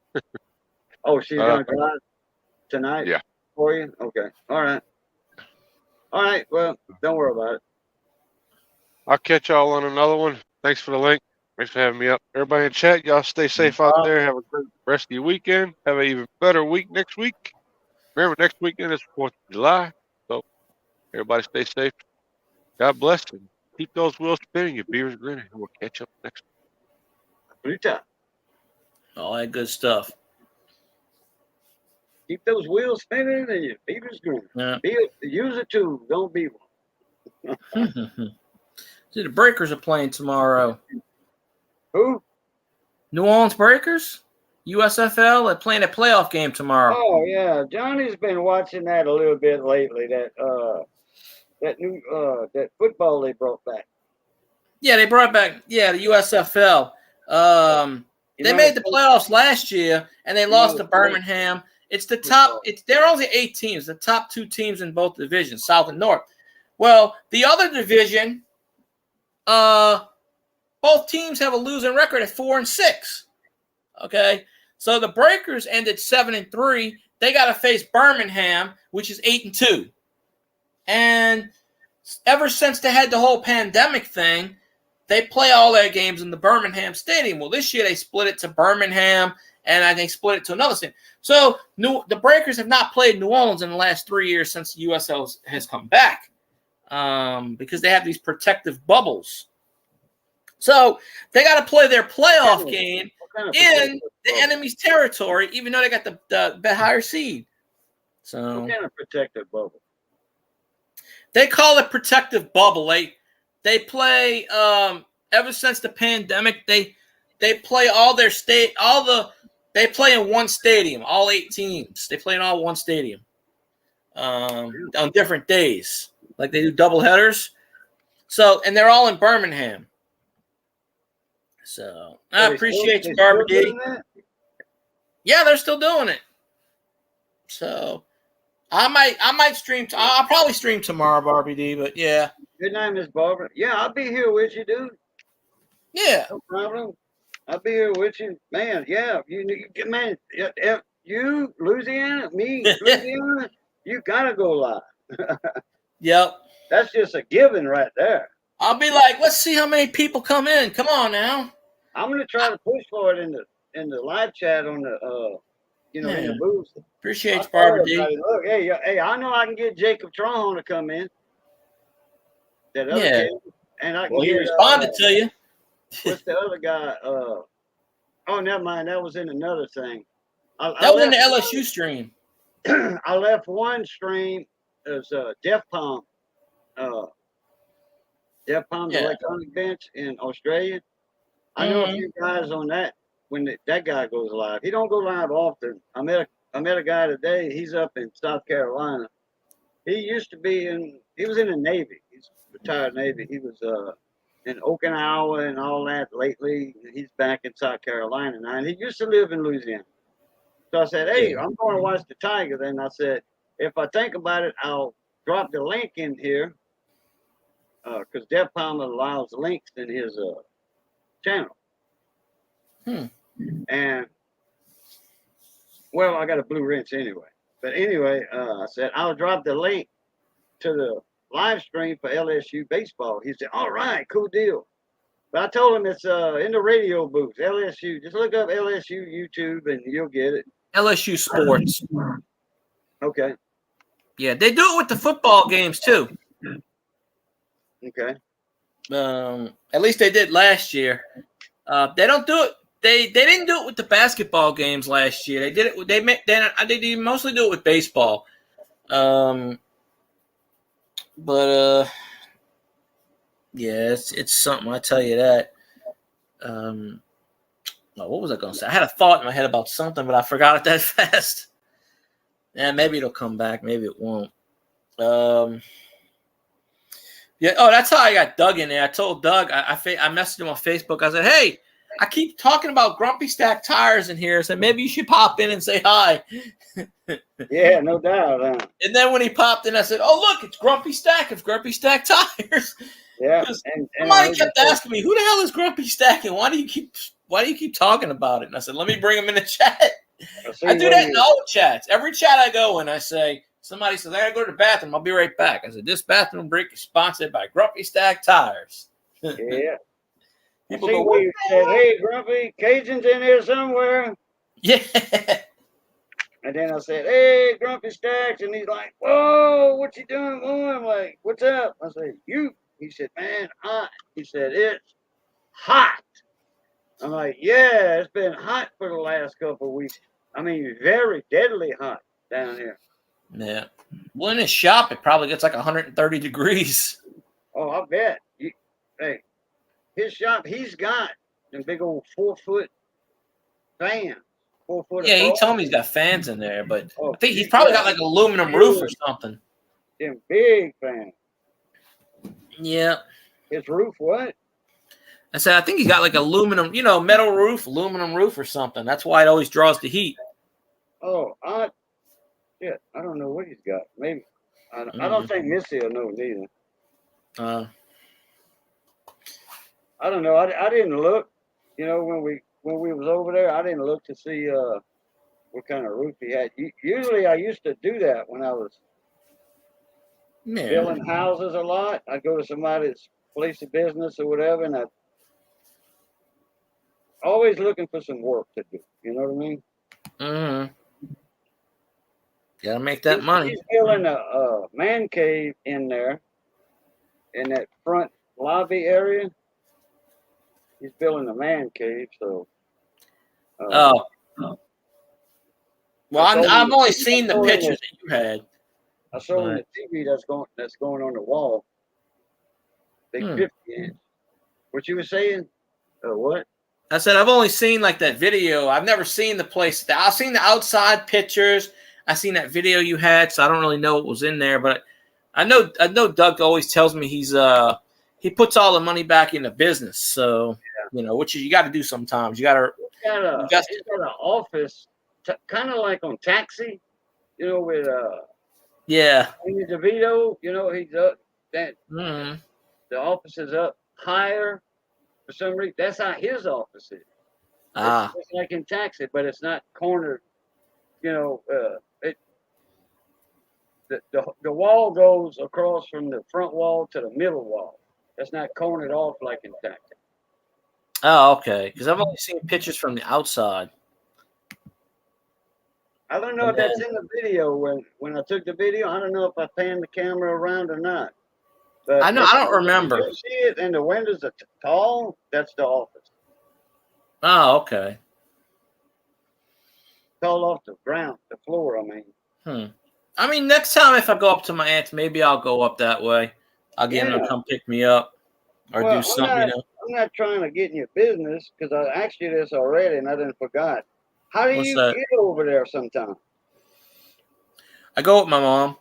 Oh, she's gonna drive tonight? Yeah. For you? Okay. All right. All right. Well, don't worry about it. I'll catch y'all on another one. Thanks for the link. Thanks for having me up. Everybody in chat, y'all stay safe out there. Have a great rest of your weekend. Have an even better week next week. Remember, next weekend is 4th of July. So everybody stay safe. God bless and keep those wheels spinning. Your beavers grinning. And we'll catch up next week. All that good stuff. Keep those wheels spinning and your beavers grinning. Yeah. Use a tool. Don't be one. See, the Breakers are playing tomorrow. Who? New Orleans Breakers? USFL. They're playing a playoff game tomorrow. Oh, yeah. Johnny's been watching that a little bit lately. That new that football they brought back. Yeah, they brought back the USFL. They made the playoffs last year and they lost to Birmingham. It's the top. There are only 8 teams. The top 2 teams in both divisions, South and North. Well, the other division, both teams have a losing record at 4-6. Okay, so the Breakers ended 7-3. They got to face Birmingham, which is 8-2. And ever since they had the whole pandemic thing, they play all their games in the Birmingham Stadium. Well, this year they split it to Birmingham, and I think split it to another stadium. So the Breakers have not played New Orleans in the last 3 years since the USL has come back because they have these protective bubbles. So they got to play their playoff game in the enemy's territory, even though they got the higher seed. So what kind of protective bubble? They call it protective bubble. They play ever since the pandemic. They play they play in one stadium. All 8 teams. They play in all one stadium on different days. Like they do double headers. So and they're all in Birmingham. So I appreciate you, Barbara D. Yeah, they're still doing it. So I might stream. I'll probably stream tomorrow, Barbie D. But yeah. Good night, Miss Barbara. Yeah, I'll be here with you, dude. Yeah. No problem. I'll be here with you, man. Yeah, man. You Louisiana, me Louisiana. You gotta go live. Yep. That's just a given right there. I'll be like, let's see how many people come in. Come on now. I'm gonna try to push for it in the live chat on the in the booth. Appreciate you, Barbara D. Look, hey, I know I can get Jacob Tron to come in. That other kid, and I can he responded to you. What's the other guy? Oh, never mind. That was in another thing. That was in the LSU stream. I left one stream as Def Palm. Def Palm's electronic bench in Australia. I know a few guys on that when that guy goes live. He don't go live often. I met a guy today. He's up in South Carolina. He used to be he was in the Navy. He's retired Navy. He was in Okinawa and all that lately. He's back in South Carolina now. And he used to live in Louisiana. So I said, hey, Yeah. I'm going to watch the Tiger. Then I said, if I think about it, I'll drop the link in here because Jeff Palmer allows links in his channel. And, well, I got a blue wrench anyway. But anyway, I said, I'll drop the link to the live stream for LSU Baseball. He said, all right, cool deal. But I told him it's in the radio booth, LSU. Just look up LSU YouTube and you'll get it. LSU Sports. Okay. Yeah, they do it with the football games too. Okay. At least they did last year. They don't do it. They didn't do it with the basketball games last year. They did it. They mostly do it with baseball. But yeah, it's something. I tell you that. What was I going to say? I had a thought in my head about something, but I forgot it that fast. Yeah, maybe it'll come back. Maybe it won't. Yeah. Oh, that's how I got Doug in there. I told Doug. I messaged him on Facebook. I said, "Hey, I keep talking about Grumpy Stack Tires in here. So maybe you should pop in and say hi." Yeah, no doubt. And then when he popped in, I said, "Oh, look, it's Grumpy Stack of Grumpy Stack Tires." Yeah. And somebody kept asking me, "Who the hell is Grumpy Stack, and why do you keep talking about it?" And I said, "Let me bring him in the chat." I do that in all the chats. Every chat I go in, I say, somebody says, I gotta go to the bathroom. I'll be right back. I said, this bathroom break is sponsored by Grumpy Stack Tires. Yeah. People go, where you said, hey, Grumpy, Cajun's in here somewhere. Yeah. And then I said, hey, Grumpy Stacks. And he's like, whoa, what you doing, boy? I'm like, what's up? I said, you. He said, man, hot. He said, it's hot. I'm like, yeah, it's been hot for the last couple of weeks. I mean, very deadly hot down here. Yeah. Well, in his shop, it probably gets like 130 degrees. Oh, I bet. Hey, his shop, he's got them big old 4-foot fans. 4 foot. Yeah, he told me he's got fans in there, but I think he's probably got like an aluminum roof or something. Them big fans. Yeah. His roof, what? I said, I think he's got like aluminum, metal roof, aluminum roof or something. That's why it always draws the heat. Oh, I don't know what he's got. Maybe. I don't think Missy will know neither. I don't know. I didn't look. When we was over there, I didn't look to see what kind of roof he had. Usually, I used to do that when I was building houses a lot. I'd go to somebody's place of business or whatever, and I'd always looking for some work to do. You know what I mean? Mm-hmm. Gotta make that money. He's building a man cave in there, in that front lobby area. He's building a man cave, so. Well, I've only seen the pictures that you had. I saw in the TV that's going on the wall. Big 50-inch. What you were saying? What? I said I've only seen like that video. I've never seen the place. I've seen the outside pictures. I seen that video you had, so I don't really know what was in there. But I know Doug always tells me he puts all the money back into business. So which you got to do sometimes. You got to. He's got an office, kind of like on Taxi, with Amy DeVito. He's up that. Mm-hmm. The office is up higher for some reason. That's how his office is. It's like in Taxi, but it's not cornered. The wall goes across from the front wall to the middle wall. That's not cornered off like in Taxi. Oh, okay. Because I've only seen pictures from the outside. I don't know if that's in the video. When I took the video, I don't know if I panned the camera around or not. But I know. I don't remember. You see it, and the windows are tall. That's the office. Oh, okay. Tall off the ground, the floor. I mean, next time if I go up to my aunt's, maybe I'll go up that way. I'll get him to come pick me up or do something. I'm not trying to get in your business because I asked you this already and I didn't forgot. How do you get over there sometime? I go with my mom.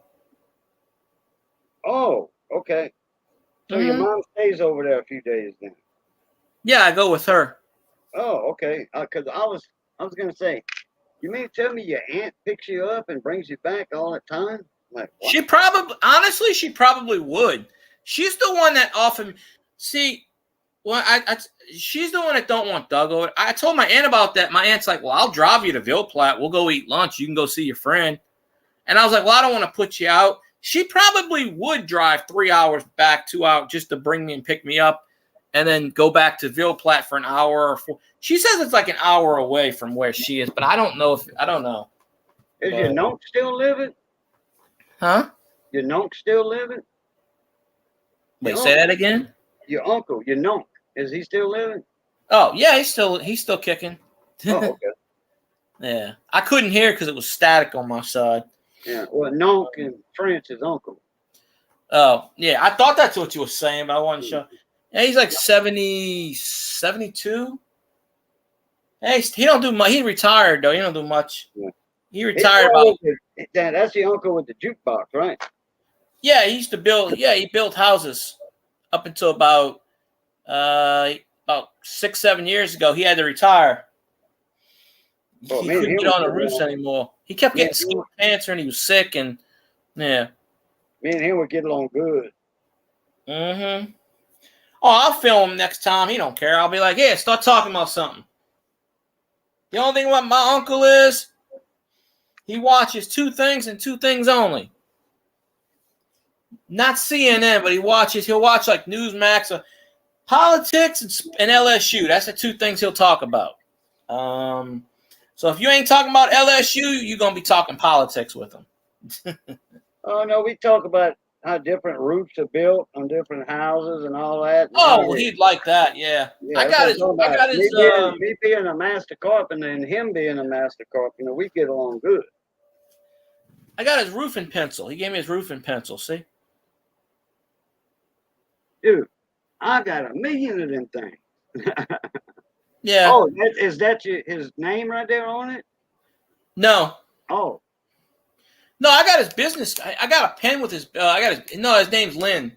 Oh, okay. So your mom stays over there a few days then. Yeah, I go with her. Oh, okay. Because I was gonna say, you mean to tell me your aunt picks you up and brings you back all the time? Like what? She probably would. She's the one that often see. Well, she's the one that don't want Doug over. I told my aunt about that. My aunt's like, "Well, I'll drive you to Ville Platte. We'll go eat lunch. You can go see your friend." And I was like, "Well, I don't want to put you out." She probably would drive 3 hours back, 2 hours just to bring me and pick me up, and then go back to Ville Platte for an hour or 4. She says it's like an hour away from where she is, but I don't know. Is your nonk still living? Huh? Your nonk still living? Wait, say that again. Your uncle, your nonk, is he still living? Oh yeah, he's still kicking. Oh, okay. Yeah, I couldn't hear because it was static on my side. Yeah, well, nonk in French is uncle. Oh yeah, I thought that's what you were saying, but I wasn't sure. Yeah, he's like 70, 72. Hey, he don't do much. He retired though. He don't do much. Yeah. He retired about. That's the uncle with the jukebox, right? Yeah, he used to build. Yeah, he built houses up until about 6-7 years ago. He had to retire. Oh, He man, couldn't get on the roofs anymore. He kept getting skin cancer and he was sick and yeah. Me and him would get along good. Mm-hmm. Oh, I'll film him next time. He don't care. I'll be like, yeah, start talking about something. The only thing about my uncle is he watches 2 things and 2 things only. Not CNN, but he'll watch like Newsmax or politics and LSU. That's the 2 things he'll talk about. So if you ain't talking about LSU, you're going to be talking politics with him. Oh, no, we talk about how different roofs are built on different houses and all that. Oh, well, he'd like that, yeah. I got his me being a master carpenter and him being a master carpenter, we get along good. I got his roofing pencil. He gave me his roofing pencil, see? Dude, I got 1 million of them things. Yeah. Oh, is that his name right there on it? No. Oh. No, I got his business. I got a pen with his. His name's Lynn.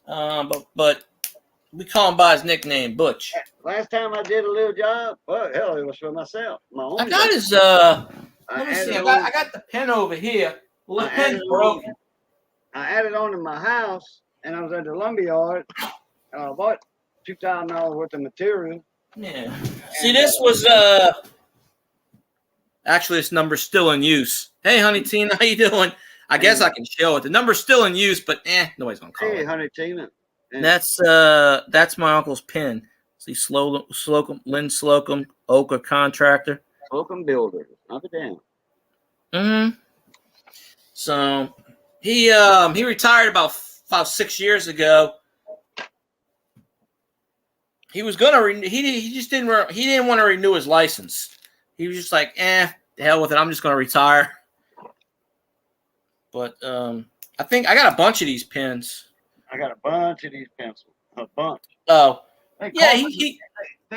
But we call him by his nickname, Butch. Last time I did a little job, well, hell, it was for myself. My own. I got his. Let me see. I got the pen over here. The pen's broken. I added on to my house, and I was at the lumberyard. I bought $2,000 worth of material. Yeah. See, this was actually this number's still in use. Hey, Honey Tina, how you doing? I guess I can show it. The number's still in use, but nobody's gonna call it. Hey, Honey Tina. And that's my uncle's pin. See, Lynn Slocum, Oka contractor. Slocum builder. Knock it down. Mm-hmm. So he retired about 6 years ago. He was gonna he just didn't want to renew his license. He was just like, the hell with it. I'm just gonna retire. But I think I got a bunch of these pins. I got a bunch of these pencils. A bunch. Oh, they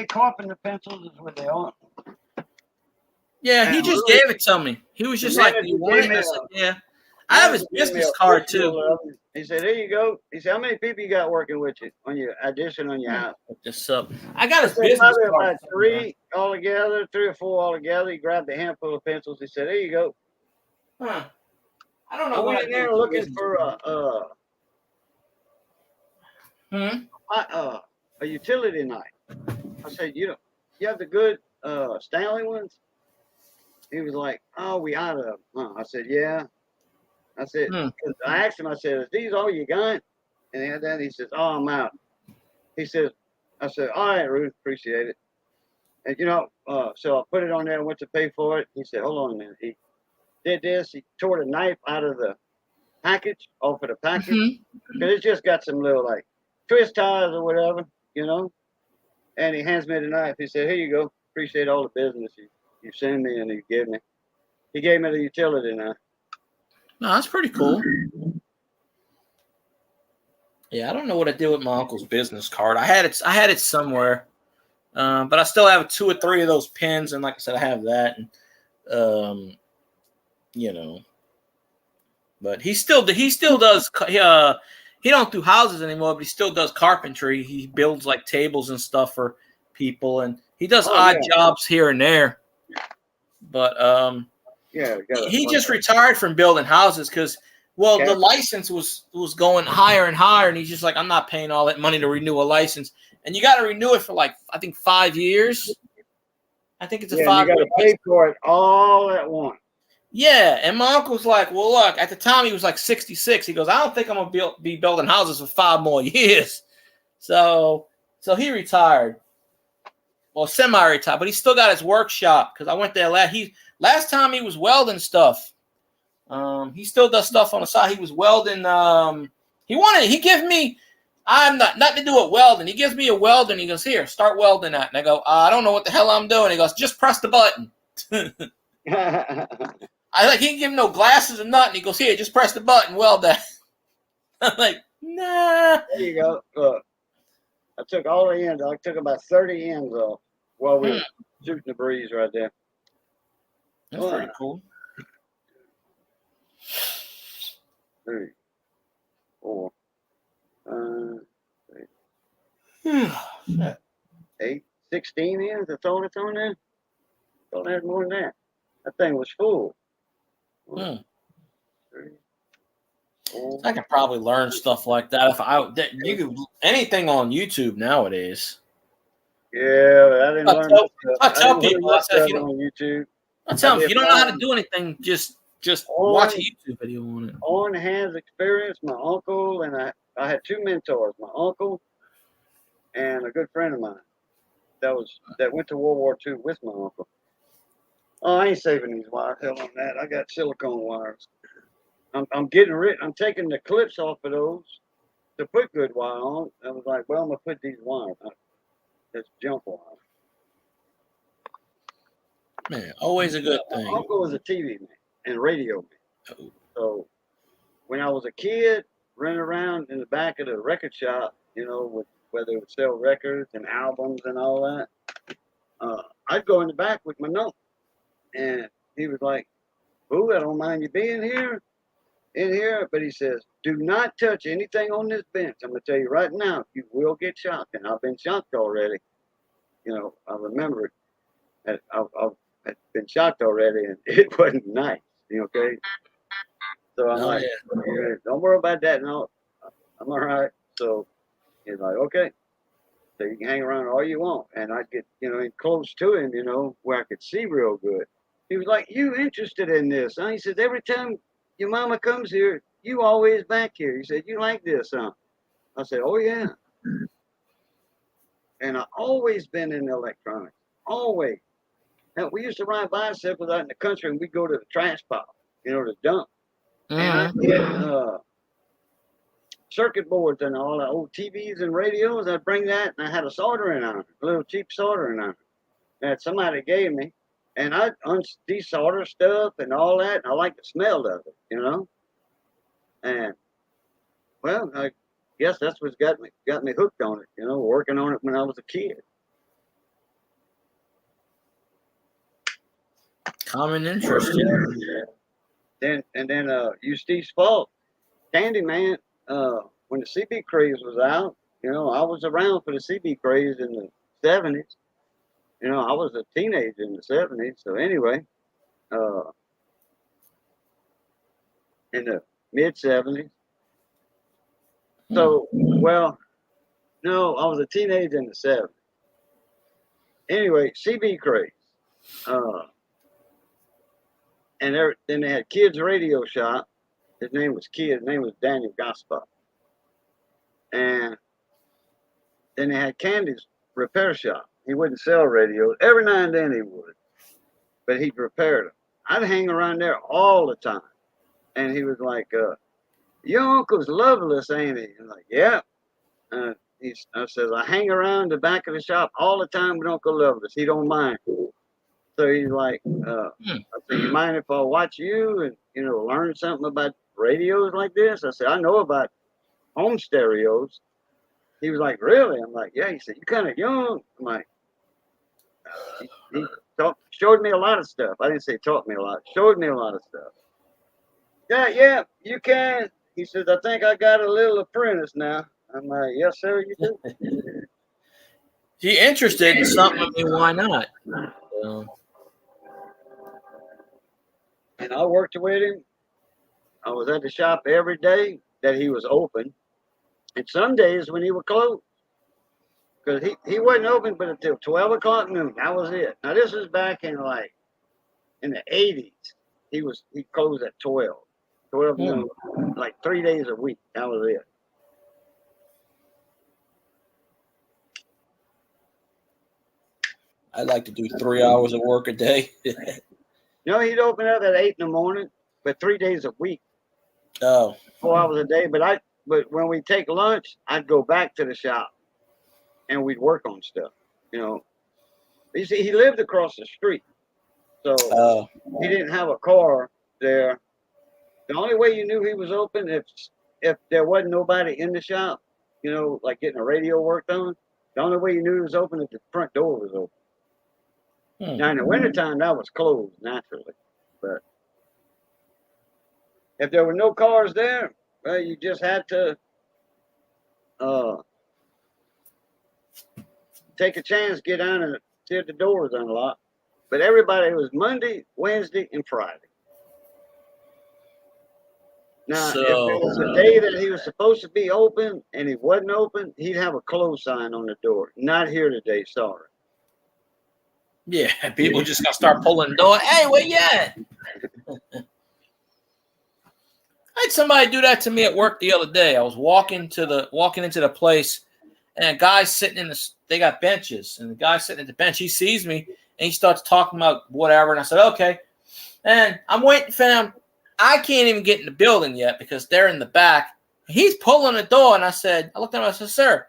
carpenter pencils is what they are. Yeah, he just gave it to me. He was just like, "You want it?" I said, "Yeah." I have his business card too. He said, "There you go." He said, "How many people you got working with you on your addition on your house?" Look this up. I got his business card. About 3 altogether, 3 or 4 altogether. He grabbed a handful of pencils. He said, "There you go." Huh. I don't know. I went in there looking for a utility knife. I said, "You have the good Stanley ones?" He was like, "Oh, we out of them." I said, "Yeah." I said, I asked him, I said, "Is these all you got?" And then he says, "Oh, I'm out." He says, I said, "All right, Ruth, appreciate it." And so I put it on there and went to pay for it. He said, "Hold on a minute." He did this. He tore the knife out of the package, off of the package. Because it's just got some little like twist ties or whatever, And he hands me the knife. He said, "Here you go. Appreciate all the business you send me and you give me." He gave me the utility knife. No, that's pretty cool. Yeah, I don't know what I did with my uncle's business card. I had it somewhere, but I still have 2 or 3 of those pins, and like I said, I have that, and But he still does. He don't do houses anymore, but he still does carpentry. He builds like tables and stuff for people, and he does odd jobs here and there. But he just retired from building houses because the license was going higher and higher, and he's just like, I'm not paying all that money to renew a license, and you got to renew it for like I think 5 years. I think it's a 5 year. You got to pay for it all at once. Yeah, and my uncle's like, well, look, at the time he was like 66. He goes, I don't think I'm gonna be building houses for 5 more years. So he retired. Well, semi-retired, but he still got his workshop because I went there last time he was welding stuff. He still does stuff on the side. He was welding. He gave me. I'm nothing to do with welding. He gives me a weld and he goes, here, start welding that. And I go, I don't know what the hell I'm doing. He goes, just press the button. He didn't give him no glasses or nothing. He goes, here, just press the button, weld that. I'm like, nah. There you go. Look, I took all the ends. I took about 30 ends off while we were shooting the breeze right there. That's pretty cool. 3, 4, 8, 16 ends. That's all that's on there. Thought I had more than that. That thing was full. 1, 3, 4. I could probably learn stuff like that you could anything on YouTube nowadays. Yeah, I didn't learn. I tell people on YouTube. I tell them if you don't know how to do anything, just watch a YouTube video on it. On hands experience, my uncle and I had 2 mentors, my uncle and a good friend of mine that went to World War II with my uncle. Oh, I ain't saving these wires. Hell on that. I got silicone wires. I'm getting rid. I'm taking the clips off of those to put good wire on. I was like, well, I'm gonna put these wires. That's jump wire. Man, always a good thing. My uncle was a TV man and radio man. Oh. So when I was a kid, running around in the back of the record shop, with where they would sell records and albums and all that, I'd go in the back with my note. And he was like, "Boo, I don't mind you being in here." But he says, "Do not touch anything on this bench. I'm going to tell you right now, you will get shocked." And I've been shocked already. I remember it. I've been shocked already, and it wasn't nice. Okay? So I'm don't worry about that. No, I'm all right. So he's like, okay. So you can hang around all you want. And I'd get, in close to him, where I could see real good. He was like, "You interested in this?" Huh? He said, "Every time your mama comes here, you always back here." He said, "You like this, huh?" I said, "Oh, yeah." And I always been in electronics. Always. Now, we used to ride bicycles out in the country and we'd go to the trash pile, the dump. And I'd get circuit boards and all the old TVs and radios. I'd bring that and I had a soldering iron, a little cheap soldering iron that somebody gave me. And I'd desolder stuff and all that. And I like the smell of it, And, well, I guess that's what's got me hooked on it, working on it when I was a kid. Common interest. Then Eustace Falk, Candyman, when the CB craze was out, I was around for the CB craze in the 70s. I was a teenager in the 70s. So anyway, in the mid 70s. So, well, no, I was a teenager in the 70s. Anyway, CB craze. And then they had Kid's Radio Shop. His name was Daniel Gaspar. And then they had Candy's Repair Shop. He wouldn't sell radios. Every now and then he would. But he repaired them. I'd hang around there all the time. And he was like, "Your uncle's Loveless, ain't he?" I'm like, "Yeah." I says, "I hang around the back of the shop all the time with Uncle Loveless. He don't mind." So he's like, I said, "You mind if I watch you and, learn something about radios like this?" I said, "I know about home stereos." He was like, "Really?" I'm like, "Yeah." He said, "You're kind of young." I'm like, he showed me a lot of stuff. I didn't say taught me a lot. Showed me a lot of stuff. Yeah, you can. He says, I think I got a little apprentice now. I'm like, yes, sir, you do. If you're interested in something, I mean, why not? And I worked with him. I was at the shop every day that he was open, and some days when he was closed. Because he wasn't open but until 12 o'clock noon. That was it. Now, this was back in in the 80s. He closed at 12. 12 noon, like 3 days a week. That was it. I like to do 3 hours of work a day. He'd open up at 8 in the morning, but 3 days a week. Oh. 4 hours a day. But when we take lunch, I'd go back to the shop and we'd work on stuff. You see, he lived across the street. So he didn't have a car there. The only way you knew he was open if there wasn't nobody in the shop, like getting a radio worked on. The only way you knew he was open if the front door was open. Now in the wintertime that was closed naturally. But if there were no cars there, well, you just had to take a chance, get down and see if the door was unlocked. But everybody, it was Monday, Wednesday, and Friday. Now, if it was a day that he was supposed to be open and he wasn't open, he'd have a close sign on the door. Not here today, sorry. Yeah, people just gonna start pulling the door. Hey, where you at? I had somebody do that to me at work the other day. I was walking into the place, and a guy's sitting they got benches, and the guy sitting at the bench, he sees me, and he starts talking about whatever, and I said, okay. And I'm waiting for him. I can't even get in the building yet because they're in the back. He's pulling the door, and I looked at him, I said, sir,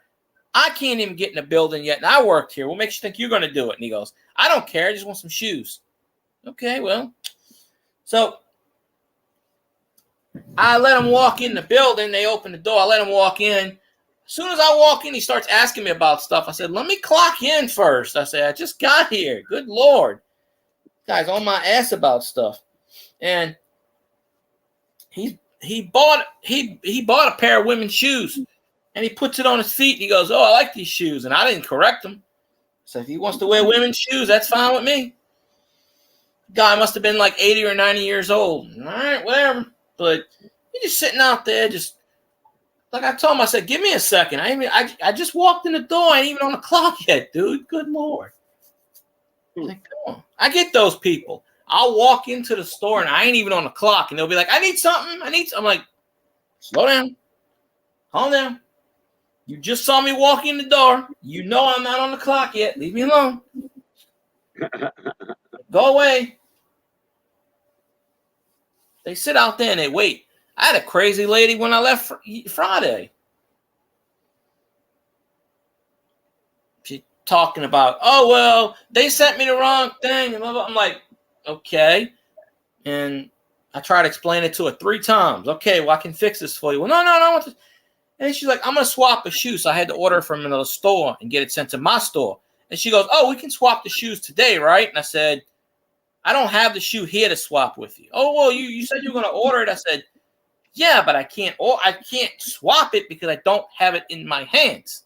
I can't even get in the building yet, and I worked here. What makes you think you're going to do it? And he goes, I don't care. I just want some shoes. Okay, well. So I let him walk in the building. They open the door. I let him walk in. As soon as I walk in, he starts asking me about stuff. I said, let me clock in first. I said, I just got here. Good Lord. Guy's on my ass about stuff. And he bought a pair of women's shoes. And he puts it on his feet, and he goes, oh, I like these shoes. And I didn't correct him. So if he wants to wear women's shoes, that's fine with me. The guy must have been like 80 or 90 years old. All right, whatever. But he's just sitting out there, just like I told him, I said, give me a second. I just walked in the door. I ain't even on the clock yet, dude. Good Lord. Like, come on. I get those people. I'll walk into the store, and I ain't even on the clock. And they'll be like, I need something. I'm like, slow down. Calm down. You just saw me walk in the door. You know I'm not on the clock yet. Leave me alone. Go away. They sit out there and they wait. I had a crazy lady when I left Friday. She talking about, oh, well, they sent me the wrong thing. And blah, blah. I'm like, okay. And I tried to explain it to her 3 times. Okay, well, I can fix this for you. Well, no. And she's like, I'm going to swap a shoe. So I had to order from another store and get it sent to my store. And she goes, oh, we can swap the shoes today, right? And I said, I don't have the shoe here to swap with you. Oh, well, you said you were going to order it. I said, yeah, but I can't swap it because I don't have it in my hands.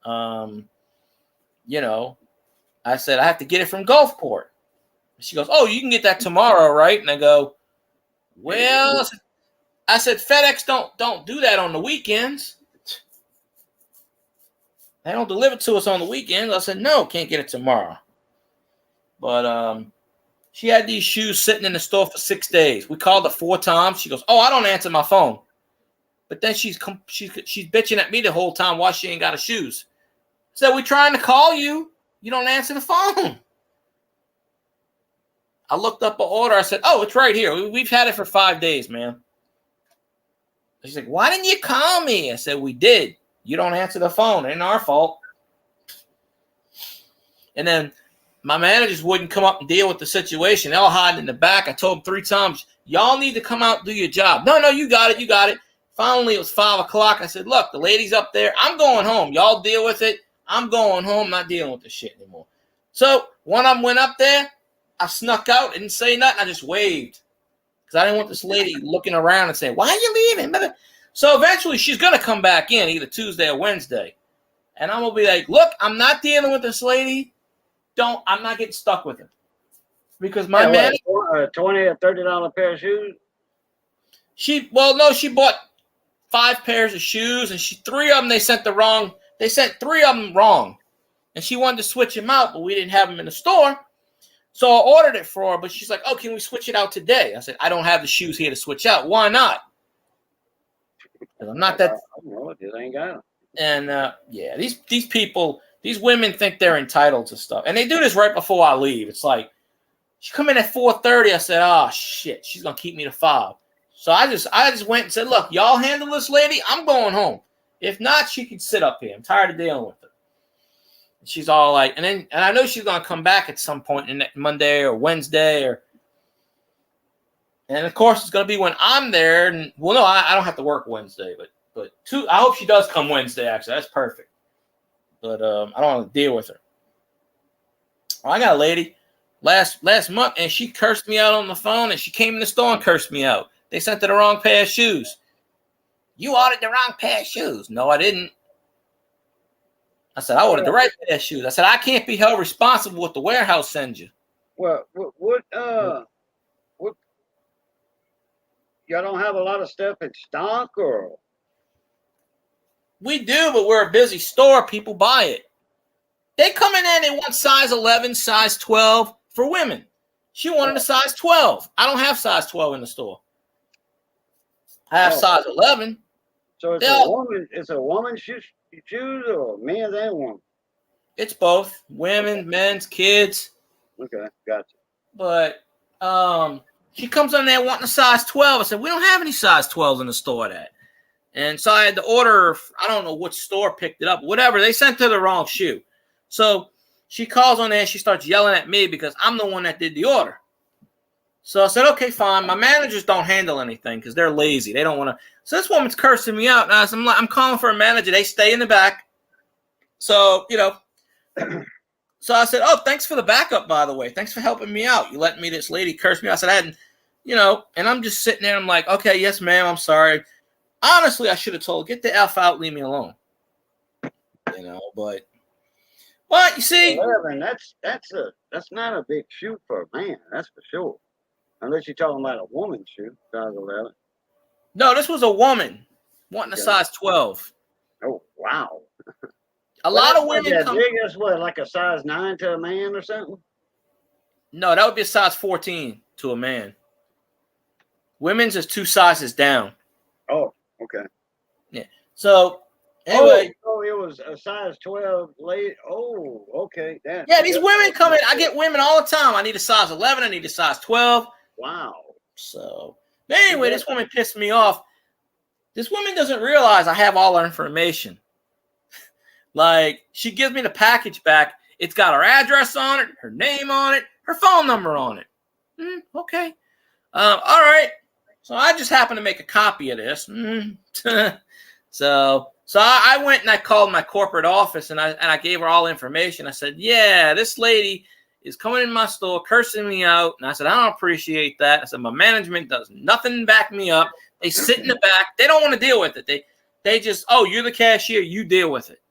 I said, I have to get it from Gulfport. She goes, oh, you can get that tomorrow, right? And I go, well, I said, FedEx don't do that on the weekends. They don't deliver to us on the weekends. I said, no, can't get it tomorrow. But she had these shoes sitting in the store for 6 days. We called her 4 times. She goes, oh, I don't answer my phone. But then she's bitching at me the whole time why she ain't got her shoes. I said, we're trying to call you. You don't answer the phone. I looked up an order. I said, oh, it's right here. We've had it for 5 days, man. She's like, why didn't you call me? I said, we did. You don't answer the phone. It ain't our fault. And then my managers wouldn't come up and deal with the situation. They're all hiding in the back. I told them 3 times, y'all need to come out and do your job. No, you got it. Finally, it was 5 o'clock. I said, look, the lady's up there. I'm going home. Y'all deal with it. I'm going home. Not dealing with this shit anymore. So one of them went up there. I snuck out, didn't say nothing. I just waved. because I didn't want this lady looking around and saying, "Why are you leaving?" So eventually, she's gonna come back in either Tuesday or Wednesday, and I'm gonna be like, "Look, I'm not dealing with this lady. I'm not getting stuck with her because my man, $20 or $30 pair of shoes. she bought 5 pairs of shoes, and 3 of them they sent 3 of them wrong, and she wanted to switch them out, but we didn't have them in the store. So I ordered it for her, but she's like, "Oh, can we switch it out today?" I said, "I don't have the shoes here to switch out. Why not?" Because I'm not that. I don't know. Just ain't got them. And yeah, these people, these women think they're entitled to stuff, and they do this right before I leave. It's like she come in at 4:30. I said, "Oh shit, she's gonna keep me to 5." So I just went and said, "Look, y'all handle this lady. I'm going home. If not, she can sit up here. I'm tired of dealing with her." She's all like, and I know she's gonna come back at some point in Monday or Wednesday, and of course it's gonna be when I'm there. And well, no, I don't have to work Wednesday, but I hope she does come Wednesday. Actually, that's perfect. But I don't want to deal with her. Well, I got a lady last month, and she cursed me out on the phone, and she came in the store and cursed me out. They sent her the wrong pair of shoes. You ordered the wrong pair of shoes. No, I didn't. I said, I ordered the right pair of shoes. I said, I can't be held responsible what the warehouse sends you. Well, what y'all don't have a lot of stuff in stock, or? We do, but we're a busy store. People buy it. They come in there and they want size 11, size 12 for women. She wanted a size 12. I don't have size 12 in the store. I have size 11. So it's a woman's shoes or men's and women's? It's both. Women, men's, kids. Okay, gotcha. But she comes in there wanting a size 12. I said, we don't have any size 12s in the store that. And so I had to order, I don't know which store picked it up, whatever. They sent her the wrong shoe. So she calls on there and she starts yelling at me because I'm the one that did the order. So I said, okay, fine. My managers don't handle anything because they're lazy. They don't want to. So this woman's cursing me out. And I'm calling for a manager. They stay in the back. So, so I said, oh, thanks for the backup, by the way. Thanks for helping me out. You let me, this lady curse me. I said, I hadn't, and I'm just sitting there. I'm like, okay, yes, ma'am. I'm sorry. Honestly, I should have told, get the F out, leave me alone. But you see, 11, that's not a big shoe for a man. That's for sure. Unless you're talking about a woman's shoe, size 11. No, this was a woman wanting a size 12. Oh, wow. A lot of women come. That's what, like a size 9 to a man or something? No, that would be a size 14 to a man. Women's is 2 sizes down. Oh, okay. Yeah. So anyway, it was a size 12 late. Oh, okay. Yeah, these women come in. I get women all the time. I need a size 11. I need a size 12. Wow. So anyway, this woman pissed me off. This woman doesn't realize I have all her information. Like, she gives me the package back. It's got her address on it, her name on it, her phone number on it. Okay. All right. So I just happened to make a copy of this. So I went and I called my corporate office and I gave her all the information. I said, yeah, this lady is coming in my store, cursing me out. And I said, I don't appreciate that. I said, my management does nothing to back me up. They sit in the back. They don't want to deal with it. They just, oh, you're the cashier. You deal with it.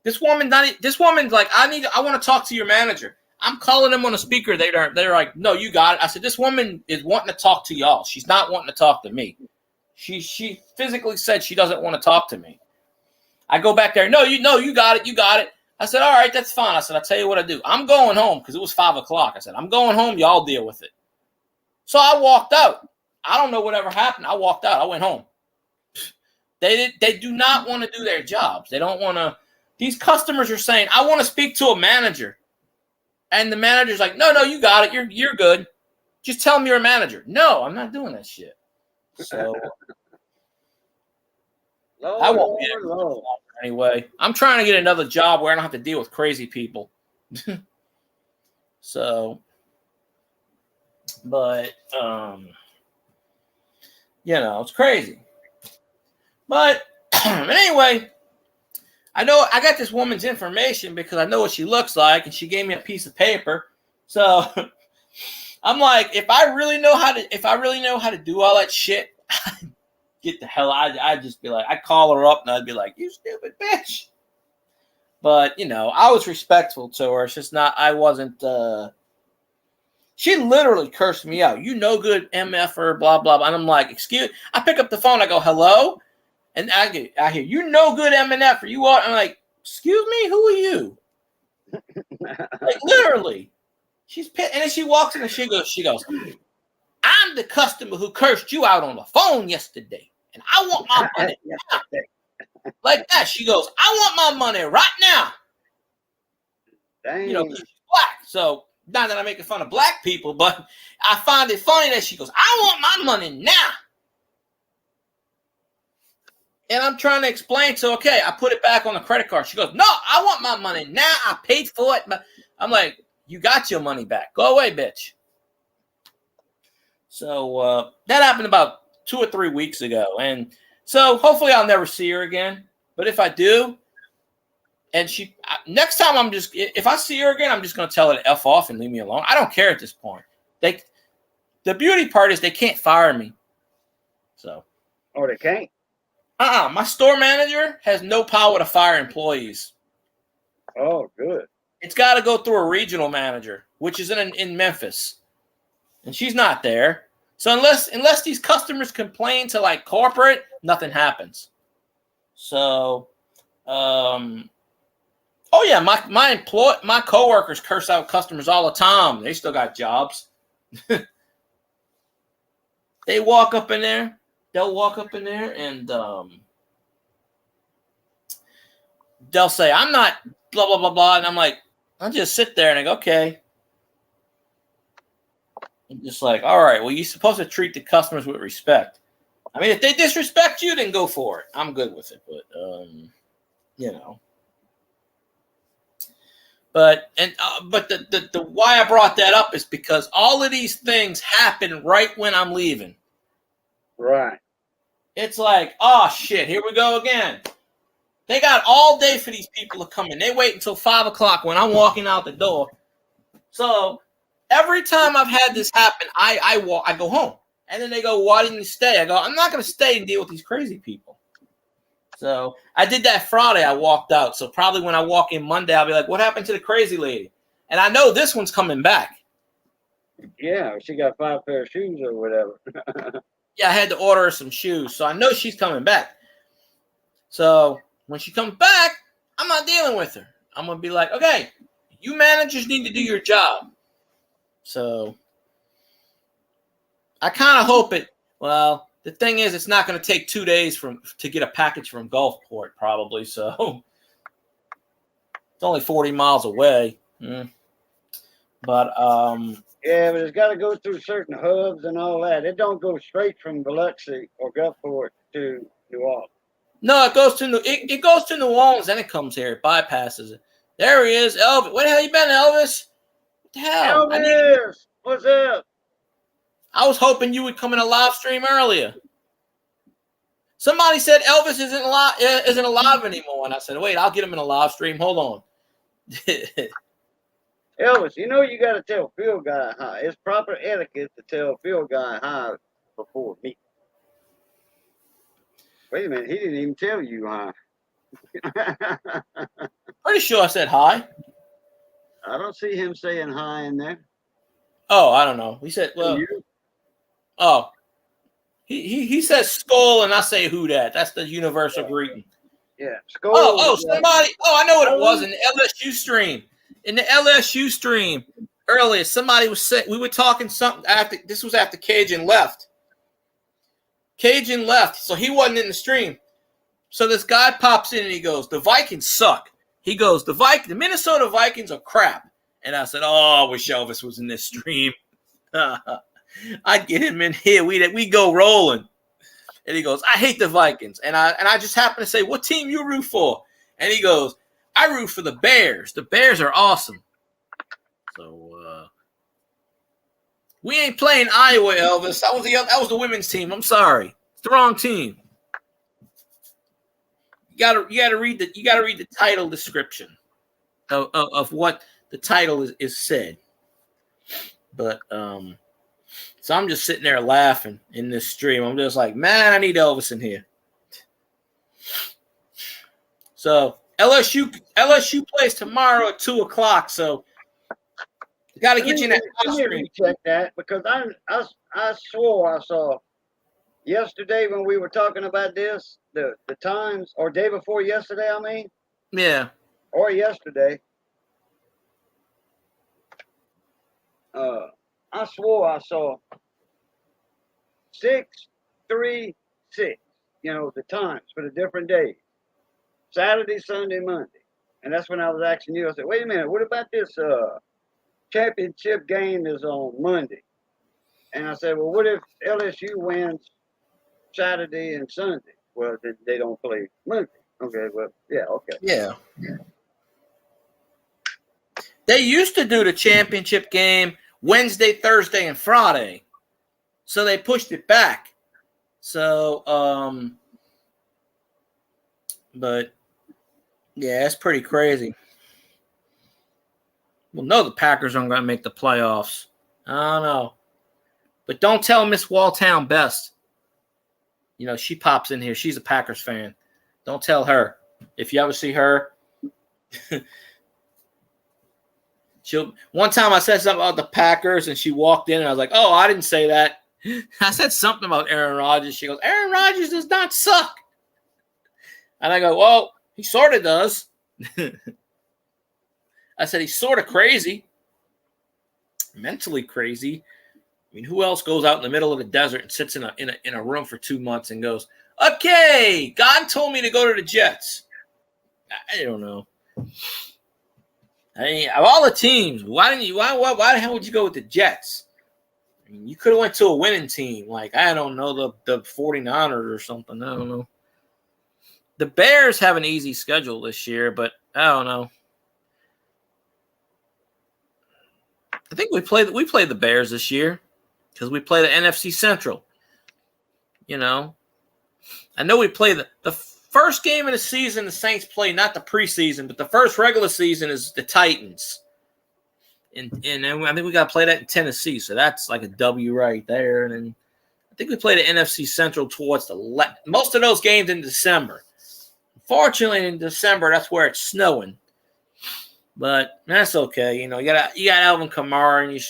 This woman's like, I want to talk to your manager. I'm calling them on a speaker. They're like, no, you got it. I said, this woman is wanting to talk to y'all. She's not wanting to talk to me. She physically said she doesn't want to talk to me. I go back there. No, you got it. You got it. I said, all right, that's fine. I said, I'll tell you what I do. I'm going home because it was 5 o'clock. I said, I'm going home. Y'all deal with it. So I walked out. I don't know whatever happened. I walked out. I went home. They do not want to do their jobs. They don't want to. These customers are saying, I want to speak to a manager. And the manager's like, no, you got it. You're good. Just tell me you're a manager. No, I'm not doing that shit. So I won't be there anyway. I'm trying to get another job where I don't have to deal with crazy people. So, but it's crazy. But anyway, I know I got this woman's information because I know what she looks like, and she gave me a piece of paper. So I'm like, if I really know how to do all that shit, get the hell out. I'd just be like, I'd call her up and I'd be like, you stupid bitch. But, I was respectful to her. It's just not, I wasn't, she literally cursed me out. You no good MFer, blah, blah, blah. And I'm like, I pick up the phone. I go, hello? And I hear, you no good MFer. You are. I'm like, excuse me? Who are you? Like, literally. She's pissed. And then she walks in and she goes, I'm the customer who cursed you out on the phone yesterday. And I want my money now. Like that. She goes, I want my money right now. Dang. She's black. So, not that I'm making fun of black people, but I find it funny that she goes, I want my money now. And I'm trying to explain to her, okay, I put it back on the credit card. She goes, no, I want my money now. I paid for it. I'm like, you got your money back. Go away, bitch. So that happened about 2 or 3 weeks ago. And so hopefully I'll never see her again. But if I do, and next time if I see her again, I'm just going to tell her to F off and leave me alone. I don't care at this point. The beauty part is they can't fire me. So. Oh, they can't? My store manager has no power to fire employees. Oh, good. It's got to go through a regional manager, which is in Memphis. And she's not there. So unless these customers complain to like corporate, nothing happens. So, oh yeah, my coworkers curse out customers all the time. They still got jobs. They walk up in there. They'll walk up in there and they'll say, I'm not blah, blah, blah, blah. And I'm like, I'll just sit there and I go, okay. I'm just like, all right, well, you're supposed to treat the customers with respect. I mean, if they disrespect you, then go for it. I'm good with it. But, But the why I brought that up is because all of these things happen right when I'm leaving. Right. It's like, oh, shit, here we go again. They got all day for these people to come in. They wait until 5 o'clock when I'm walking out the door. So every time I've had this happen, I go home. And then they go, why didn't you stay? I go, I'm not going to stay and deal with these crazy people. So I did that Friday. I walked out. So probably when I walk in Monday, I'll be like, what happened to the crazy lady? And I know this one's coming back. Yeah, she got 5 pair of shoes or whatever. Yeah, I had to order her some shoes. So I know she's coming back. So when she comes back, I'm not dealing with her. I'm going to be like, okay, you managers need to do your job. So I kind of hope it. Well, the thing is, it's not going to take 2 days to get a package from Gulfport, probably. So it's only 40 miles away. But yeah, but it's got to go through certain hubs and all that. It don't go straight from Biloxi or Gulfport to New Orleans. No, it goes to it goes to New Orleans, then it comes here. It bypasses it. There he is, Elvis. Where the hell you been, Elvis? What the hell? Elvis, what's up? I was hoping you would come in a live stream earlier. Somebody said Elvis isn't alive anymore, and I said, wait, I'll get him in a live stream. Hold on. Elvis, you know you got to tell Field Guy hi. It's proper etiquette to tell Field Guy hi before me. Wait a minute, he didn't even tell you hi. Pretty sure I said hi. I don't see him saying hi in there. Oh, I don't know. He said, well, oh, he says skull, and I say who that. That's the universal greeting. Yeah, skull. Somebody. Oh, I know what it was in the LSU stream. In the LSU stream earlier, somebody was saying, we were talking something this was after Cajun left. Cajun left, so he wasn't in the stream. So this guy pops in and he goes, the Vikings suck. He goes, the Minnesota Vikings are crap. And I said, oh, I wish Elvis was in this stream. I'd get him in here. We go rolling. And he goes, I hate the Vikings. And I just happen to say, what team you root for? And he goes, I root for the Bears. The Bears are awesome. So we ain't playing Iowa, Elvis. That was the women's team. I'm sorry. It's the wrong team. You gotta read the title description of what the title is said. But so I'm just sitting there laughing in this stream. I'm just like, man, I need Elvis in here. So LSU plays tomorrow at 2:00. So got to get you in that Let me stream. recheck that because I swore I saw yesterday when we were talking about this the times or day before yesterday. I mean, Yeah. or yesterday. I swore I saw 636. You know the times for the different days: Saturday, Sunday, Monday. And that's when I was asking you. I said, "Wait a minute, what about this championship game is on Monday?" And I said, "Well, what if LSU wins Saturday and Sunday?" Well, then they don't play Monday. Okay, well, yeah, okay. Yeah. They used to do the championship game Wednesday, Thursday, and Friday. So they pushed it back. So, but yeah, it's pretty crazy. Well, no, the Packers aren't going to make the playoffs. I don't know. But don't tell Miss Walltown Best. You know, she pops in here. She's a Packers fan. Don't tell her. If you ever see her, one time I said something about the Packers, and she walked in, and I was like, oh, I didn't say that. I said something about Aaron Rodgers. She goes, Aaron Rodgers does not suck. And I go, well, he sort of does. I said he's sort of crazy, mentally crazy. I mean, who else goes out in the middle of the desert and sits in a room for 2 months and goes, okay, God told me to go to the Jets? I don't know. I mean, of all the teams, why the hell would you go with the Jets? I mean, you could have went to a winning team, like, I don't know, the 49ers or something. I don't know. The Bears have an easy schedule this year, but I don't know. I think we played the Bears this year because we play the NFC Central. You know, I know we play the first game of the season. The Saints play not the preseason, but the first regular season is the Titans. And I think we got to play that in Tennessee, so that's like a W right there. And then I think we play the NFC Central towards most of those games in December. Fortunately, in December, that's where it's snowing. But that's okay. You know, you got Alvin Kamara, and you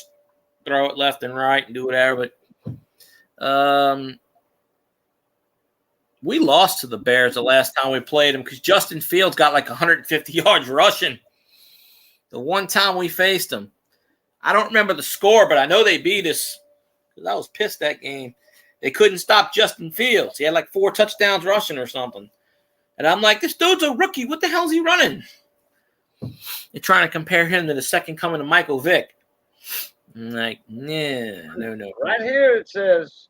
throw it left and right and do whatever. But we lost to the Bears the last time we played them because Justin Fields got like 150 yards rushing. The one time we faced them. I don't remember the score, but I know they beat us because I was pissed that game. They couldn't stop Justin Fields. He had like 4 touchdowns rushing or something. And I'm like, this dude's a rookie. What the hell's he running? They're trying to compare him to the second coming of Michael Vick. I'm like, nah, no. Right here it says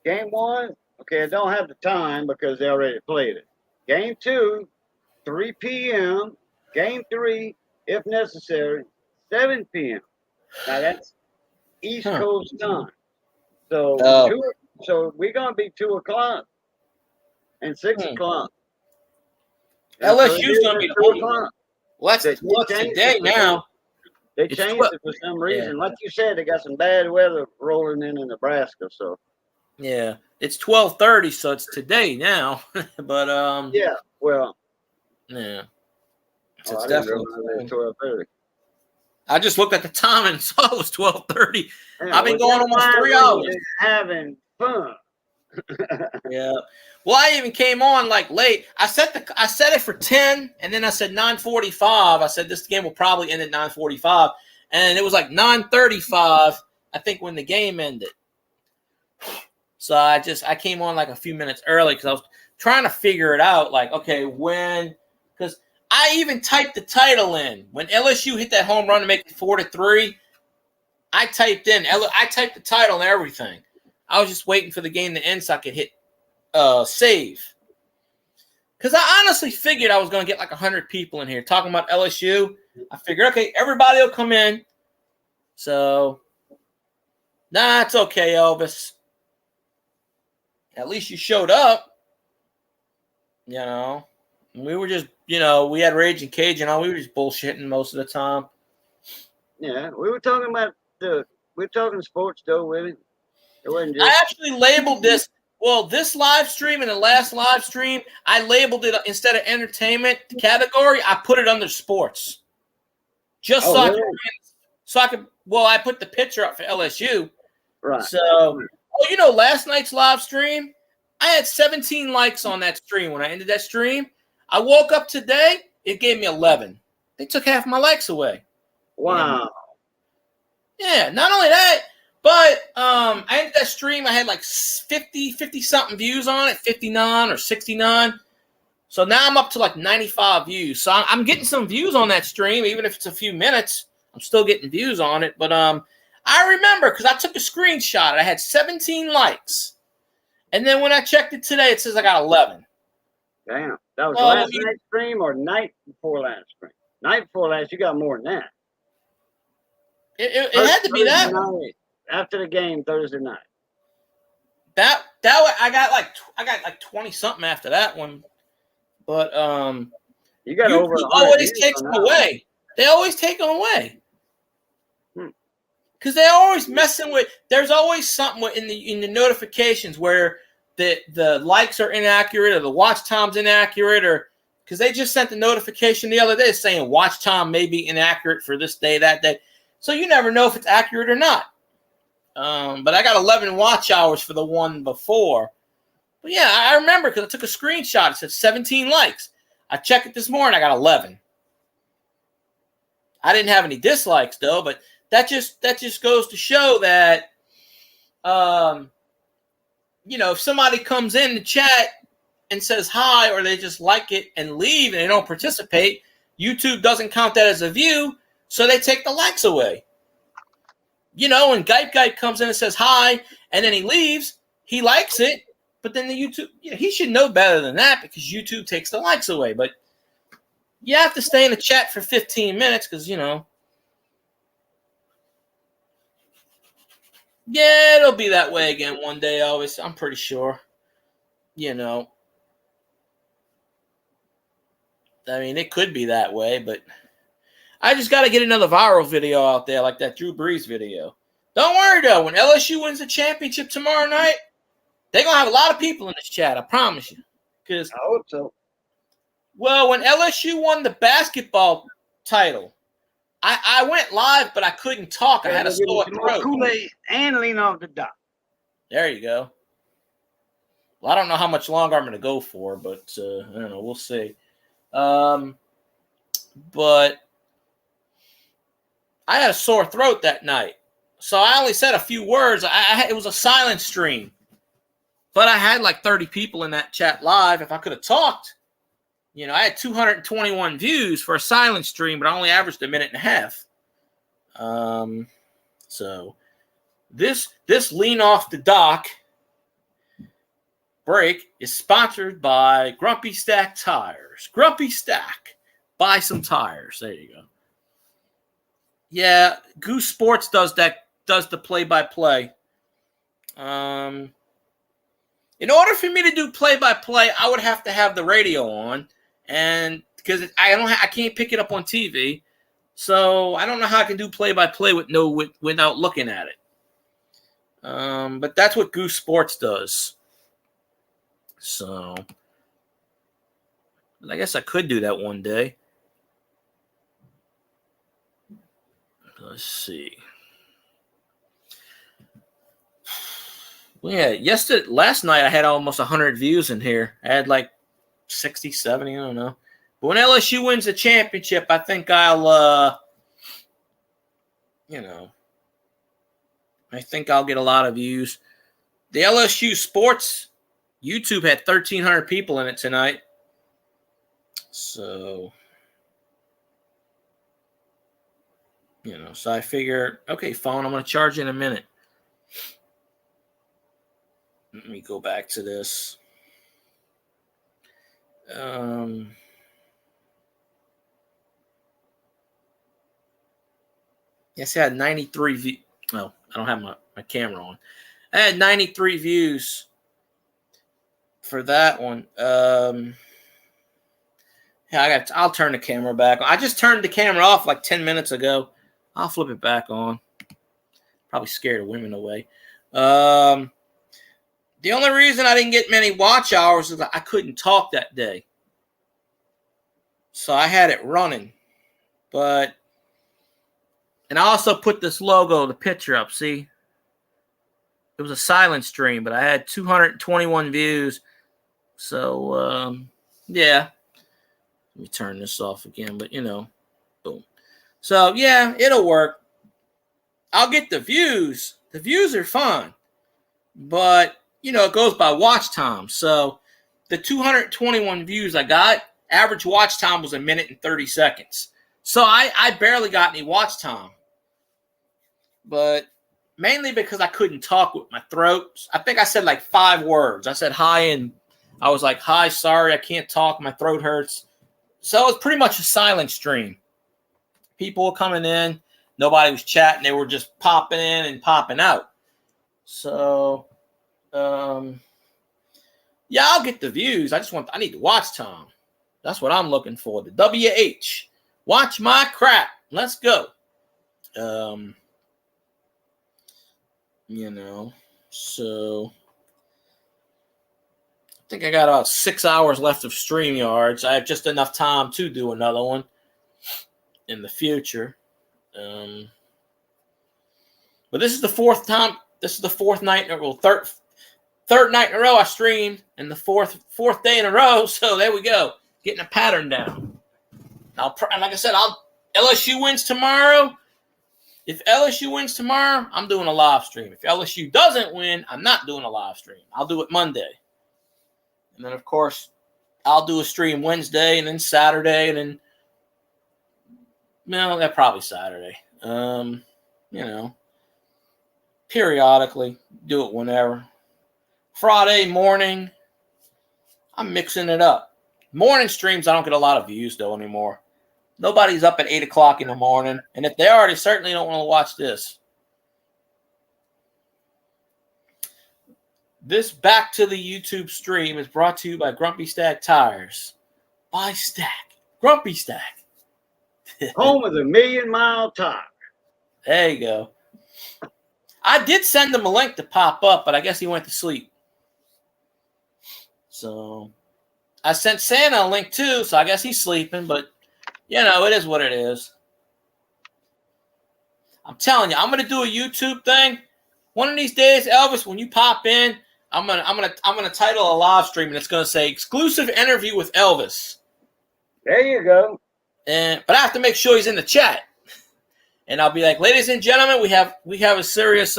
game 1. Okay, I don't have the time because they already played it. Game 2, 3 p.m. Game 3, if necessary, 7 p.m. Now that's East Coast time. So so we're gonna be 2 o'clock and 6 o'clock. LSU's gonna be 2 o'clock. Well, that's today now. They changed it for some reason. Yeah. Like you said, they got some bad weather rolling in Nebraska. So yeah, it's 12:30, so it's today now. But yeah, well, yeah, it's definitely 12:30. I just looked at the time and saw it was 12:30. Yeah, I've been going almost 3 hours. Having fun. Yeah. Well, I even came on like late. I set it for 10, and then I said 9:45. I said this game will probably end at 9:45, and it was like 9:35. I think when the game ended. So I came on like a few minutes early because I was trying to figure it out. Like, okay, because I even typed the title in when LSU hit that home run to make it 4-3. I typed the title and everything. I was just waiting for the game to end so I could hit save. Because I honestly figured I was going to get like 100 people in here talking about LSU. I figured, okay, everybody will come in. So, nah, it's okay, Elvis. At least you showed up. You know, we were just we had Raging Cajun on. We were just bullshitting most of the time. Yeah, we were talking about sports though with it. It wasn't I just actually labeled this. Well, this live stream and the last live stream, I labeled it instead of entertainment category. I put it under sports, just so really? I could. Well, I put the picture up for LSU. Right. So, last night's live stream, I had 17 likes on that stream. When I ended that stream, I woke up today, it gave me 11. They took half my likes away. Wow. Yeah, not only that, but I ended that stream, I had like 50 something views on it, 59 or 69. So now I'm up to like 95 views. So I'm getting some views on that stream, even if it's a few minutes. I'm still getting views on it. But I remember because I took a screenshot. I had 17 likes. And then when I checked it today, it says I got 11. Damn. That was last night's stream or night before last stream? Night before last, you got more than that. It had to be that night, after the game Thursday night. That I got like 20 something after that one. But you got over 100 always takes them away. They always take them away. Because they're always messing with. There's always something in the notifications where the likes are inaccurate or the watch time's inaccurate, or because they just sent the notification the other day saying watch time may be inaccurate for this day, that day. So you never know if it's accurate or not. But I got 11 watch hours for the one before. But yeah, I remember because I took a screenshot. It said 17 likes. I checked it this morning. I got 11. I didn't have any dislikes though, but that just goes to show that, if somebody comes in the chat and says hi, or they just like it and leave and they don't participate, YouTube doesn't count that as a view, so they take the likes away. When Gype comes in and says hi, and then he leaves, he likes it, but then the YouTube, he should know better than that because YouTube takes the likes away. But you have to stay in the chat for 15 minutes because, yeah, it'll be that way again one day, always. I'm pretty sure. I mean, it could be that way, but I just got to get another viral video out there like that Drew Brees video. Don't worry, though. When LSU wins the championship tomorrow night, they're going to have a lot of people in this chat, I promise you. I hope so. Well, when LSU won the basketball title, I went live, but I couldn't talk. I had a sore throat. Kool-Aid and lean off the dock. There you go. Well, I don't know how much longer I'm going to go for, but I don't know. We'll see. But I had a sore throat that night, so I only said a few words. It was a silent stream, but I had like 30 people in that chat live. If I could have talked, I had 221 views for a silent stream, but I only averaged a minute and a half. So this lean off the dock break is sponsored by Grumpy Stack Tires. Grumpy Stack. Buy some tires. There you go. Yeah, Goose Sports does the play-by-play. In order for me to do play-by-play, I would have to have the radio on, and because I can't pick it up on TV, so I don't know how I can do play-by-play without looking at it. But that's what Goose Sports does. So I guess I could do that one day. Let's see. Well, yeah, last night I had almost 100 views in here. I had like 60, 70, I don't know. But when LSU wins the championship, I think I'll get a lot of views. The LSU Sports YouTube had 1,300 people in it tonight. So, so I figure, okay, phone, I'm going to charge you in a minute. Let me go back to this. Yes, I had 93 views. No, I don't have my camera on. I had 93 views for that one. Yeah, I'll turn the camera back on. I just turned the camera off like 10 minutes ago. I'll flip it back on. Probably scare the women away. The only reason I didn't get many watch hours is I couldn't talk that day. So I had it running. And I also put this logo, the picture up, see? It was a silent stream, but I had 221 views. So, yeah. Let me turn this off again, but, boom. So, yeah, it'll work. I'll get the views. The views are fine. But, it goes by watch time. So, the 221 views I got, average watch time was 1 minute and 30 seconds. So, I barely got any watch time. But mainly because I couldn't talk with my throat. I think I said like 5 words. I said hi, and I was like, hi, sorry, I can't talk. My throat hurts. So it was pretty much a silent stream. People were coming in. Nobody was chatting. They were just popping in and popping out. So, yeah, I'll get the views. I need the watch time. That's what I'm looking for. The WH. Watch my crap. Let's go. So I think I got about 6 hours left of StreamYards. I have just enough time to do another one in the future. But this is the fourth time. This is the fourth night, third night in a row I streamed, and the fourth day in a row. So there we go, getting a pattern down. And like I said, LSU wins tomorrow. If LSU wins tomorrow, I'm doing a live stream. If LSU doesn't win, I'm not doing a live stream. I'll do it Monday. And then, of course, I'll do a stream Wednesday and then Saturday and then, that probably Saturday. Periodically, do it whenever. Friday morning, I'm mixing it up. Morning streams, I don't get a lot of views, though, anymore. Nobody's up at 8 o'clock in the morning. And if they are, they certainly don't want to watch this. This Back to the YouTube stream is brought to you by Grumpy Stack Tires. Buy Stack. Grumpy Stack. Home of the $1 million tire. There you go. I did send him a link to pop up, but I guess he went to sleep. So I sent Santa a link too, so I guess he's sleeping, but it is what it is. I'm telling you, I'm gonna do a YouTube thing. One of these days, Elvis, when you pop in, I'm gonna title a live stream, and it's gonna say exclusive interview with Elvis. There you go. But I have to make sure he's in the chat. And I'll be like, ladies and gentlemen, we have a serious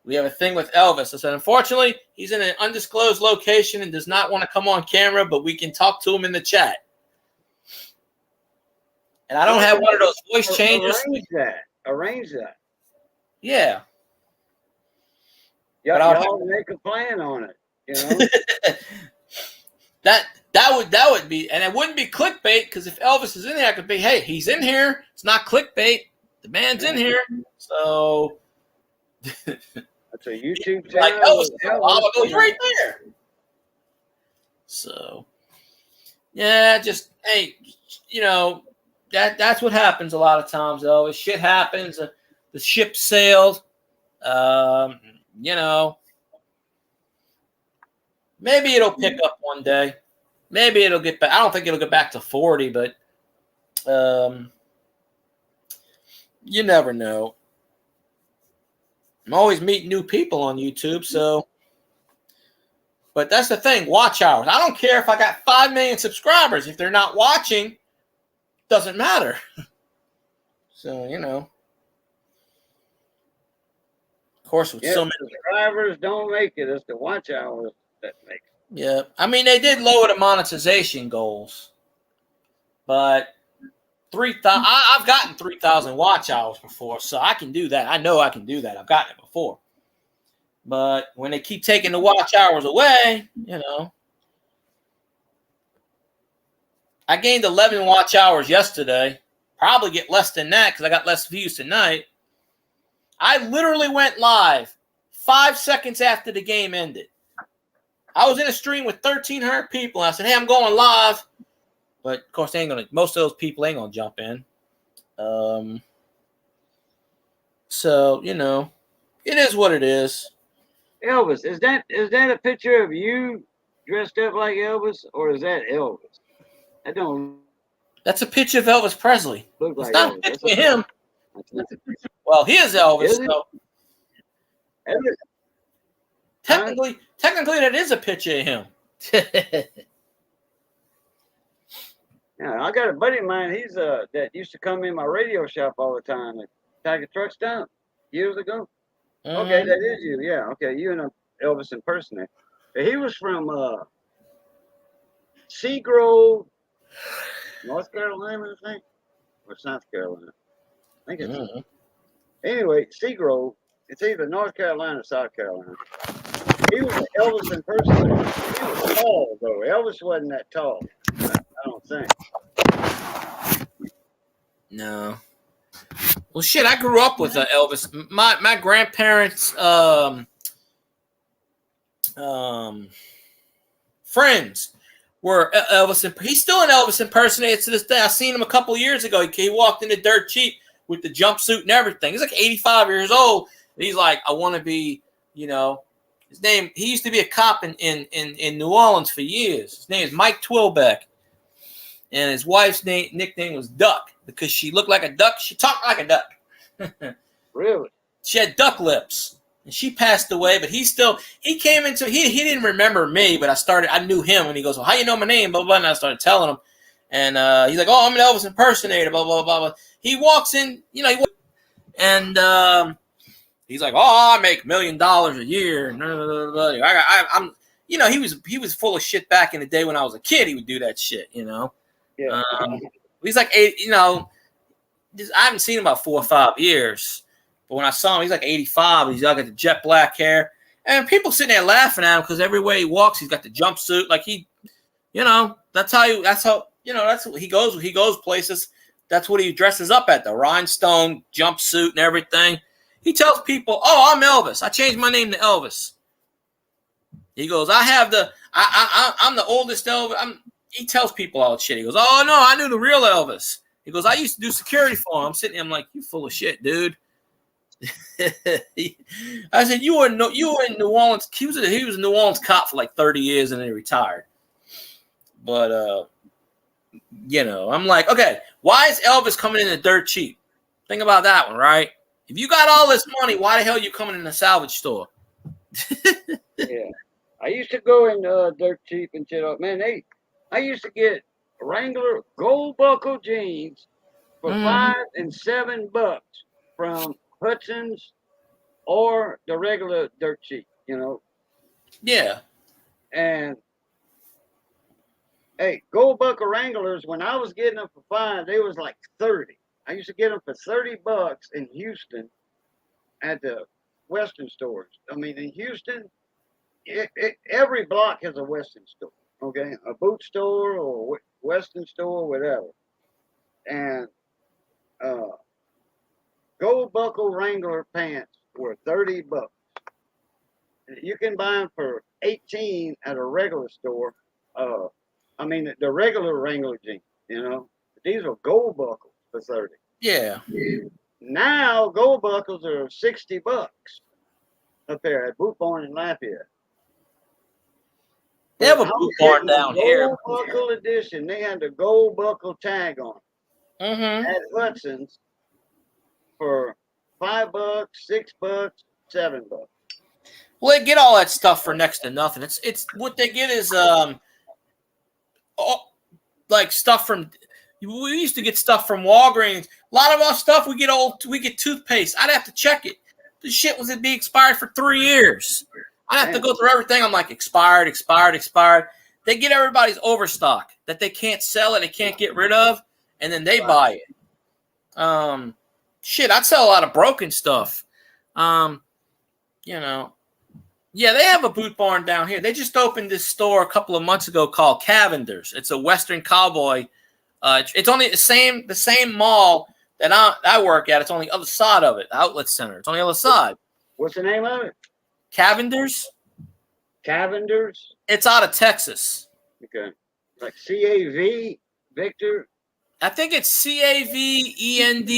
we have a thing with Elvis. I said, unfortunately, he's in an undisclosed location and does not want to come on camera, but we can talk to him in the chat. And I don't have one of those voice changes. Arrange that. Yeah. Y'all make a plan on it. That would be, and it wouldn't be clickbait, because if Elvis is in there, I could be, hey, he's in here. It's not clickbait. The man's in here. So that's a YouTube channel. Like Elvis goes right there. So yeah, just hey, that's what happens a lot of times, though. Shit happens. The ship sailed. Maybe it'll pick up one day. Maybe it'll get back. I don't think it'll get back to 40, but you never know. I'm always meeting new people on YouTube, so. But that's the thing, watch hours. I don't care if I got 5 million subscribers. If they're not watching, doesn't matter. So, Of course, with so many subscribers don't make it. It's the watch hours that make it. Yeah. I mean, they did lower the monetization goals. But 3,000, I've gotten 3,000 watch hours before, so I can do that. I know I can do that. I've gotten it before. But when they keep taking the watch hours away, I gained 11 watch hours yesterday. Probably get less than that because I got less views tonight. I literally went live 5 seconds after the game ended. I was in a stream with 1,300 people. And I said, hey, I'm going live. But of course, most of those people ain't gonna jump in. So it is what it is. Elvis, is that a picture of you dressed up like Elvis, or is that Elvis? That don't That's a picture of Elvis Presley. look It's like not a Elvis. picture of him. Well, he is Elvis. Is it? So technically, that is a picture of him. Yeah, I got a buddy of mine. He's that used to come in my radio shop all the time at Tiger Truck Stop years ago. Okay, that is you. Yeah, okay, you and Elvis impersonator. He was from Seagrove, North Carolina, I think, or South Carolina. I think it's anyway. Seagrove. It's either North Carolina or South Carolina. He was an Elvis impersonator. He was tall though. Elvis wasn't that tall. I don't think. No. Well, shit. I grew up with Elvis. My grandparents' friends were Elvis. He's still an Elvis impersonator to this day. I seen him a couple years ago. He walked in the dirt cheap with the jumpsuit and everything. He's like 85 years old. And he's like, I want to be, his name. He used to be a cop in New Orleans for years. His name is Mike Twilbeck. And his wife's nickname was Duck because she looked like a duck. She talked like a duck. Really? She had duck lips. And she passed away, but he came into, he didn't remember me, but I knew him. And he goes, well, how you know my name? Blah, blah, blah. And I started telling him. And he's like, oh, I'm an Elvis impersonator, blah, blah, blah, blah. He walks in, and he's like, oh, I make $1 million a year. And I'm, he was full of shit back in the day when I was a kid. He would do that shit, Yeah. He's like 8, I haven't seen him about 4 or 5 years. But when I saw him, he's like 85. He's got the jet black hair. And people sitting there laughing at him because everywhere he walks, he's got the jumpsuit. Like that's what he goes. He goes places. That's what he dresses up at, the rhinestone jumpsuit and everything. He tells people, oh, I'm Elvis. I changed my name to Elvis. He goes, I'm the oldest Elvis. He tells people all that shit. He goes, oh, no, I knew the real Elvis. He goes, I used to do security for him. I'm sitting there, I'm like, you full of shit, dude. I said, you were in New Orleans. He was a New Orleans cop for like 30 years and then he retired. But, I'm like, okay, why is Elvis coming in the dirt cheap? Think about that one, right? If you got all this money, why the hell are you coming in a salvage store? Yeah. I used to go in dirt cheap and shit up. Man, I used to get Wrangler gold buckle jeans for $5 and $7 from Hudson's or the regular dirt cheap, Yeah. And hey, gold buckle Wranglers, when I was getting them for $5, they was like 30. I used to get them for $30 in Houston at the Western stores. I mean, in Houston, every block has a Western store, okay? A boot store or Western store, whatever. And gold buckle Wrangler pants were $30. You can buy them for $18 at a regular store. The regular Wrangler jeans, These are gold buckles for $30. Yeah. Now gold buckles are $60 up there at Boot Barn in Lafayette. They have a Boot Barn down here. Gold buckle edition. They had the gold buckle tag on at Hudson's for $5, $6, $7. Well, they get all that stuff for next to nothing. It's what they get is like stuff from. We used to get stuff from Walgreens. A lot of our stuff we get toothpaste. I'd have to check it. The shit was be expired for 3 years. I'd have to go through everything. I'm like expired. They get everybody's overstock that they can't sell it, they can't get rid of, and then they buy it. Shit, I'd sell a lot of broken stuff. Yeah, they have a Boot Barn down here. They just opened this store a couple of months ago called Cavender's. It's a Western Cowboy. It's only the same mall that I work at. It's on the other side of it, the outlet center. It's on the other side. What's the name of it? Cavender's. Cavender's? It's out of Texas. Okay. Like CAV? Victor. I think it's Cavenders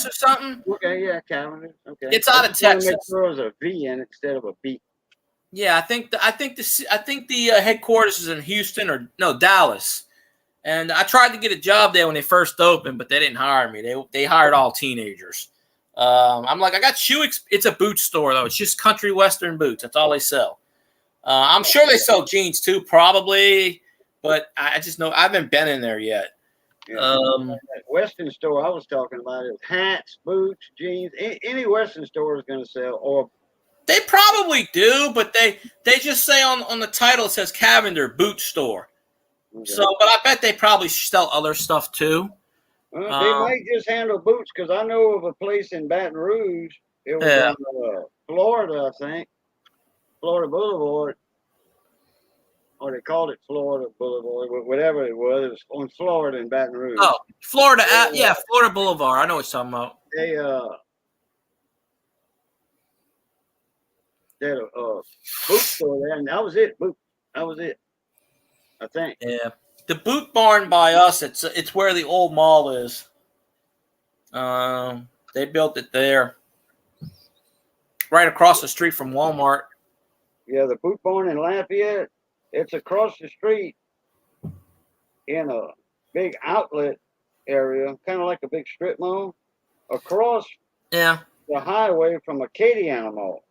or something. Okay, yeah, Cavendish. Okay. It's out of just wanna Texas. Make sure there's a V in it instead of a B. Yeah, I think the headquarters is in Houston or no Dallas. And I tried to get a job there when they first opened, but they didn't hire me. They hired all teenagers. I'm like, I got it's a boot store though. It's just country western boots. That's all they sell. I'm sure they sell jeans too, probably, but I just know I haven't been in there yet. Yeah. That Western store I was talking about is hats, boots, jeans. Any Western store is going to sell. Or they probably do, but they just say on the title it says Cavender Boot Store. Okay. So, but I bet they probably sell other stuff too. They might just handle boots because I know of a place in Baton Rouge. It was on Florida, I think. Florida Boulevard. Or they called it Florida Boulevard, whatever it was. It was on Florida in Baton Rouge. Oh, Florida, Florida Boulevard. I know what you're talking about. They had a boot store there, and that was it. That was it. I think. Yeah, the Boot Barn by us. It's where the old mall is. They built it there, right across the street from Walmart. Yeah, the Boot Barn in Lafayette. It's across the street in a big outlet area, kind of like a big strip mall, across the highway from Acadiana Mall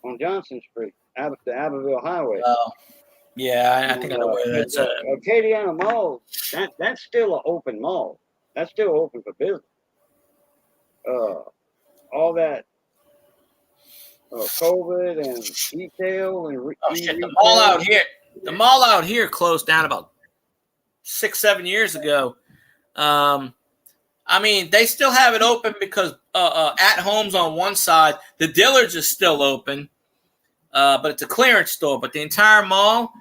on Johnson Street, the Abbeville Highway. Yeah, I think I know where that's at. Acadiana Mall, that's still an open mall. That's still open for business. All that COVID and retail and the mall out here. The mall out here closed down about 6-7 years ago. I mean, they still have it open because At Home's on one side. The Dillard's is still open, but it's a clearance store. But the entire mall,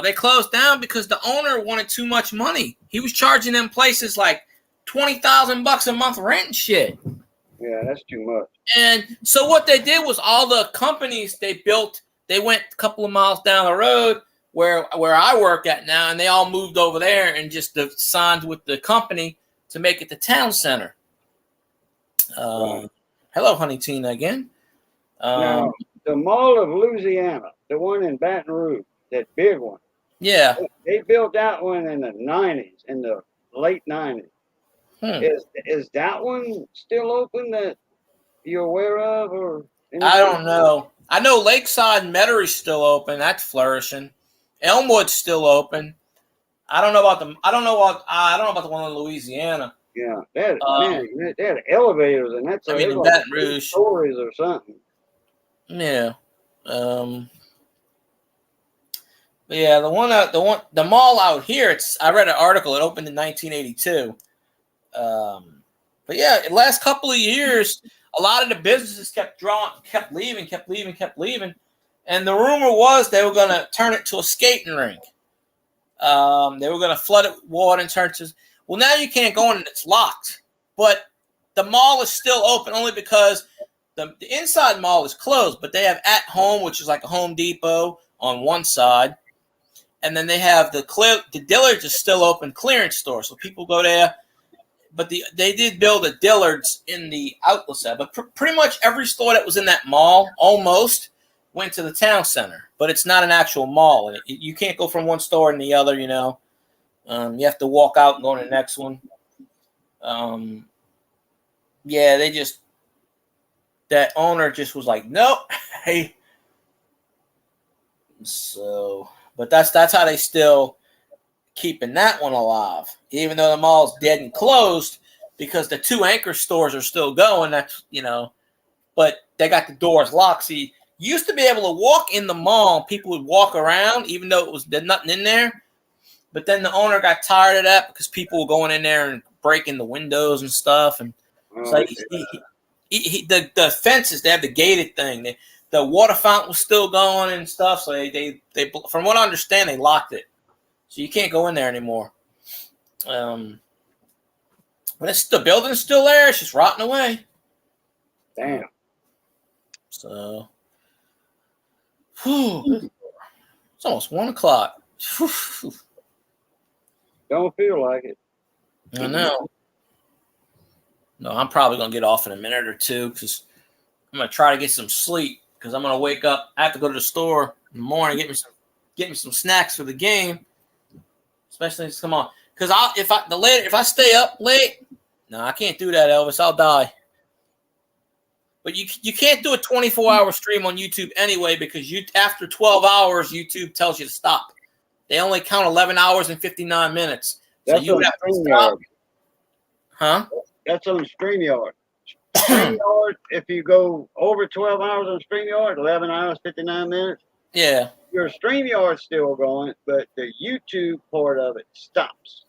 they closed down because the owner wanted too much money. He was charging them places like $20,000 a month rent and shit. Yeah, that's too much. And so what they did was all the companies they built, they went a couple of miles down the road where I work at now, and they all moved over there and just signed with the company to make it the town center. Hello, Honey Tina again. Now, the Mall of Louisiana, the one in Baton Rouge, that big one. Yeah. They built that one in the 90s, in the late 90s. Is that one still open that you're aware of? Or anything? I don't know. I know Lakeside and Metaire's still open. That's flourishing. Elmwood's still open. I don't know about the one in Louisiana. Yeah, they had elevators, and that's in like Baton Rouge stories or something. Yeah, yeah. The mall out here. I read an article. It opened in 1982. But yeah, the last couple of years, a lot of the businesses kept leaving, and the rumor was they were going to turn it to a skating rink. They were going to flood it with water and turn it to. Well, now you can't go in and it's locked. But the mall is still open only because the inside mall is closed. But they have At Home, which is like a Home Depot on one side, and then they have the Dillard's is still open clearance store, so people go there. But they did build a Dillard's in the outlet side. But pretty much every store that was in that mall almost went to the town center. But it's not an actual mall. And you can't go from one store to the other, you know. You have to walk out and go to the next one. Yeah, that owner just was like, nope. Hey. So, but that's how they still keeping that one alive, even though the mall's dead and closed, because the two anchor stores are still going. That's, you know, but they got the doors locked. See, you used to be able to walk in the mall. People would walk around, even though there's nothing in there. But then the owner got tired of that because people were going in there and breaking the windows and stuff. And so the fences, they have the gated thing. The water fountain was still going and stuff. So they from what I understand, they locked it. So you can't go in there anymore. But the building's still there. It's just rotting away. Damn. So, it's almost 1:00. Don't feel like it. I know. No, I'm probably gonna get off in a minute or two because I'm gonna try to get some sleep because I'm gonna wake up. I have to go to the store in the morning, get me some snacks for the game. Especially come on, because if I stay up late, no, I can't do that, Elvis. I'll die. But you can't do a 24-hour stream on YouTube anyway because after 12 hours, YouTube tells you to stop. They only count 11 hours and 59 minutes. So That's you would on have to stop. StreamYard. Huh? That's on StreamYard. StreamYard, if you go over 12 hours on StreamYard, 11 hours, 59 minutes, Yeah. your StreamYard's still going, but the YouTube part of it stops.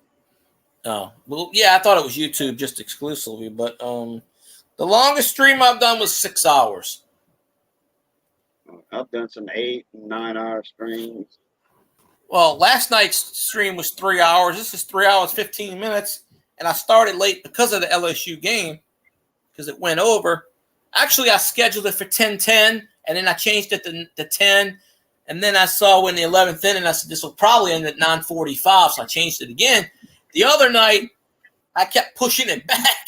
Oh, well, yeah, I thought it was YouTube just exclusively, but the longest stream I've done was 6 hours. I've done some 8 and 9 hour streams. Well, last night's stream was 3 hours. This is 3 hours, 15 minutes. And I started late because of the LSU game, because it went over. Actually, I scheduled it for 10:10, and then I changed it to 10. And then I saw when the 11th inning, I said, this will probably end at 9:45, so I changed it again. The other night, I kept pushing it back.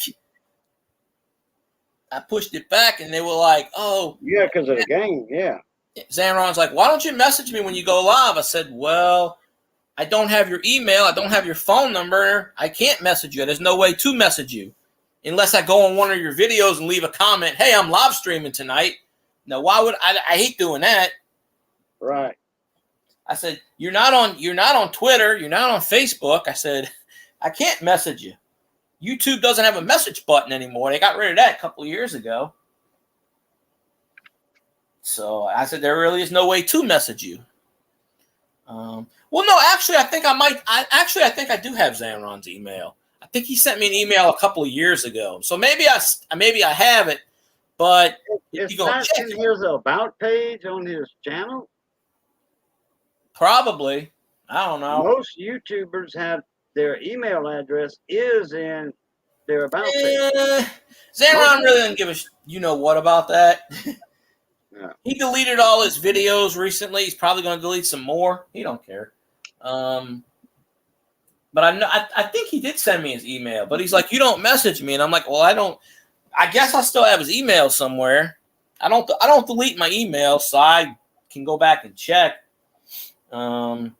I pushed it back, and they were like, oh. Yeah, because of the game, yeah. Zanron's like, why don't you message me when you go live? I said, well, I don't have your email. I don't have your phone number. I can't message you. There's no way to message you unless I go on one of your videos and leave a comment. Hey, I'm live streaming tonight. Now, why would I hate doing that. Right. I said, you're not on Twitter. You're not on Facebook. I said, I can't message you. YouTube doesn't have a message button anymore. They got rid of that a couple of years ago. So I said, there really is no way to message you. Well, no, actually, I think I do have Zanron's email. I think he sent me an email a couple of years ago. So maybe I have it, but it's not in his about page on his channel. Probably. I don't know. Most YouTubers have their email address is in their about page. Zanron really doesn't give a you-know-what about that. Yeah. He deleted all his videos recently. He's probably going to delete some more. He don't care. But I think he did send me his email. But he's like, you don't message me, and I'm like, well, I don't. I guess I still have his email somewhere. I don't delete my email, so I can go back and check. But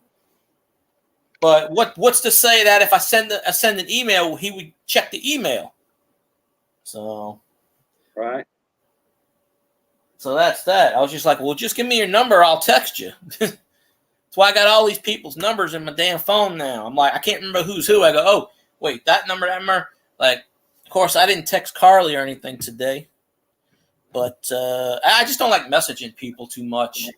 what's to say that if I send an email, he would check the email? So Right. So that's that. I was just like, well, just give me your number. I'll text you. That's why I got all these people's numbers in my damn phone now. I'm like, I can't remember who's who. I go, oh, wait, that number. Like, of course, I didn't text Carly or anything today. But I just don't like messaging people too much.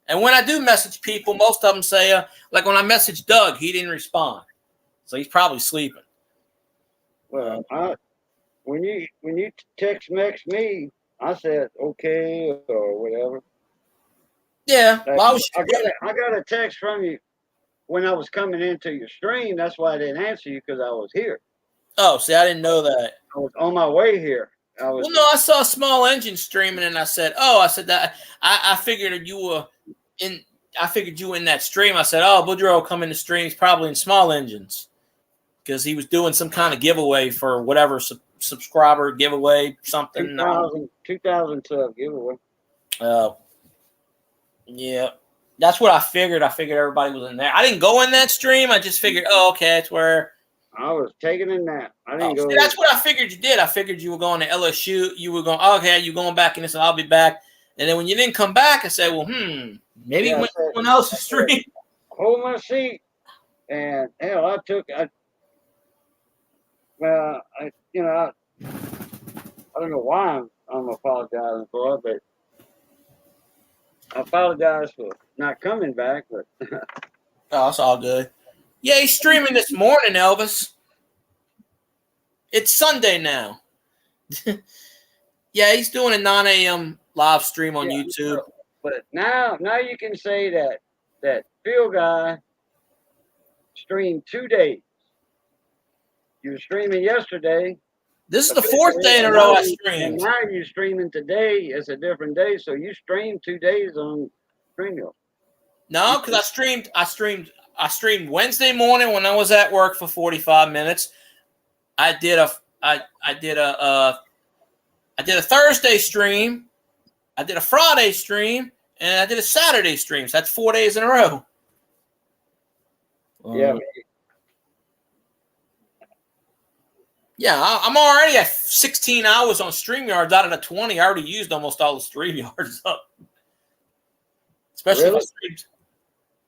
And when I do message people, most of them say, like when I messaged Doug, he didn't respond. So he's probably sleeping. Well, when you text me, I said okay or whatever. Yeah, well, I got a text from you when I was coming into your stream. That's why I didn't answer you because I was here. Oh, see, I didn't know that. I was on my way here. Well, no, I saw a small engine streaming, and I said that I figured you were in. I figured you were in that stream. I said, oh, Boudreaux come in the streams probably in small engines because he was doing some kind of giveaway for whatever subscriber giveaway something. 2,000 sub giveaway. Yeah, that's what I figured. I figured everybody was in there. I didn't go in that stream. I just figured, oh, okay, that's where. I was taking a nap. I didn't go. See, that's what I figured you did. I figured you were going to LSU. You were going, okay, you're going back, and I said, I'll be back. And then when you didn't come back, I said, well, maybe you went to someone else's stream. Hold my seat. And hell, I don't know why I'm apologizing for it, but I apologize for not coming back. But oh, it's all good. Yeah, he's streaming this morning, Elvis. It's Sunday now. Yeah, he's doing a 9 a.m. live stream on YouTube. But now you can say that Phil guy streamed 2 days. You were streaming yesterday. This is the fourth day in a row I streamed. And now you're streaming today. It's a different day, so you streamed 2 days on StreamYard. No, because I streamed I streamed Wednesday morning when I was at work for 45 minutes. I did a Thursday stream. I did a Friday stream, and I did a Saturday stream. So that's 4 days in a row. Yeah. Yeah, I'm already at 16 hours on StreamYards out of the 20. I already used almost all the StreamYards up. Especially Really? if I streamed.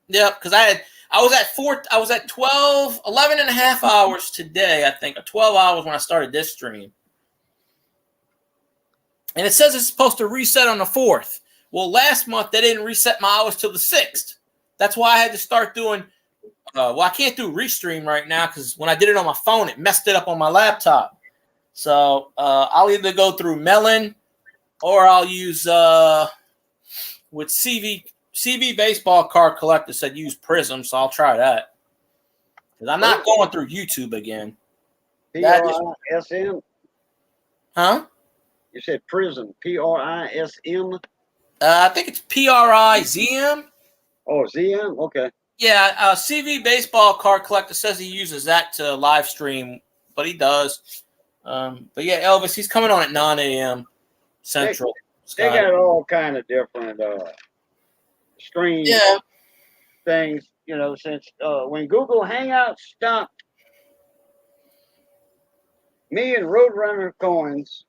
Yeah, because I was at 11 and a half hours today, I think, or 12 hours when I started this stream. And it says it's supposed to reset on the 4th. Well, last month they didn't reset my hours till the 6th. That's why I had to start doing I can't do Restream right now because when I did it on my phone, it messed it up on my laptop. So I'll either go through Melon or I'll use with CV Baseball Card Collector said use Prism, so I'll try that. Because I'm not going through YouTube again. P-R-I-S-M? Huh? You said Prism. P-R-I-S-M? I think it's PRIZM. Oh, ZM? Okay. Yeah, CV Baseball Card Collector says he uses that to live stream, but he does. But yeah, Elvis, he's coming on at 9 a.m. Central. They got all kind of different stream things, you know, since when Google Hangouts stopped, me and Roadrunner Coins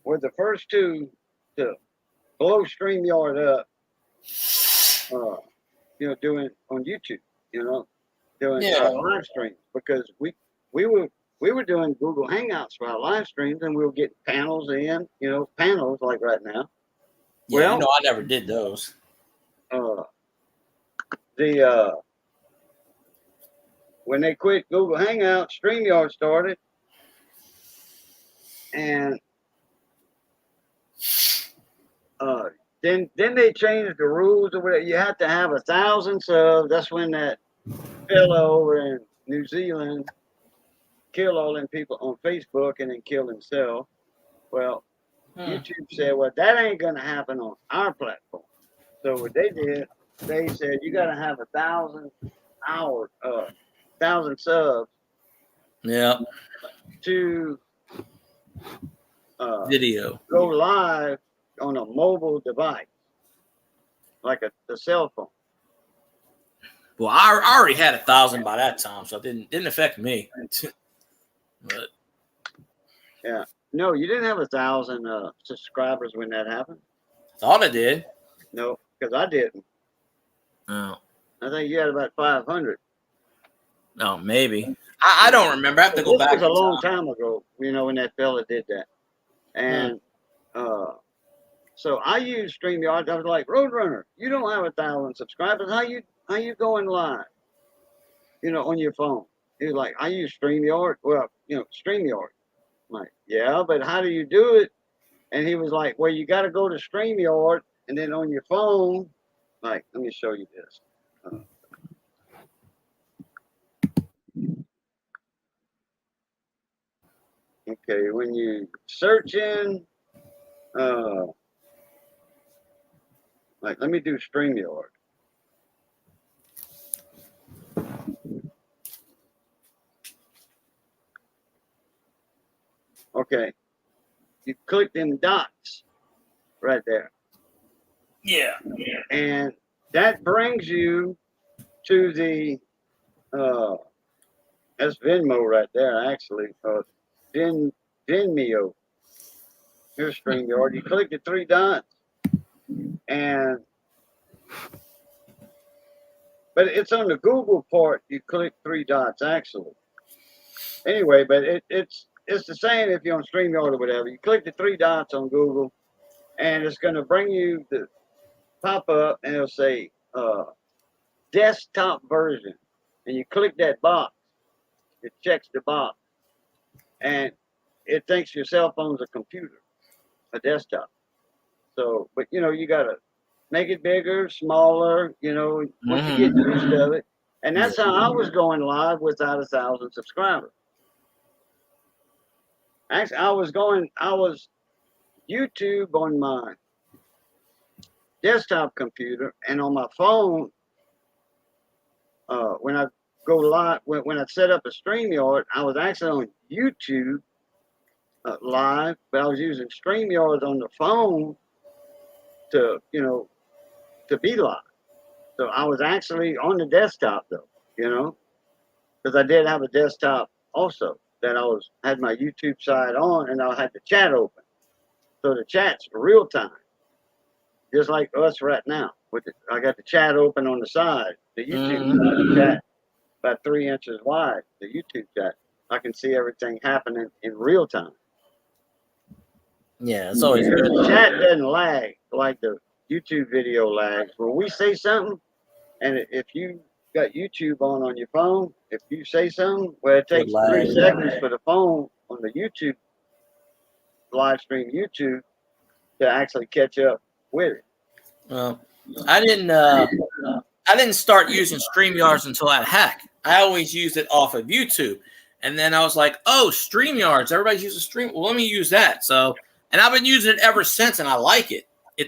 were the first two to blow StreamYard up, you know, doing on YouTube, you know, doing our live streams, because we were doing Google Hangouts for our live streams, and we were getting panels in, you know, panels like right now. Yeah, well, you know, I never did those. When they quit Google Hangouts, StreamYard started, and then they changed the rules of where you have to have 1,000 subs. That's when that fellow over in New Zealand killed all them people on Facebook and then killed himself. Well, YouTube said, well, that ain't gonna happen on our platform. So what they did, they said you gotta have 1,000 hours, 1,000 subs. Yeah. To video go live on a mobile device, like a cell phone. Well, I already had 1,000 by that time, so it didn't affect me. But yeah, no, you didn't have 1,000 subscribers when that happened. Thought I did. No, because I didn't. Oh, I think you had about 500. No, maybe. I don't remember. I have to go back. This was a long time ago, you know, when that fella did that. And so I used StreamYard. I was like, Roadrunner, you don't have 1,000 subscribers. How you going live? You know, on your phone. He was like, I use StreamYard. Well, you know, StreamYard. I'm like, yeah, but how do you do it? And he was like, well, you got to go to StreamYard, and then on your phone, like, let me show you this. Okay, when you search in, like, let me do StreamYard. Okay, you click them dots right there. Yeah. And that brings you to the, that's Venmo right there, actually. Venmo. Here's StreamYard. You click the three dots, but it's on the Google part. You click three dots, actually. Anyway, but it's the same if you're on StreamYard or whatever. You click the three dots on Google, and it's going to bring you the pop up, and it'll say desktop version. And you click that box. It checks the box, and it thinks your cell phone's a computer, a desktop. So, but you know, you got to make it bigger, smaller, you know, once you get used to it. And that's how I was going live without 1,000 subscribers. Actually, I was YouTube on my desktop computer, and on my phone, when I go live, when I set up a StreamYard, I was actually on YouTube live, but I was using StreamYard on the phone to, to be live. So I was actually on the desktop though, because I did have a desktop also that had my YouTube side on, and I had the chat open. So the chat's real time, just like us right now. I got the chat open on the side, the YouTube side, the chat about 3 inches wide, the YouTube chat. I can see everything happening in real time. Yeah, it's always good. The chat doesn't lag like the YouTube video lags. When we say something, and if you got YouTube on your phone, if you say something, well, it takes 3 seconds for the phone on the YouTube live stream YouTube to actually catch up with it. Well, I didn't start using StreamYards until that hack. I always used it off of YouTube, and then I was like, "Oh, StreamYards! Everybody's using Stream. Well, let me use that." So, and I've been using it ever since, and I like it. I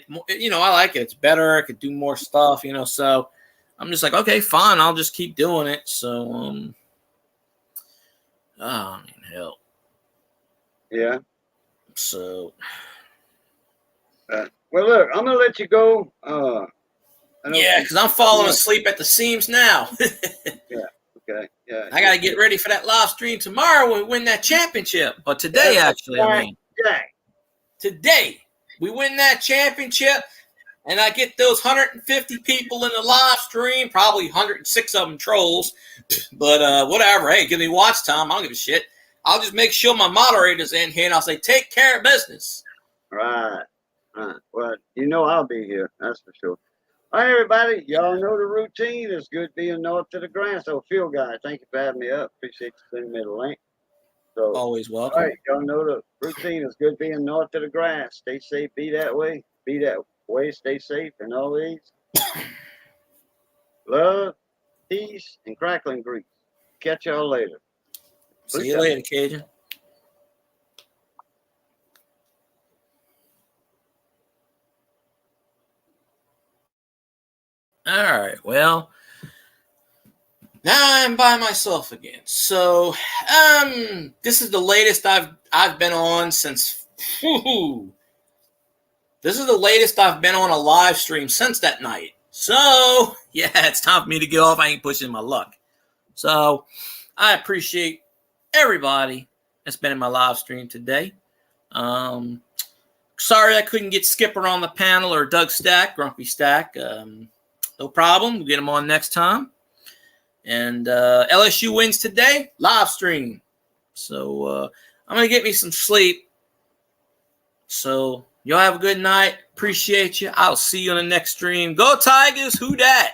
like it. It's better. I could do more stuff. So I'm just like, okay, fine. I'll just keep doing it. So, hell. Yeah. So. Well, look, I'm gonna let you go. Yeah, because I'm falling asleep at the seams now. Yeah. Okay. Yeah. I got to get ready for that live stream tomorrow when we win that championship. But today, today we win that championship, and I get those 150 people in the live stream, probably 106 of them trolls. But whatever. Hey, give me watch time. I don't give a shit. I'll just make sure my moderator's in here, and I'll say, take care of business. Right. Well, I'll be here. That's for sure. All right, everybody. Y'all know the routine. It's good being north to the grass. So, Phil guy, thank you for having me up. Appreciate you sending me the link. So, always welcome. All right, y'all know the routine. It's good being north to the grass. Stay safe. Be that way. Be that way. Stay safe. And always love, peace, and crackling grease. Catch y'all later. See you later, Cajun. All right. Well, now I'm by myself again. So, this is the latest I've been on since. This is the latest I've been on a live stream since that night. So, yeah, it's time for me to get off. I ain't pushing my luck. So, I appreciate everybody that's been in my live stream today. Sorry I couldn't get Skipper on the panel or Doug Stack, Grumpy Stack. No problem. We'll get them on next time. And LSU wins today, live stream. So I'm going to get me some sleep. So y'all have a good night. Appreciate you. I'll see you on the next stream. Go Tigers. Who dat?